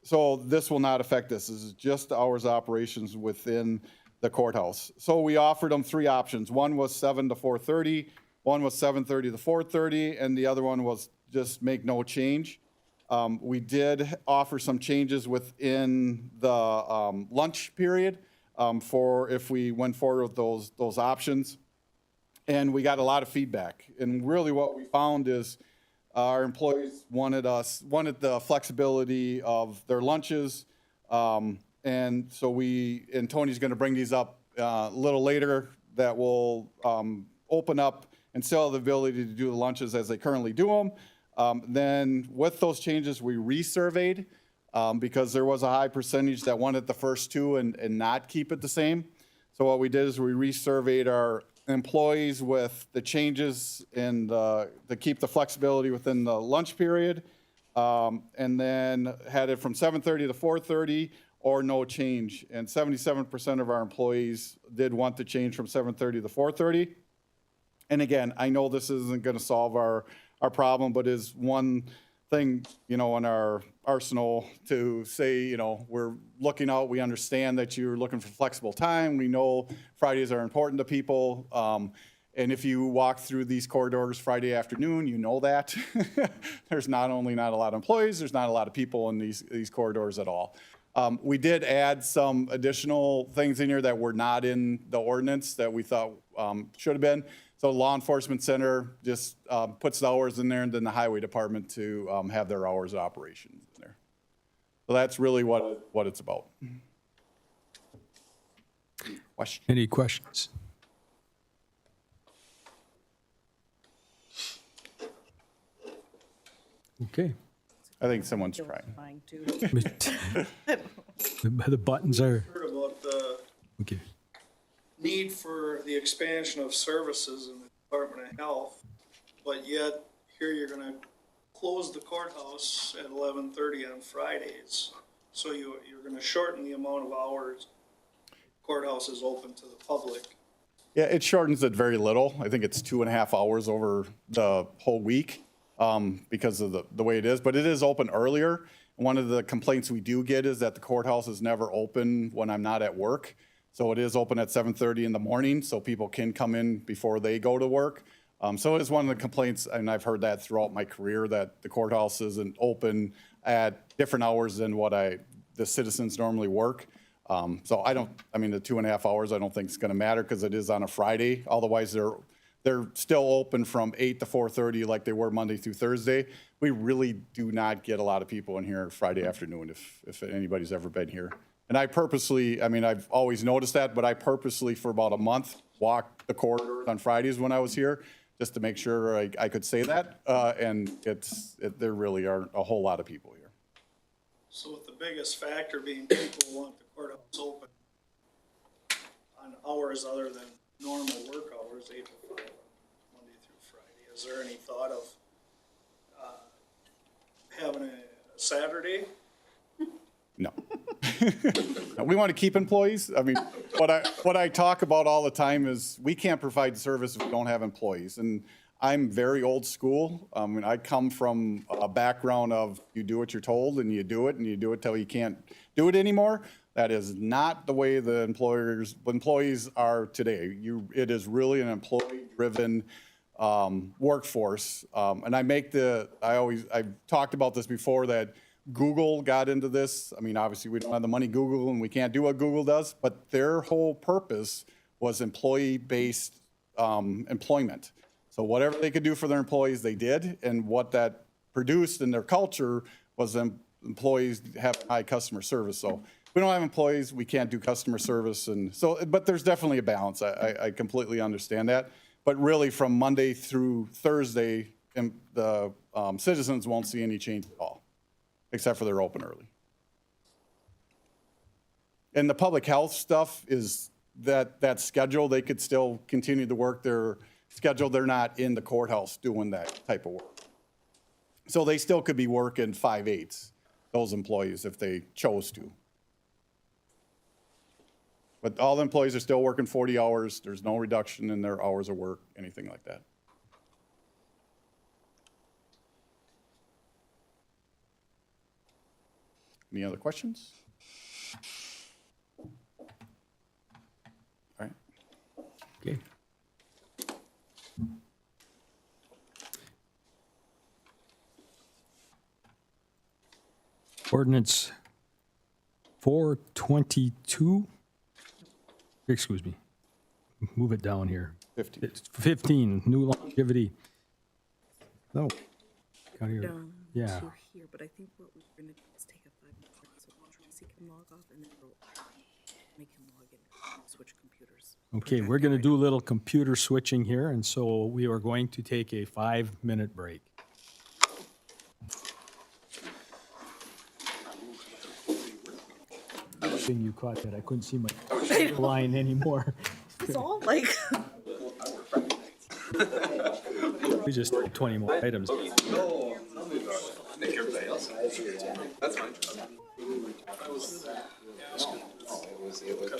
So this will not affect this. This is just the hours of operations within the courthouse. So we offered them 3 options. One was 7 to 4:30, one was 7:30 to 4:30, and the other one was just make no change. We did offer some changes within the lunch period for if we went forward with those options. And we got a lot of feedback. And really what we found is our employees wanted the flexibility of their lunches. And so and Tony's going to bring these up a little later, that will open up and still have the ability to do the lunches as they currently do them. Then with those changes, we resurveyed because there was a high percentage that wanted the first two and not keep it the same. So what we did is we resurveyed our employees with the changes and to keep the flexibility within the lunch period, and then had it from 7:30 to 4:30 or no change. And 77% of our employees did want to change from 7:30 to 4:30. And again, I know this isn't going to solve our problem, but is one thing, in our arsenal to say, we're looking out, we understand that you're looking for flexible time. We know Fridays are important to people. And if you walk through these corridors Friday afternoon, you know that. There's not only not a lot of employees, there's not a lot of people in these corridors at all. We did add some additional things in here that were not in the ordinance that we thought should have been. So law enforcement center just puts the hours in there, and then the highway department to have their hours of operations in there. So that's really what it's about. Question? Any questions? Okay. I think someone's trying. The buttons are, Heard about the okay. need for the expansion of services in the Department of Health, but yet here you're gonna close the courthouse at 11:30 on Fridays. So you're gonna shorten the amount of hours courthouse is open to the public. Yeah, it shortens it very little. I think it's 2.5 hours over the whole week because of the way it is, but it is open earlier. One of the complaints we do get is that the courthouse is never open when I'm not at work. So it is open at 7:30 in the morning, so people can come in before they go to work. So it's one of the complaints, and I've heard that throughout my career, that the courthouse isn't open at different hours than what the citizens normally work. So the 2.5 hours, I don't think it's gonna matter because it is on a Friday. Otherwise, they're still open from 8 to 4:30 like they were Monday through Thursday. We really do not get a lot of people in here Friday afternoon if anybody's ever been here. And I purposely, I've always noticed that, but I purposely for about a month walked the corridors on Fridays when I was here just to make sure I could say that. And there really aren't a whole lot of people here. So with the biggest factor being people want the courthouse open on hours other than normal work hours, 8 to 5, Monday through Friday. Is there any thought of having a Saturday? No. We want to keep employees. What I talk about all the time is we can't provide service if we don't have employees. And I'm very old school. I come from a background of you do what you're told and you do it till you can't do it anymore. That is not the way the employees are today. It is really an employee-driven workforce. And I've talked about this before, that Google got into this. Obviously we don't have the money Google and we can't do what Google does, but their whole purpose was employee-based employment. So whatever they could do for their employees, they did. And what that produced in their culture was employees have high customer service. So we don't have employees, we can't do customer service. And so, but there's definitely a balance. I completely understand that. But really from Monday through Thursday, the citizens won't see any change at all, except for they're open early. And the public health stuff is that schedule, they could still continue to work their schedule. They're not in the courthouse doing that type of work. So they still could be working 5/8, those employees, if they chose to. But all the employees are still working 40 hours. There's no reduction in their hours of work, anything like that. Any other questions? All right. Okay. Ordinance 422, excuse me, move it down here. 15. It's 15, new longevity. No. Got here. Down Yeah. to here, but I think what we're gonna do is take a 5-minute break, so Tracy can log off and then we'll make him log in, switch computers. Okay, we're going to do a little computer switching here, and so we are going to take a 5-minute break. thing you caught that I couldn't see my line anymore. It's all like, We just did 20 more items. That's fine. It was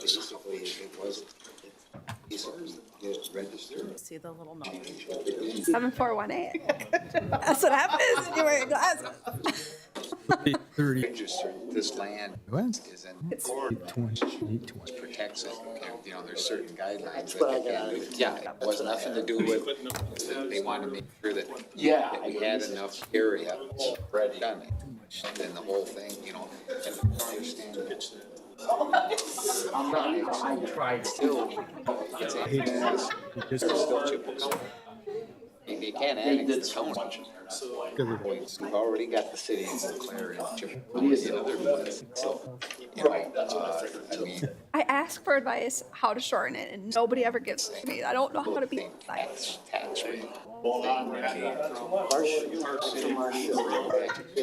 basically, it was registered. see the little note. 7418. That's what happens when you wear your glasses. 30. Registered, this land is in It's protects it, you know, there's certain guidelines that they can do. Yeah, it was nothing to do with, they wanted to make sure that, that we had enough area spread done it. And then the whole thing, you know, and I don't understand it. I tried still, it's still Chippewa County. You can't annex the county. We've already got the city of Sinclair and Chippewa County and other ones, so, you know, I mean. I ask for advice how to shorten it, and nobody ever gives it to me. I don't know how to be nice. Tax rate.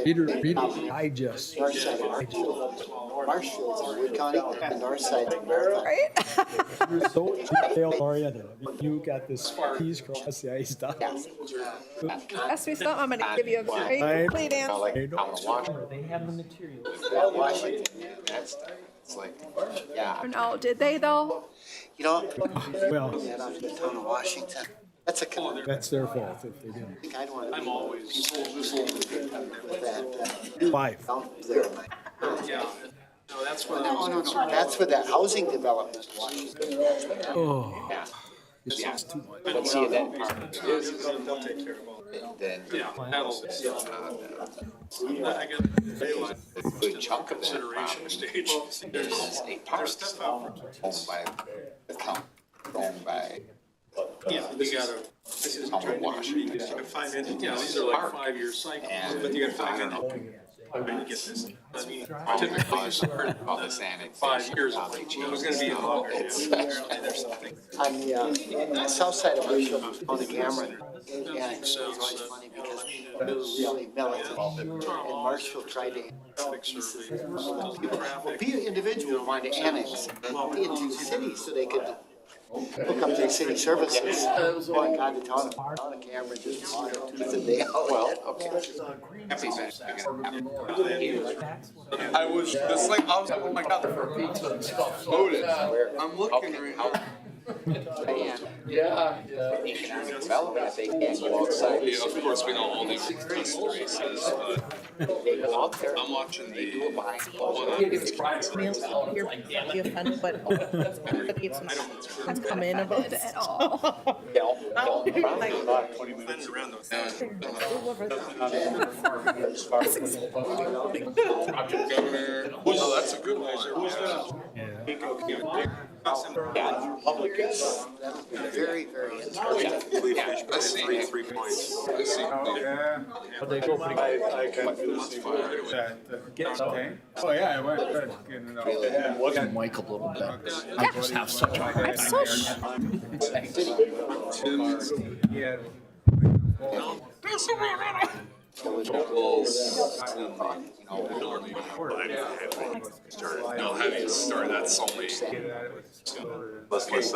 Peter, digest. Marshall's in Wood County and our side. Right? You're so detail oriented. You got this T's cross the ice stuff. Ask me something, I'm gonna give you a very complete answer. Like, I'm gonna watch They have the materials. Washington, that's, it's like, yeah. No, did they though? You know, Well, that off the town of Washington. That's a. that's their fault if they didn't. I'm always. That, 5. there. Yeah. No, that's what No, that's where that housing development was. Oh. Yeah. But see, that part is, then, that'll, I get a good chunk of that property stage. is a park owned by the county, owned by Yeah, you gotta. Town of Washington. Yeah, these are like 5-year cycles. And But you gotta I don't know. I mean, get this. I mean, All typically, this annexation. 5 years, probably it was gonna be changes. longer. It's, There's something. On the south side of Marshall, on the Cameron, yeah, it was always funny because it was really militant. And Marshall tried to be an individual wanted to annex into the city so they could hook up their city services. Oh my God, the town of Cameron just wanted to day out. Well, okay. I was, it's like, I was, oh my God, loaded. I'm looking right now. Yeah. Economic development, they can't go outside. Yeah, of course, we know all the races, They go out there. I'm watching They do it behind You're offended, but has come in about At all. Governor, well, that's a good one. Public is. Very, very interesting. I see. 3 points. I see. They go pretty good. I can do this. Oh, yeah, I went good. Wasn't Mike a little bit? I just have such a hard time. Yeah. No, having to start, that's only less than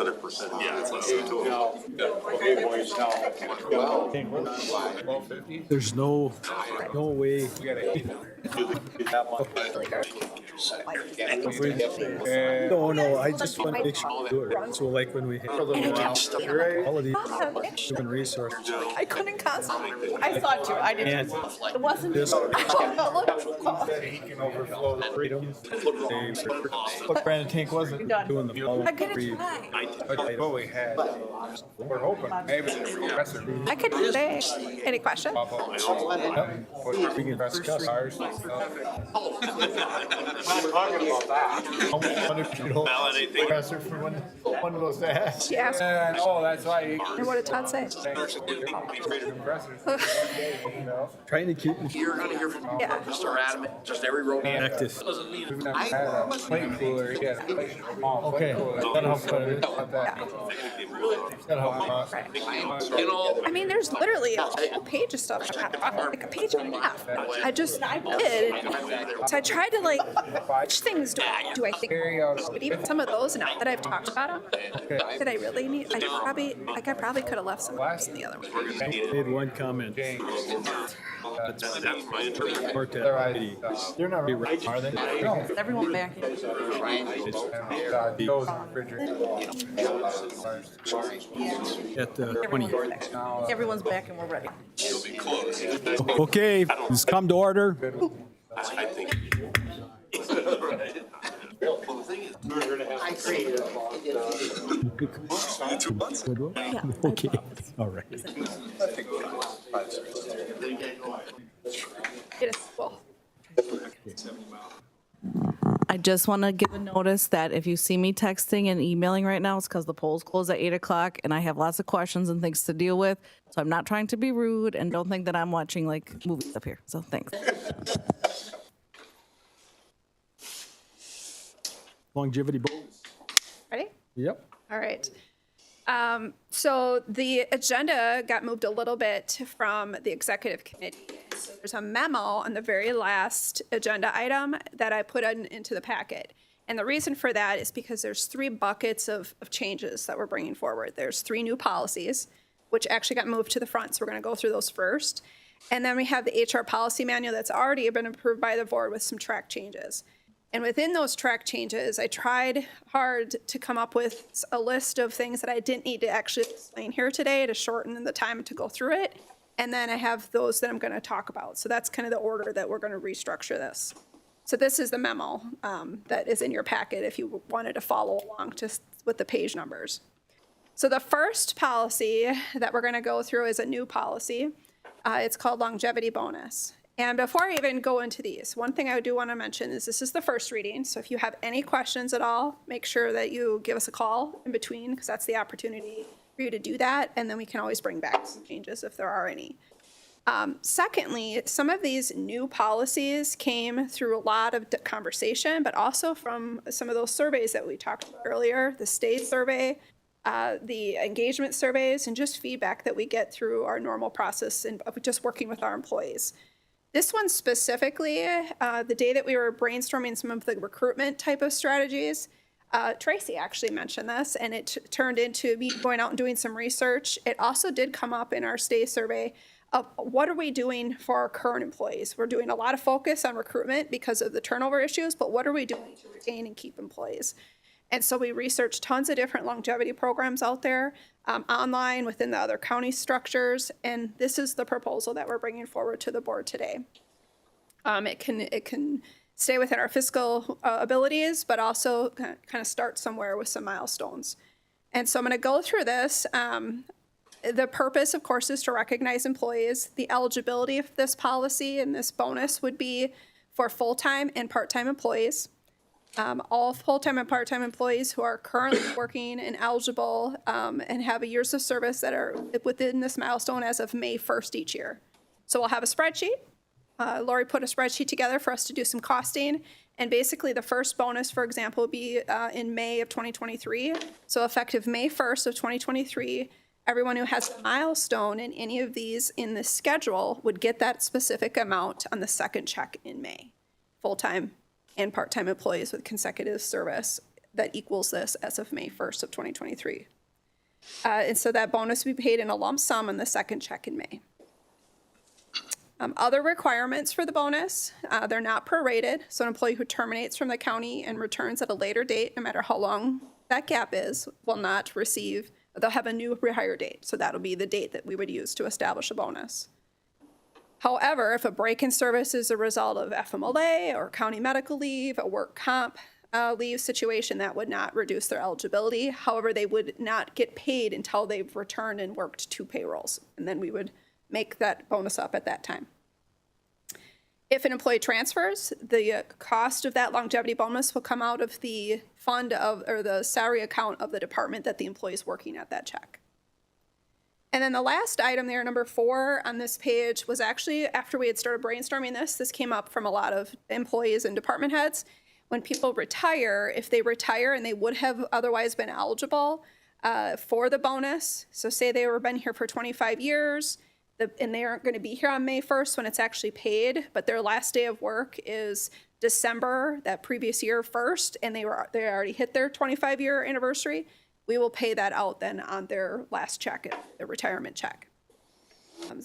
1%. Yeah, it's less than 2. There's no way. No, I just want to make sure we do it. So like when we have all of these human resources. I couldn't concentrate. I thought too, I didn't. It wasn't. This- He can overflow the freedom. What Brandon Tank wasn't doing the following I couldn't three. try. What we had, we're hoping, maybe the professor. I could do that. Any questions? We can discuss ours. Not talking about that. Professor for one of those days. She asked. Oh, that's why. And what did Todd say? Trying to keep. You're gonna hear from Yeah. Mr. Adams. Just every road. Practice. Doesn't mean. Plate cooler, yeah. Okay, that'll help quite a bit. That'll help. You know, I mean, there's literally a page of stuff, like a page and a half. I did. So I tried to like, which things do I think? But even some of those, now that I've talked about them, did I really need? I probably could have left some of the other ones. Made one comment. That's my interpretation. Worked at They're not right, are they? No. Everyone back in. Those refrigerator. at 20. Everyone's back and we're ready. Okay, please come to order. I think. I agree. Okay, all right. It is, well, I just want to give a notice that if you see me texting and emailing right now, it's because the polls close at 8 o'clock and I have lots of questions and things to deal with. So I'm not trying to be rude, and don't think that I'm watching like movies up here. So thanks. Longevity bonus. ready? Yep. All right. So the agenda got moved a little bit from the executive committee. So there's a memo on the very last agenda item that I put into the packet. And the reason for that is because there's 3 buckets of changes that we're bringing forward. There's 3 new policies, which actually got moved to the front. So we're going to go through those first. And then we have the HR policy manual that's already been approved by the board with some track changes. And within those track changes, I tried hard to come up with a list of things that I didn't need to actually explain here today to shorten the time to go through it. And then I have those that I'm going to talk about. So that's kind of the order that we're going to restructure this. So this is the memo that is in your packet if you wanted to follow along just with the page numbers. So the first policy that we're going to go through is a new policy. It's called longevity bonus. And before I even go into these, one thing I do want to mention is this is the first reading. So if you have any questions at all, make sure that you give us a call in between, because that's the opportunity for you to do that. And then we can always bring back some changes if there are any. Secondly, some of these new policies came through a lot of conversation, but also from some of those surveys that we talked about earlier, the state survey, the engagement surveys, and just feedback that we get through our normal process and of just working with our employees. This one specifically, the day that we were brainstorming some of the recruitment type of strategies, Tracy actually mentioned this, and it turned into me going out and doing some research. It also did come up in our stay survey of what are we doing for our current employees. We're doing a lot of focus on recruitment because of the turnover issues, but what are we doing to retain and keep employees? And so we researched tons of different longevity programs out there, online within the other county structures, and this is the proposal that we're bringing forward to the board today. It can stay within our fiscal abilities, but also kind of start somewhere with some milestones. And so I'm going to go through this. The purpose, of course, is to recognize employees. The eligibility of this policy and this bonus would be for full-time and part-time employees. All full-time and part-time employees who are currently working and eligible and have a years of service that are within this milestone as of May 1st each year. So we'll have a spreadsheet. Lori put a spreadsheet together for us to do some costing. And basically the first bonus, for example, would be in May of 2023. So effective May 1st of 2023, everyone who has a milestone in any of these in this schedule would get that specific amount on the second check in May. Full-time and part-time employees with consecutive service that equals this as of May 1st of 2023. And so that bonus will be paid in a lump sum on the second check in May. Other requirements for the bonus, they're not prorated. So an employee who terminates from the county and returns at a later date, no matter how long that gap is, will not receive, they'll have a new rehire date. So that'll be the date that we would use to establish a bonus. However, if a break in service is a result of FMLA or county medical leave, a work comp leave situation, that would not reduce their eligibility. However, they would not get paid until they've returned and worked 2 payrolls. And then we would make that bonus up at that time. If an employee transfers, the cost of that longevity bonus will come out of the fund of, or the salary account of the department that the employee is working at that check. And then the last item there, number 4 on this page, was actually after we had started brainstorming this. This came up from a lot of employees and department heads. When people retire, if they retire and they would have otherwise been eligible for the bonus, so say they were been here for 25 years, and they aren't going to be here on May 1st when it's actually paid, but their last day of work is December that previous year 1st, and they already hit their 25-year anniversary, we will pay that out then on their last check, their retirement check.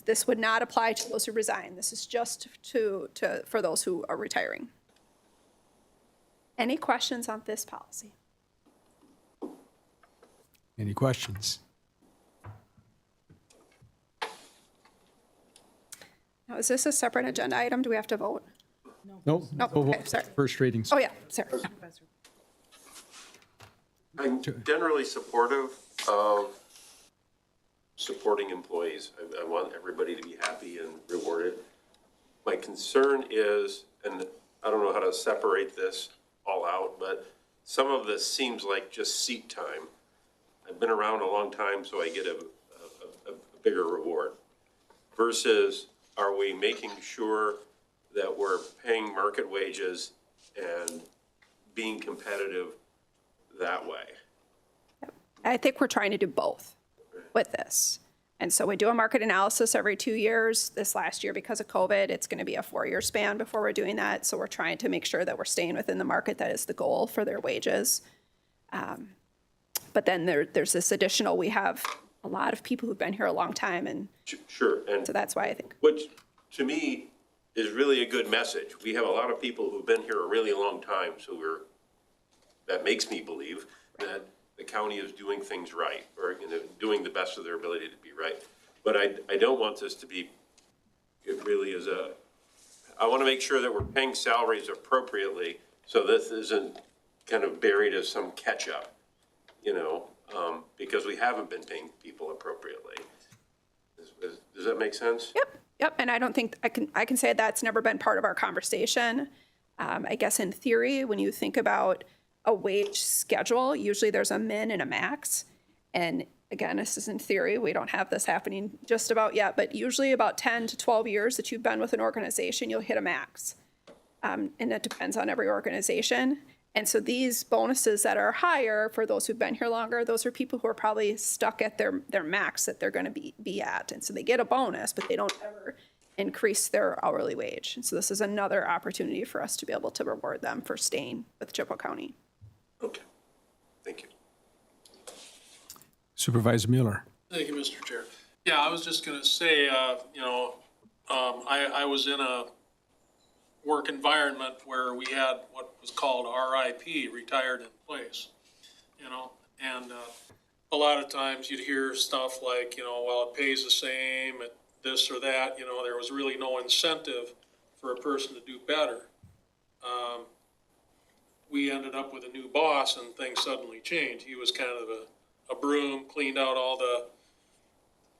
This would not apply to those who resign. This is just for those who are retiring. Any questions on this policy? Any questions? Now, is this a separate agenda item? Do we have to vote? Nope. Nope, okay, sorry. First readings. Oh, yeah, sorry. I'm generally supportive of supporting employees. I want everybody to be happy and rewarded. My concern is, and I don't know how to separate this all out, but some of this seems like just seat time. I've been around a long time, so I get a bigger reward. Versus, are we making sure that we're paying market wages and being competitive that way? I think we're trying to do both with this. And so we do a market analysis every 2 years. This last year, because of COVID, it's going to be a 4-year span before we're doing that. So we're trying to make sure that we're staying within the market. That is the goal for their wages. But then there's this additional, we have a lot of people who've been here a long time. And sure. And so that's why I think. which, to me, is really a good message. We have a lot of people who've been here a really long time, so that makes me believe that the county is doing things right, or doing the best of their ability to be right. But I don't want this to be, it really is I want to make sure that we're paying salaries appropriately, so this isn't kind of buried as some catch-up, because we haven't been paying people appropriately. Does that make sense? Yep, and I don't think, I can say that's never been part of our conversation. I guess in theory, when you think about a wage schedule, usually there's a min and a max. And again, this is in theory, we don't have this happening just about yet, but usually about 10 to 12 years that you've been with an organization, you'll hit a max. And it depends on every organization. And so these bonuses that are higher for those who've been here longer, those are people who are probably stuck at their max that they're going to be at. And so they get a bonus, but they don't ever increase their hourly wage. And so this is another opportunity for us to be able to reward them for staying with Chippewa County. Okay, thank you. Supervisor Mueller. Thank you, Mr. Chair. Yeah, I was just going to say, I was in a work environment where we had what was called RIP, retired in place, and a lot of times you'd hear stuff like, well, it pays the same, this or that, there was really no incentive for a person to do better. We ended up with a new boss and things suddenly changed. He was kind of a broom, cleaned out all the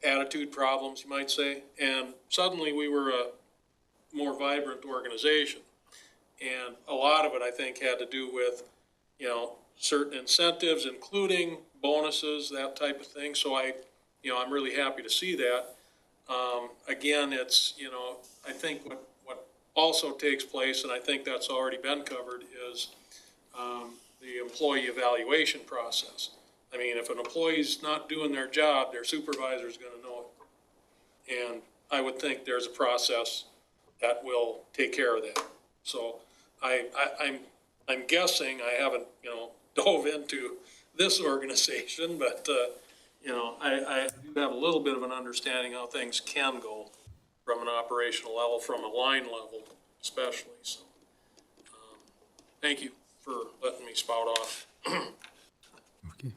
attitude problems, you might say, and suddenly we were a more vibrant organization. And a lot of it, I think, had to do with, certain incentives, including bonuses, that type of thing. So I'm really happy to see that. Again, it's, I think what also takes place, and I think that's already been covered, is the employee evaluation process. I mean, if an employee's not doing their job, their supervisor's going to know it. And I would think there's a process that will take care of that. So I'm guessing, I haven't, dove into this organization, but, I do have a little bit of an understanding how things can go from an operational level, from a line level especially. So, thank you for letting me spout off. Okay.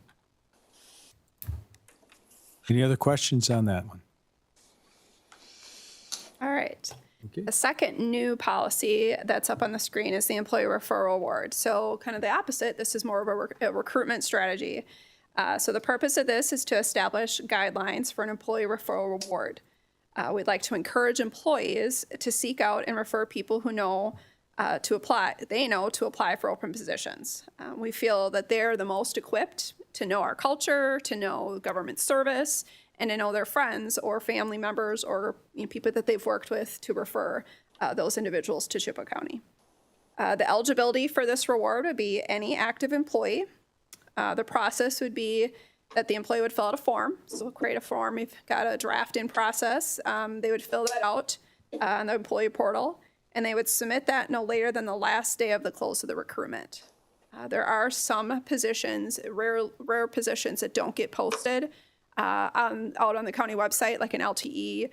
Any other questions on that one? All right. Okay. The second new policy that's up on the screen is the employee referral award. So kind of the opposite, this is more of a recruitment strategy. So the purpose of this is to establish guidelines for an employee referral award. We'd like to encourage employees to seek out and refer people who know to apply for open positions. We feel that they're the most equipped to know our culture, to know government service, and to know their friends or family members or people that they've worked with to refer those individuals to Chippewa County. The eligibility for this reward would be any active employee. The process would be that the employee would fill out a form. So we'll create a form. We've got a draft in process. They would fill that out on the employee portal, and they would submit that no later than the last day of the close of the recruitment. There are some positions, rare positions that don't get posted out on the county website, like an LTE,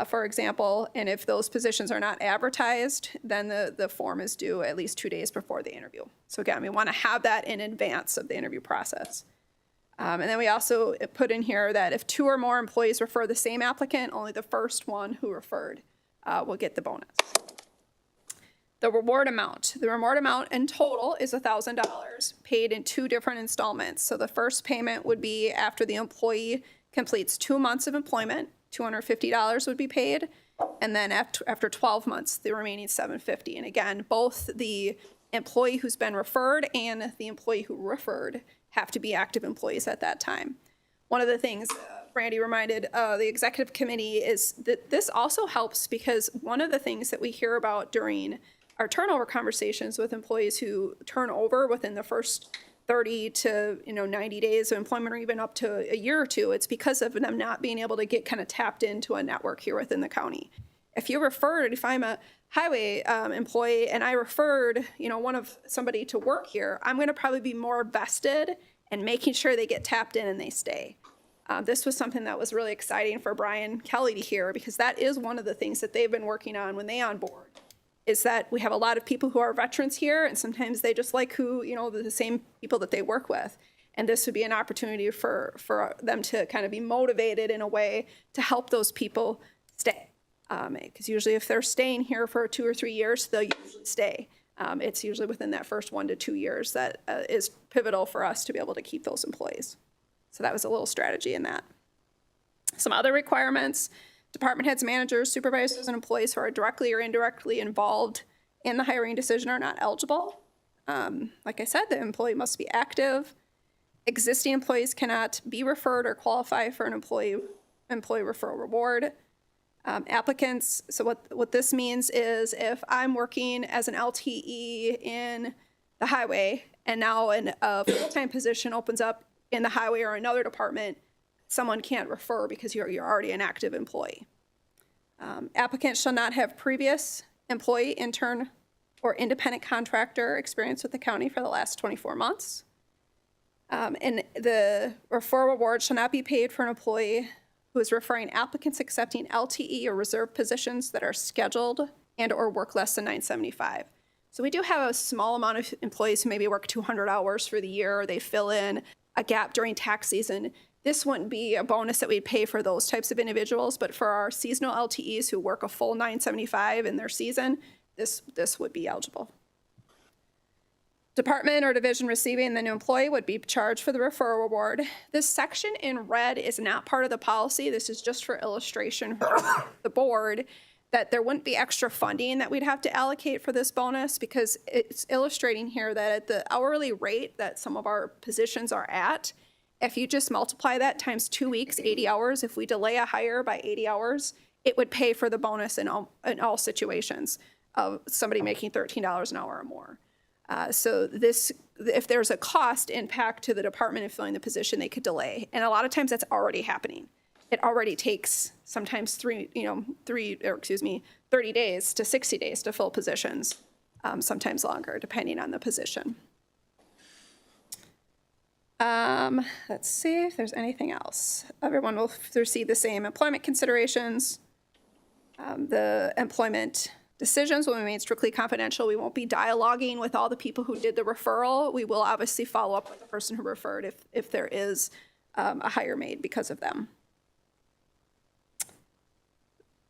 for example. And if those positions are not advertised, then the form is due at least 2 days before the interview. So again, we want to have that in advance of the interview process. And then we also put in here that if 2 or more employees refer the same applicant, only the first one who referred will get the bonus. The reward amount. The reward amount in total is $1,000 paid in 2 different installments. So the first payment would be after the employee completes 2 months of employment, $250 would be paid. And then after 12 months, the remaining $750. And again, both the employee who's been referred and the employee who referred have to be active employees at that time. One of the things Brandy reminded the executive committee is that this also helps because one of the things that we hear about during our turnover conversations with employees who turn over within the first 30 to 90 days of employment or even up to a year or 2, it's because of them not being able to get kind of tapped into a network here within the county. If I'm a highway employee and I referred somebody to work here, I'm going to probably be more vested in making sure they get tapped in and they stay. This was something that was really exciting for Brian Kelly to hear because that is one of the things that they've been working on when they on board. Is that we have a lot of people who are veterans here, and sometimes they just like the same people that they work with. And this would be an opportunity for them to kind of be motivated in a way to help those people stay. Because usually if they're staying here for 2 or 3 years, they'll usually stay. It's usually within that first 1 to 2 years that is pivotal for us to be able to keep those employees. So that was a little strategy in that. Some other requirements. Department heads, managers, supervisors, and employees who are directly or indirectly involved in the hiring decision are not eligible. Like I said, the employee must be active. Existing employees cannot be referred or qualify for an employee referral reward. Applicants, so what this means is if I'm working as an LTE in the highway and now a full-time position opens up in the highway or another department, someone can't refer because you're already an active employee. Applicants shall not have previous employee, intern, or independent contractor experience with the county for the last 24 months. And the referral reward shall not be paid for an employee who is referring applicants accepting LTE or reserve positions that are scheduled and or work less than 975. So we do have a small amount of employees who maybe work 200 hours for the year, or they fill in a gap during tax season. This wouldn't be a bonus that we'd pay for those types of individuals, but for our seasonal LTEs who work a full 975 in their season, this would be eligible. Department or division receiving the new employee would be charged for the referral reward. This section in red is not part of the policy. This is just for illustration for the board that there wouldn't be extra funding that we'd have to allocate for this bonus because it's illustrating here that at the hourly rate that some of our positions are at, if you just multiply that times 2 weeks, 80 hours, if we delay a hire by 80 hours, it would pay for the bonus in all situations of somebody making $13 an hour or more. So this, if there's a cost impact to the department of filling the position, they could delay. And a lot of times that's already happening. It already takes sometimes 30 days to 60 days to fill positions, sometimes longer, depending on the position. Let's see if there's anything else. Everyone will receive the same employment considerations. The employment decisions will remain strictly confidential. We won't be dialoguing with all the people who did the referral. We will obviously follow up with the person who referred if there is a hire made because of them.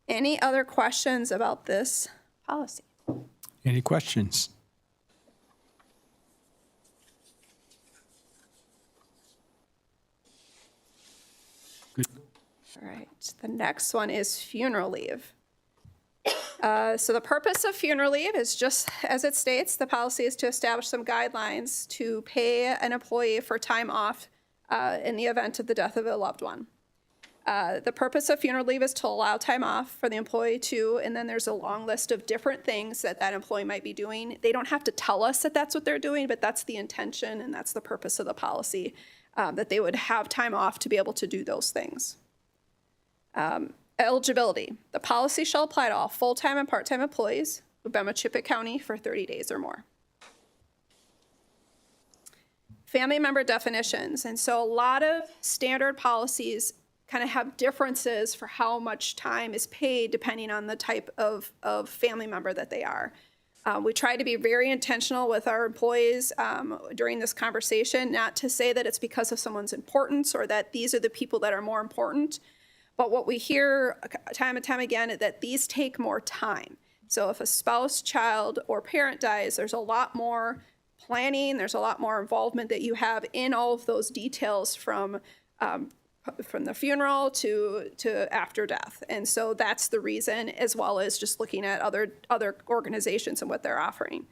Any other questions about this policy? Any questions? Good. All right, the next one is funeral leave. So the purpose of funeral leave is just as it states, the policy is to establish some guidelines to pay an employee for time off in the event of the death of a loved one. The purpose of funeral leave is to allow time off for the employee to, and then there's a long list of different things that that employee might be doing. They don't have to tell us that that's what they're doing, but that's the intention and that's the purpose of the policy, that they would have time off to be able to do those things. Eligibility. The policy shall apply to all full-time and part-time employees who've been with Chippewa County for 30 days or more. Family member definitions. And so a lot of standard policies kind of have differences for how much time is paid depending on the type of family member that they are. We try to be very intentional with our employees during this conversation, not to say that it's because of someone's importance or that these are the people that are more important, but what we hear time and time again is that these take more time. So if a spouse, child, or parent dies, there's a lot more planning, there's a lot more involvement that you have in all of those details from the funeral to after death. And so that's the reason, as well as just looking at other organizations and what they're offering.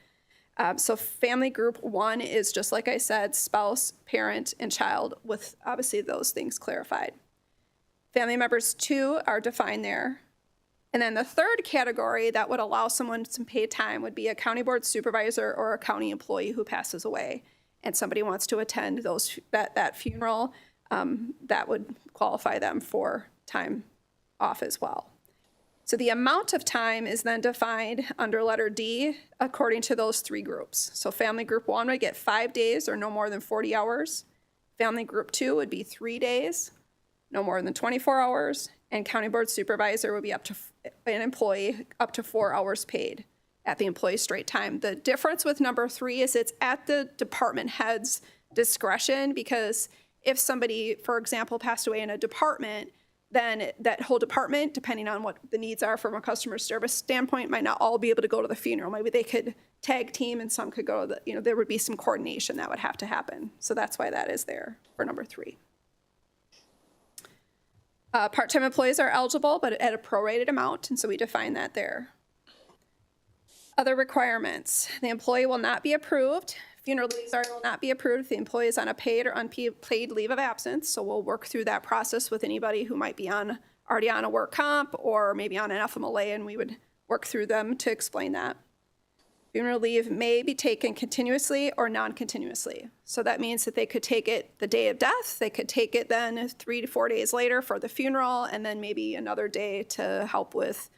So family group 1 is, just like I said, spouse, parent, and child, with obviously those things clarified. Family members 2 are defined there. And then the third category that would allow someone some paid time would be a county board supervisor or a county employee who passes away, and somebody wants to attend that funeral. That would qualify them for time off as well. So the amount of time is then defined under letter D according to those 3 groups. So family group 1 would get 5 days or no more than 40 hours. Family group 2 would be 3 days, no more than 24 hours. And county board supervisor would be up to an employee up to 4 hours paid at the employee straight time. The difference with number 3 is it's at the department head's discretion, because if somebody, for example, passed away in a department, then that whole department, depending on what the needs are from a customer service standpoint, might not all be able to go to the funeral. Maybe they could tag team and some could go to there would be some coordination that would have to happen. So that's why that is there for number 3. Part-time employees are eligible, but at a prorated amount, and so we define that there. Other requirements. The employee will not be approved. Funeral leaves will not be approved if the employee is on a paid or unpaid leave of absence. So we'll work through that process with anybody who might be already on a work comp or maybe on an FMLA, and we would work through them to explain that. Funeral leave may be taken continuously or non-continuously. So that means that they could take it the day of death, they could take it then 3 to 4 days later for the funeral, and then maybe another day to help with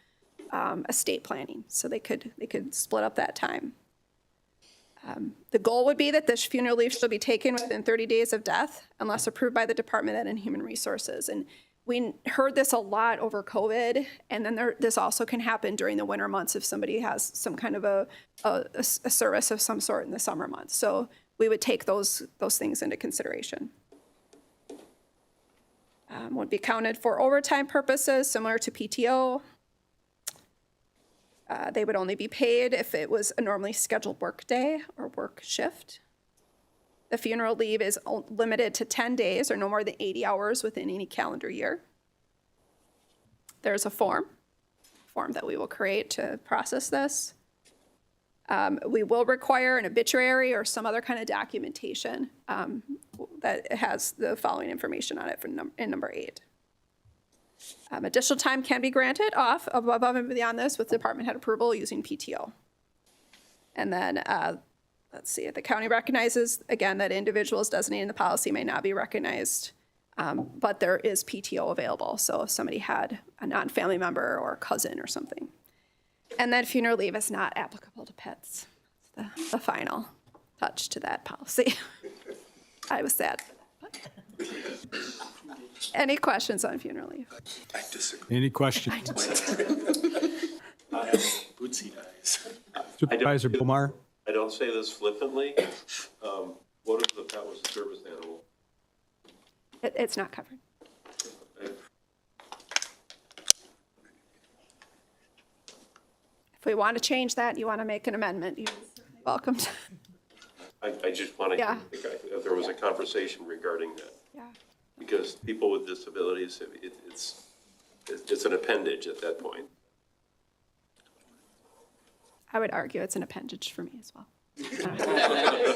estate planning. So they could split up that time. The goal would be that this funeral leave should be taken within 30 days of death unless approved by the Department of Ed and Human Resources. And we heard this a lot over COVID, and then this also can happen during the winter months if somebody has some kind of a service of some sort in the summer months. So we would take those things into consideration. Would be counted for overtime purposes, similar to PTO. They would only be paid if it was a normally scheduled work day or work shift. The funeral leave is limited to 10 days or no more than 80 hours within any calendar year. There's a form that we will create to process this. We will require an obituary or some other kind of documentation that has the following information on it in number 8. Additional time can be granted off above and beyond this with department head approval using PTO. And then, let's see, the county recognizes, again, that individuals designated in the policy may not be recognized, but there is PTO available. So if somebody had a non-family member or a cousin or something. And then funeral leave is not applicable to pets. It's the final touch to that policy. I was sad. Any questions on funeral leave? I disagree. Any questions? Bootsy eyes. Supervisor Bomar? I don't say this flippantly. What if the pet was a service animal? It's not covered. If we want to change that, you want to make an amendment, you're welcome to. I just want to, Yeah. if there was a conversation regarding that. Yeah. Because people with disabilities, it's an appendage at that point. I would argue it's an appendage for me as well.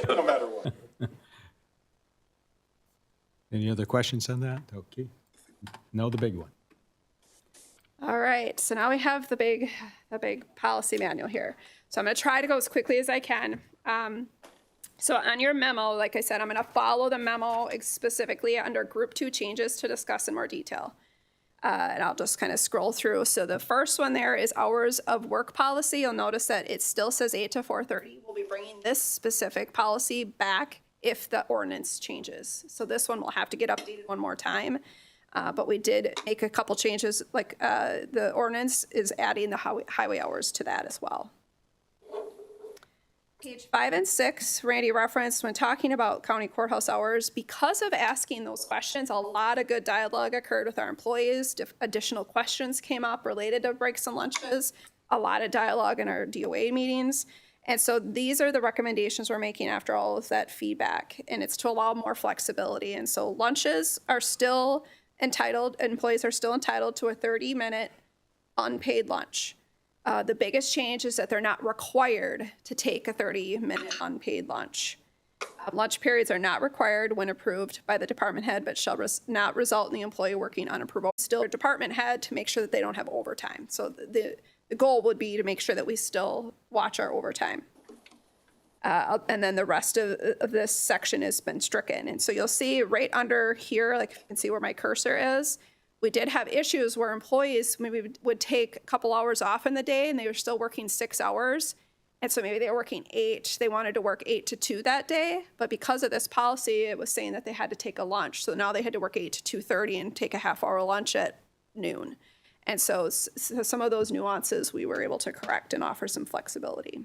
No matter what. Any other questions on that? Okay. Now the big one. All right, so now we have the big policy manual here. So I'm gonna try to go as quickly as I can. So on your memo, like I said, I'm gonna follow the memo specifically under group 2 changes to discuss in more detail. And I'll just kind of scroll through. So the first one there is hours of work policy. You'll notice that it still says 8 to 4:30. We'll be bringing this specific policy back if the ordinance changes. So this one will have to get updated one more time. But we did make a couple changes, like the ordinance is adding the highway hours to that as well. Page 5 and 6, Randy referenced when talking about county courthouse hours. Because of asking those questions, a lot of good dialogue occurred with our employees. Additional questions came up related to breaks and lunches, a lot of dialogue in our DOA meetings. And so these are the recommendations we're making after all of that feedback, and it's to allow more flexibility. And so lunches are still entitled, employees are still entitled to a 30-minute unpaid lunch. The biggest change is that they're not required to take a 30-minute unpaid lunch. Lunch periods are not required when approved by the department head, but shall not result in the employee working unapproved. Still, department head to make sure that they don't have overtime. So the goal would be to make sure that we still watch our overtime. And then the rest of this section has been stricken. And so you'll see right under here, like you can see where my cursor is, we did have issues where employees maybe would take a couple hours off in the day and they were still working 6 hours. And so maybe they were working 8, they wanted to work 8 to 2 that day. But because of this policy, it was saying that they had to take a lunch. So now they had to work 8 to 2:30 and take a half-hour lunch at noon. And so some of those nuances we were able to correct and offer some flexibility.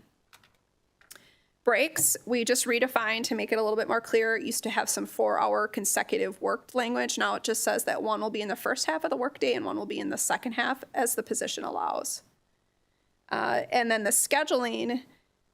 Breaks, we just redefined to make it a little bit more clear. It used to have some 4-hour consecutive worked language. Now it just says that one will be in the first half of the workday and one will be in the second half as the position allows. And then the scheduling,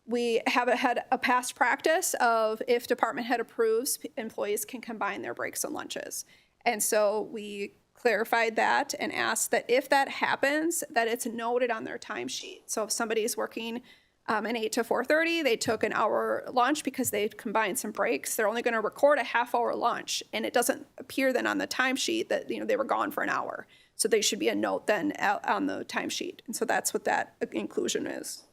we have had a past practice of if department head approves, employees can combine their breaks and lunches. And so we clarified that and asked that if that happens, that it's noted on their timesheet. So if somebody's working an 8 to 4:30, they took an hour lunch because they combined some breaks, they're only going to record a half-hour lunch, and it doesn't appear then on the timesheet that they were gone for an hour. So there should be a note then on the timesheet, and so that's what that inclusion is.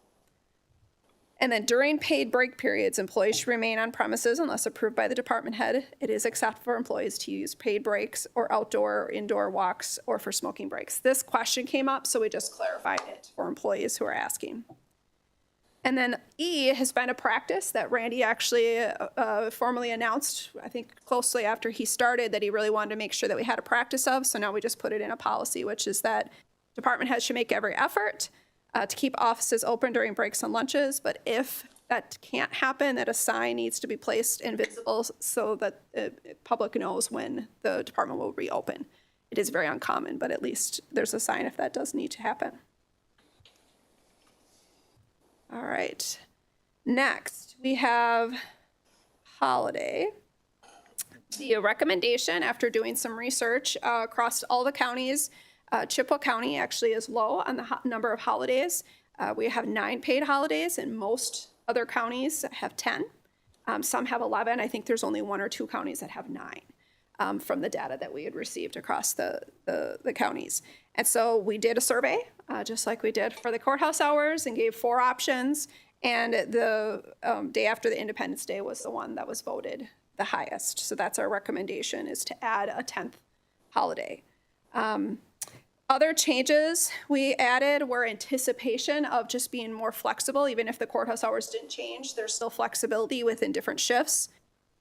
And then during paid break periods, employees should remain on premises unless approved by the department head. It is acceptable for employees to use paid breaks or outdoor or indoor walks or for smoking breaks. This question came up, so we just clarified it for employees who are asking. And then E has been a practice that Randy actually formally announced, I think closely after he started, that he really wanted to make sure that we had a practice of. So now we just put it in a policy, which is that department heads should make every effort to keep offices open during breaks and lunches. But if that can't happen, that a sign needs to be placed and visible so that the public knows when the department will reopen. It is very uncommon, but at least there's a sign if that does need to happen. All right, next we have holiday. The recommendation after doing some research across all the counties, Chippewa County actually is low on the number of holidays. We have 9 paid holidays and most other counties have 10. Some have 11. I think there's only 1 or 2 counties that have 9 from the data that we had received across the counties. And so we did a survey, just like we did for the courthouse hours, and gave 4 options. And the day after the Independence Day was the one that was voted the highest. So that's our recommendation, is to add a 10th holiday. Other changes we added were anticipation of just being more flexible. Even if the courthouse hours didn't change, there's still flexibility within different shifts.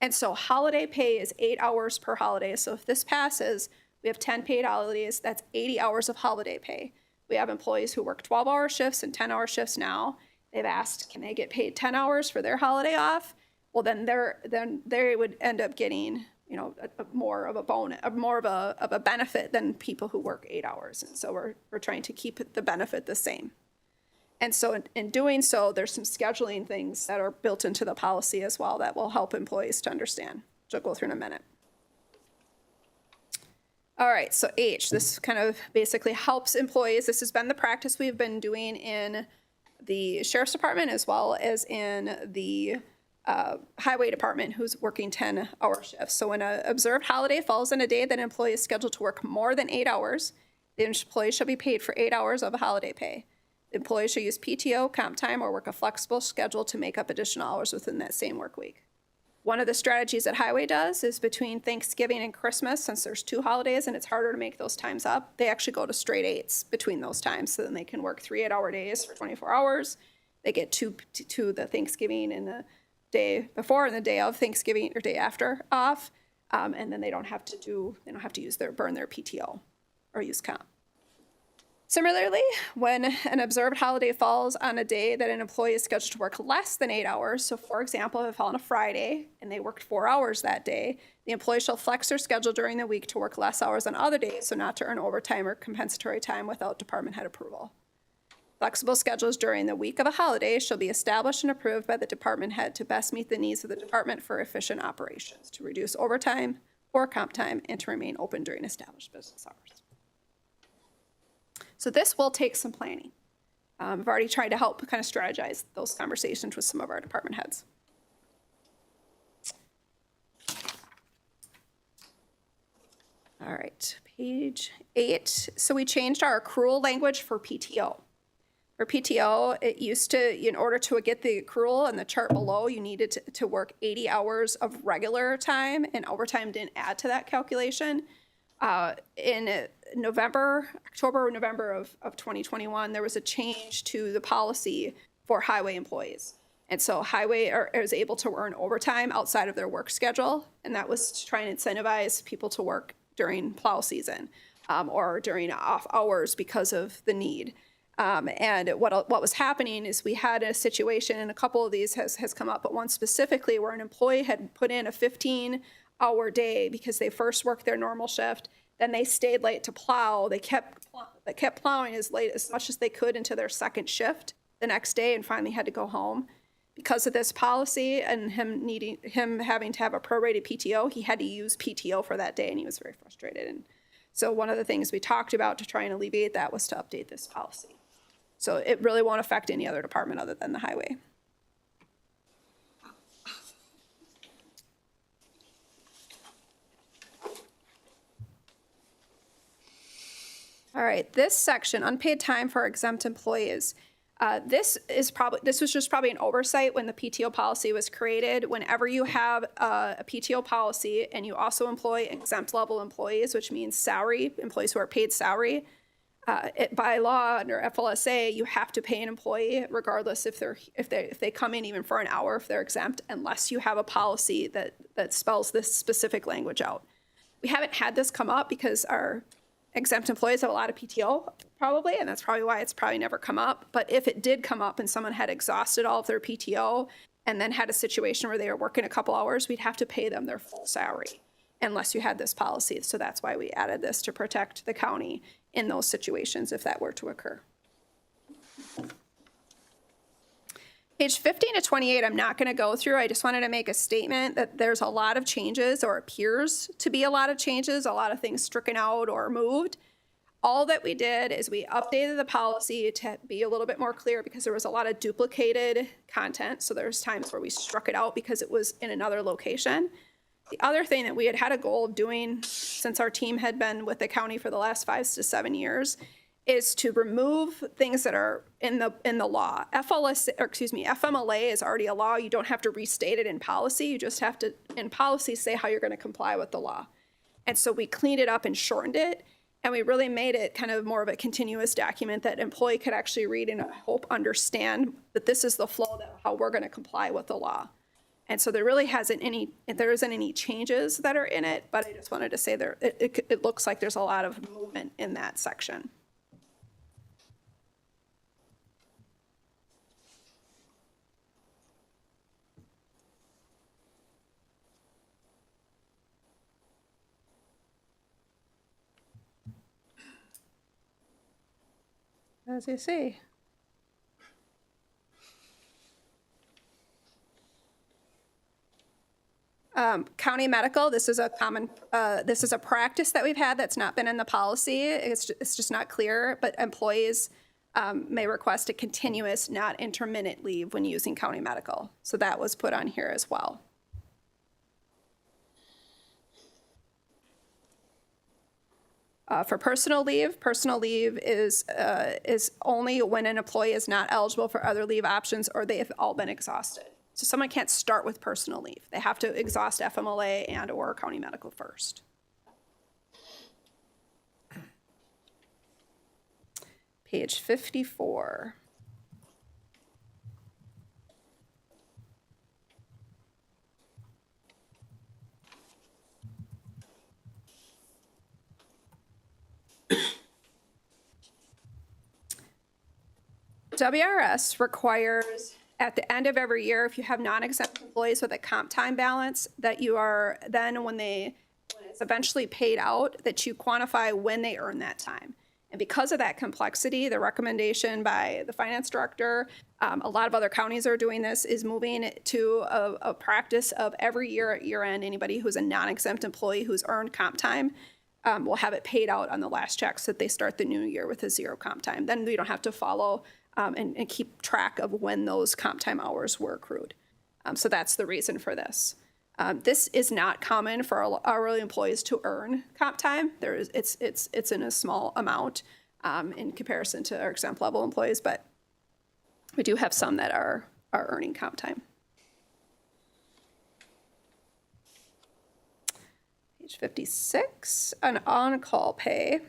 And so holiday pay is 8 hours per holiday. So if this passes, we have 10 paid holidays, that's 80 hours of holiday pay. We have employees who work 12-hour shifts and 10-hour shifts now. They've asked, can they get paid 10 hours for their holiday off? Well, then they would end up getting, more of a bonus, more of a benefit than people who work 8 hours. And so we're trying to keep the benefit the same. And so in doing so, there's some scheduling things that are built into the policy as well that will help employees to understand, which I'll go through in a minute. All right, so H, this kind of basically helps employees. This has been the practice we've been doing in the Sheriff's Department as well as in the highway department who's working 10-hour shifts. So when an observed holiday falls on a day that an employee is scheduled to work more than 8 hours, the employee shall be paid for 8 hours of holiday pay. The employee shall use PTO, comp time, or work a flexible schedule to make up additional hours within that same work week. One of the strategies that Highway does is between Thanksgiving and Christmas, since there's 2 holidays and it's harder to make those times up, they actually go to straight 8s between those times. So then they can work 3 8-hour days for 24 hours. They get two the Thanksgiving and the day before and the day of Thanksgiving or day after off. And then they don't have to burn their PTO or use comp. Similarly, when an observed holiday falls on a day that an employee is scheduled to work less than 8 hours, so for example, if it fell on a Friday and they worked 4 hours that day, the employee shall flex their schedule during the week to work less hours on other days, so not to earn overtime or compensatory time without department head approval. Flexible schedules during the week of a holiday shall be established and approved by the department head to best meet the needs of the department for efficient operations, to reduce overtime or comp time, and to remain open during established business hours. So this will take some planning. I've already tried to help kind of strategize those conversations with some of our department heads. All right, page 8. So we changed our accrual language for PTO. For PTO, it used to, in order to get the accrual and the chart below, you needed to work 80 hours of regular time, and overtime didn't add to that calculation. In October or November of 2021, there was a change to the policy for highway employees. And so highway is able to earn overtime outside of their work schedule, and that was to try and incentivize people to work during plow season or during off hours because of the need. And what was happening is we had a situation, and a couple of these has come up, but one specifically where an employee had put in a 15-hour day because they first worked their normal shift, then they stayed late to plow. They kept plowing as much as they could into their second shift the next day, and finally had to go home. Because of this policy and him having to have a prorated PTO, he had to use PTO for that day, and he was very frustrated. And so one of the things we talked about to try and alleviate that was to update this policy. So it really won't affect any other department other than the highway. All right, this section, unpaid time for exempt employees. This was just probably an oversight when the PTO policy was created. Whenever you have a PTO policy and you also employ exempt level employees, which means salary, employees who are paid salary, by law under FLSA, you have to pay an employee regardless if they come in even for an hour if they're exempt, unless you have a policy that spells this specific language out. We haven't had this come up because our exempt employees have a lot of PTO probably, and that's probably why it's probably never come up. But if it did come up and someone had exhausted all of their PTO and then had a situation where they were working a couple hours, we'd have to pay them their full salary unless you had this policy. So that's why we added this, to protect the county in those situations if that were to occur. Page 15 to 28, I'm not going to go through. I just wanted to make a statement that there's a lot of changes, or appears to be a lot of changes, a lot of things stricken out or moved. All that we did is we updated the policy to be a little bit more clear because there was a lot of duplicated content. So there's times where we struck it out because it was in another location. The other thing that we had a goal of doing since our team had been with the county for the last 5 to 7 years is to remove things that are in the law. FMLA is already a law. You don't have to restate it in policy. You just have to, in policy, say how you're going to comply with the law. And so we cleaned it up and shortened it, and we really made it kind of more of a continuous document that employee could actually read and, I hope, understand that this is the flow, that how we're going to comply with the law. And so there isn't any changes that are in it, but I just wanted to say it looks like there's a lot of movement in that section. As you see. County medical, this is a practice that we've had that's not been in the policy. It's just not clear, but employees may request a continuous, not intermittent leave when using county medical. So that was put on here as well. For personal leave is only when an employee is not eligible for other leave options or they have all been exhausted. So someone can't start with personal leave. They have to exhaust FMLA and or county medical first. Page 54. WRS requires at the end of every year, if you have non-exempt employees with a comp time balance, that you are then, when it's eventually paid out, that you quantify when they earn that time. And because of that complexity, the recommendation by the finance director, a lot of other counties are doing this, is moving to a practice of every year at year end, anybody who's a non-exempt employee who's earned comp time will have it paid out on the last check so that they start the new year with a zero comp time. Then we don't have to follow and keep track of when those comp time hours were accrued. So that's the reason for this. This is not common for our hourly employees to earn comp time. It's in a small amount in comparison to our exempt level employees, but we do have some that are earning comp time. Page 56, an on-call pay.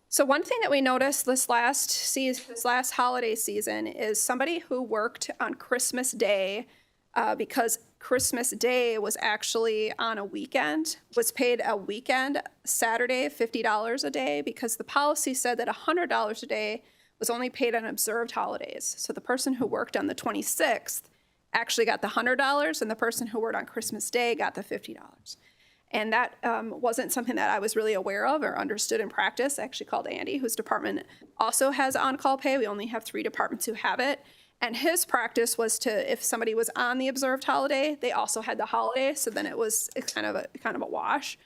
So one thing that we noticed this last holiday season is somebody who worked on Christmas Day because Christmas Day was actually on a weekend, was paid a weekend Saturday, $50 a day, because the policy said that $100 a day was only paid on observed holidays. So the person who worked on the 26th actually got the $100, and the person who worked on Christmas Day got the $50. And that wasn't something that I was really aware of or understood in practice. I actually called Andy, whose department also has on-call pay. We only have 3 departments who have it. And his practice was to, if somebody was on the observed holiday, they also had the holiday. So then it's kind of a wash.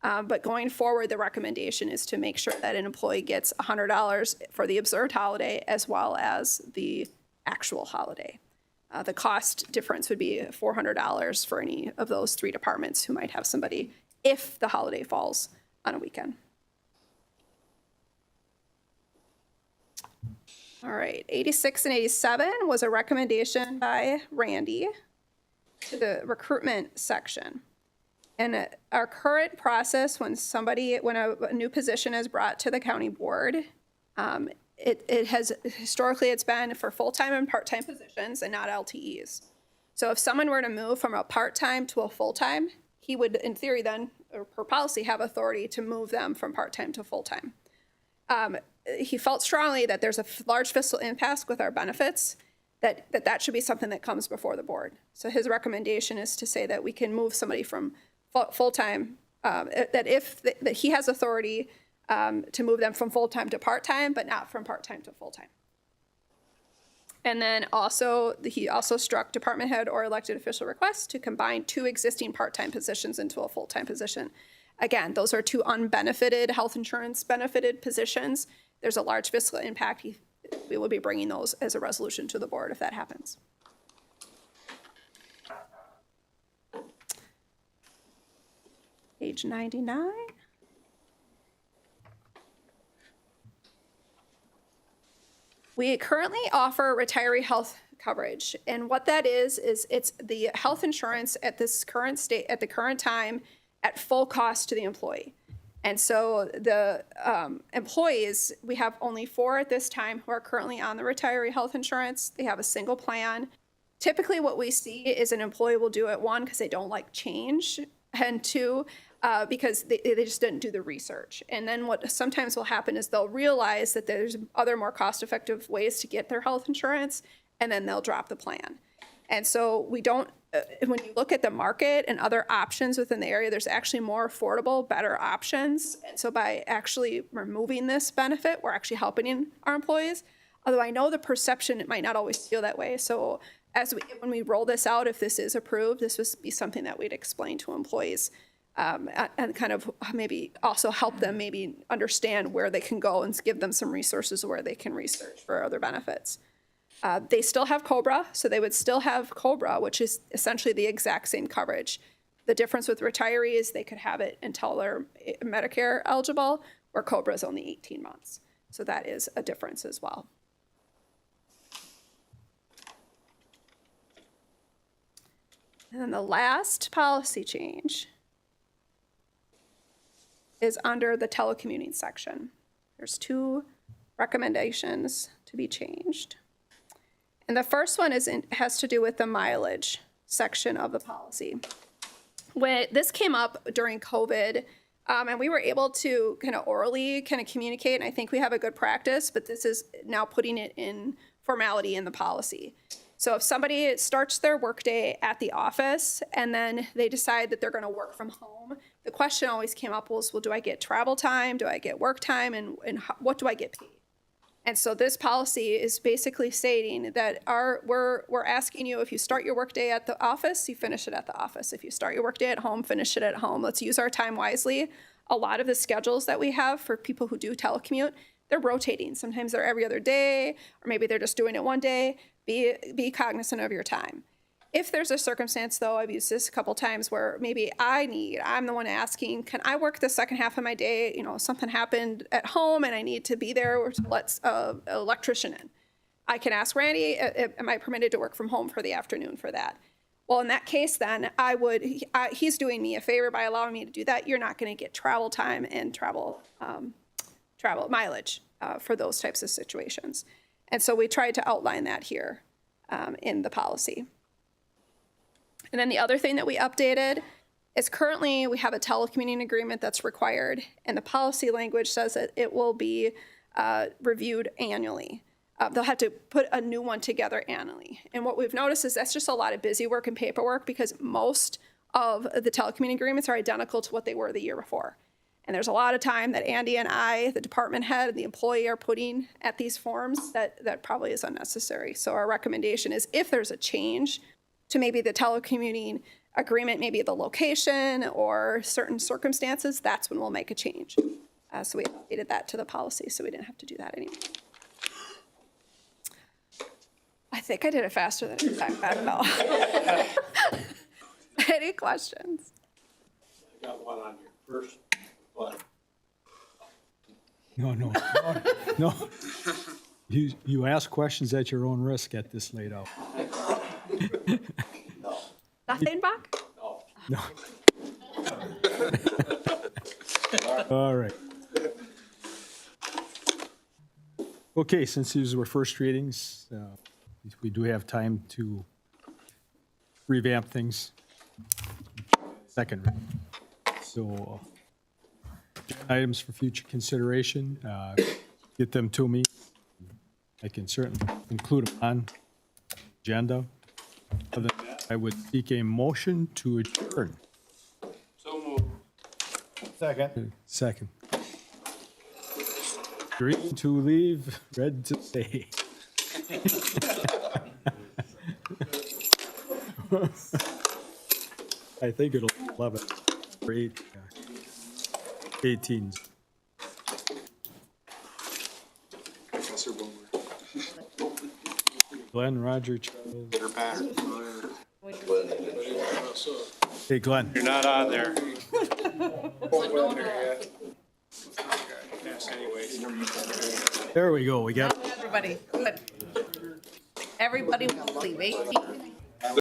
But going forward, the recommendation is to make sure that an employee gets $100 for the observed holiday as well as the actual holiday. The cost difference would be $400 for any of those 3 departments who might have somebody if the holiday falls on a weekend. All right, 86 and 87 was a recommendation by Randy to the recruitment section. And our current process, when a new position is brought to the county board, it has historically it's been for full-time and part-time positions and not LTEs. So if someone were to move from a part-time to a full-time, he would, in theory then, or per policy, have authority to move them from part-time to full-time. He felt strongly that there's a large fiscal impasse with our benefits, that should be something that comes before the board. So his recommendation is to say that we can move somebody from full-time, that he has authority to move them from full-time to part-time, but not from part-time to full-time. And then he also struck department head or elected official requests to combine 2 existing part-time positions into a full-time position. Again, those are 2 unbenefited, health insurance benefited positions. There's a large fiscal impact. We will be bringing those as a resolution to the board if that happens. Page 99. We currently offer retiree health coverage, and what that is it's the health insurance at the current time at full cost to the employee. And so the employees, we have only 4 at this time who are currently on the retiree health insurance. They have a single plan. Typically what we see is an employee will do it, 1, because they don't like change, and 2, because they just didn't do the research. And then what sometimes will happen is they'll realize that there's other more cost-effective ways to get their health insurance, and then they'll drop the plan. And so we don't, when you look at the market and other options within the area, there's actually more affordable, better options. And so by actually removing this benefit, we're actually helping our employees. Although I know the perception, it might not always feel that way. So when we roll this out, if this is approved, this would be something that we'd explain to employees and kind of maybe also help them maybe understand where they can go and give them some resources where they can research for other benefits. They still have COBRA, so they would still have COBRA, which is essentially the exact same coverage. The difference with retirees, they could have it until they're Medicare eligible, where COBRA is only 18 months. So that is a difference as well. And then the last policy change is under the telecommuting section. There's 2 recommendations to be changed. And the first one has to do with the mileage section of the policy. When this came up during COVID, and we were able to kind of orally kind of communicate, and I think we have a good practice, but this is now putting it in formality in the policy. So if somebody starts their workday at the office and then they decide that they're going to work from home, the question always came up was, well, do I get travel time? Do I get work time? And what do I get paid? And so this policy is basically stating that we're asking you, if you start your workday at the office, you finish it at the office. If you start your workday at home, finish it at home. Let's use our time wisely. A lot of the schedules that we have for people who do telecommute, they're rotating. Sometimes they're every other day, or maybe they're just doing it one day. Be cognizant of your time. If there's a circumstance, though, I've used this a couple times where maybe I'm the one asking, can I work the second half of my day? You know, something happened at home and I need to be there to let an electrician in. I can ask Randy, am I permitted to work from home for the afternoon for that? Well, in that case, then he's doing me a favor by allowing me to do that. You're not going to get travel time and travel mileage for those types of situations. And so we tried to outline that here in the policy. And then the other thing that we updated is currently we have a telecommuting agreement that's required, and the policy language says that it will be reviewed annually. They'll have to put a new one together annually. And what we've noticed is that's just a lot of busy work and paperwork, because most of the telecommuting agreements are identical to what they were the year before. And there's a lot of time that Andy and I, the department head, and the employee are putting at these forms that probably is unnecessary. So our recommendation is, if there's a change to maybe the telecommuting agreement, maybe the location or certain circumstances, that's when we'll make a change. So we updated that to the policy, so we didn't have to do that anymore. I think I did it faster than expected. I don't know. Any questions? I got one on your first one. No. You ask questions at your own risk at this late hour. Nothing, Buck? No. All right. Okay, since these were first readings, we do have time to revamp things. Second reading. So items for future consideration, get them to me. I can certainly include them on agenda. Other than that, I would seek a motion to adjourn. So moved. Second. Green to leave, red to stay. I think it'll 11 or 8, 18. Glenn, Roger, Charles. Hey, Glenn. You're not on there. There we go. We got. Everybody, good. Everybody will leave 18.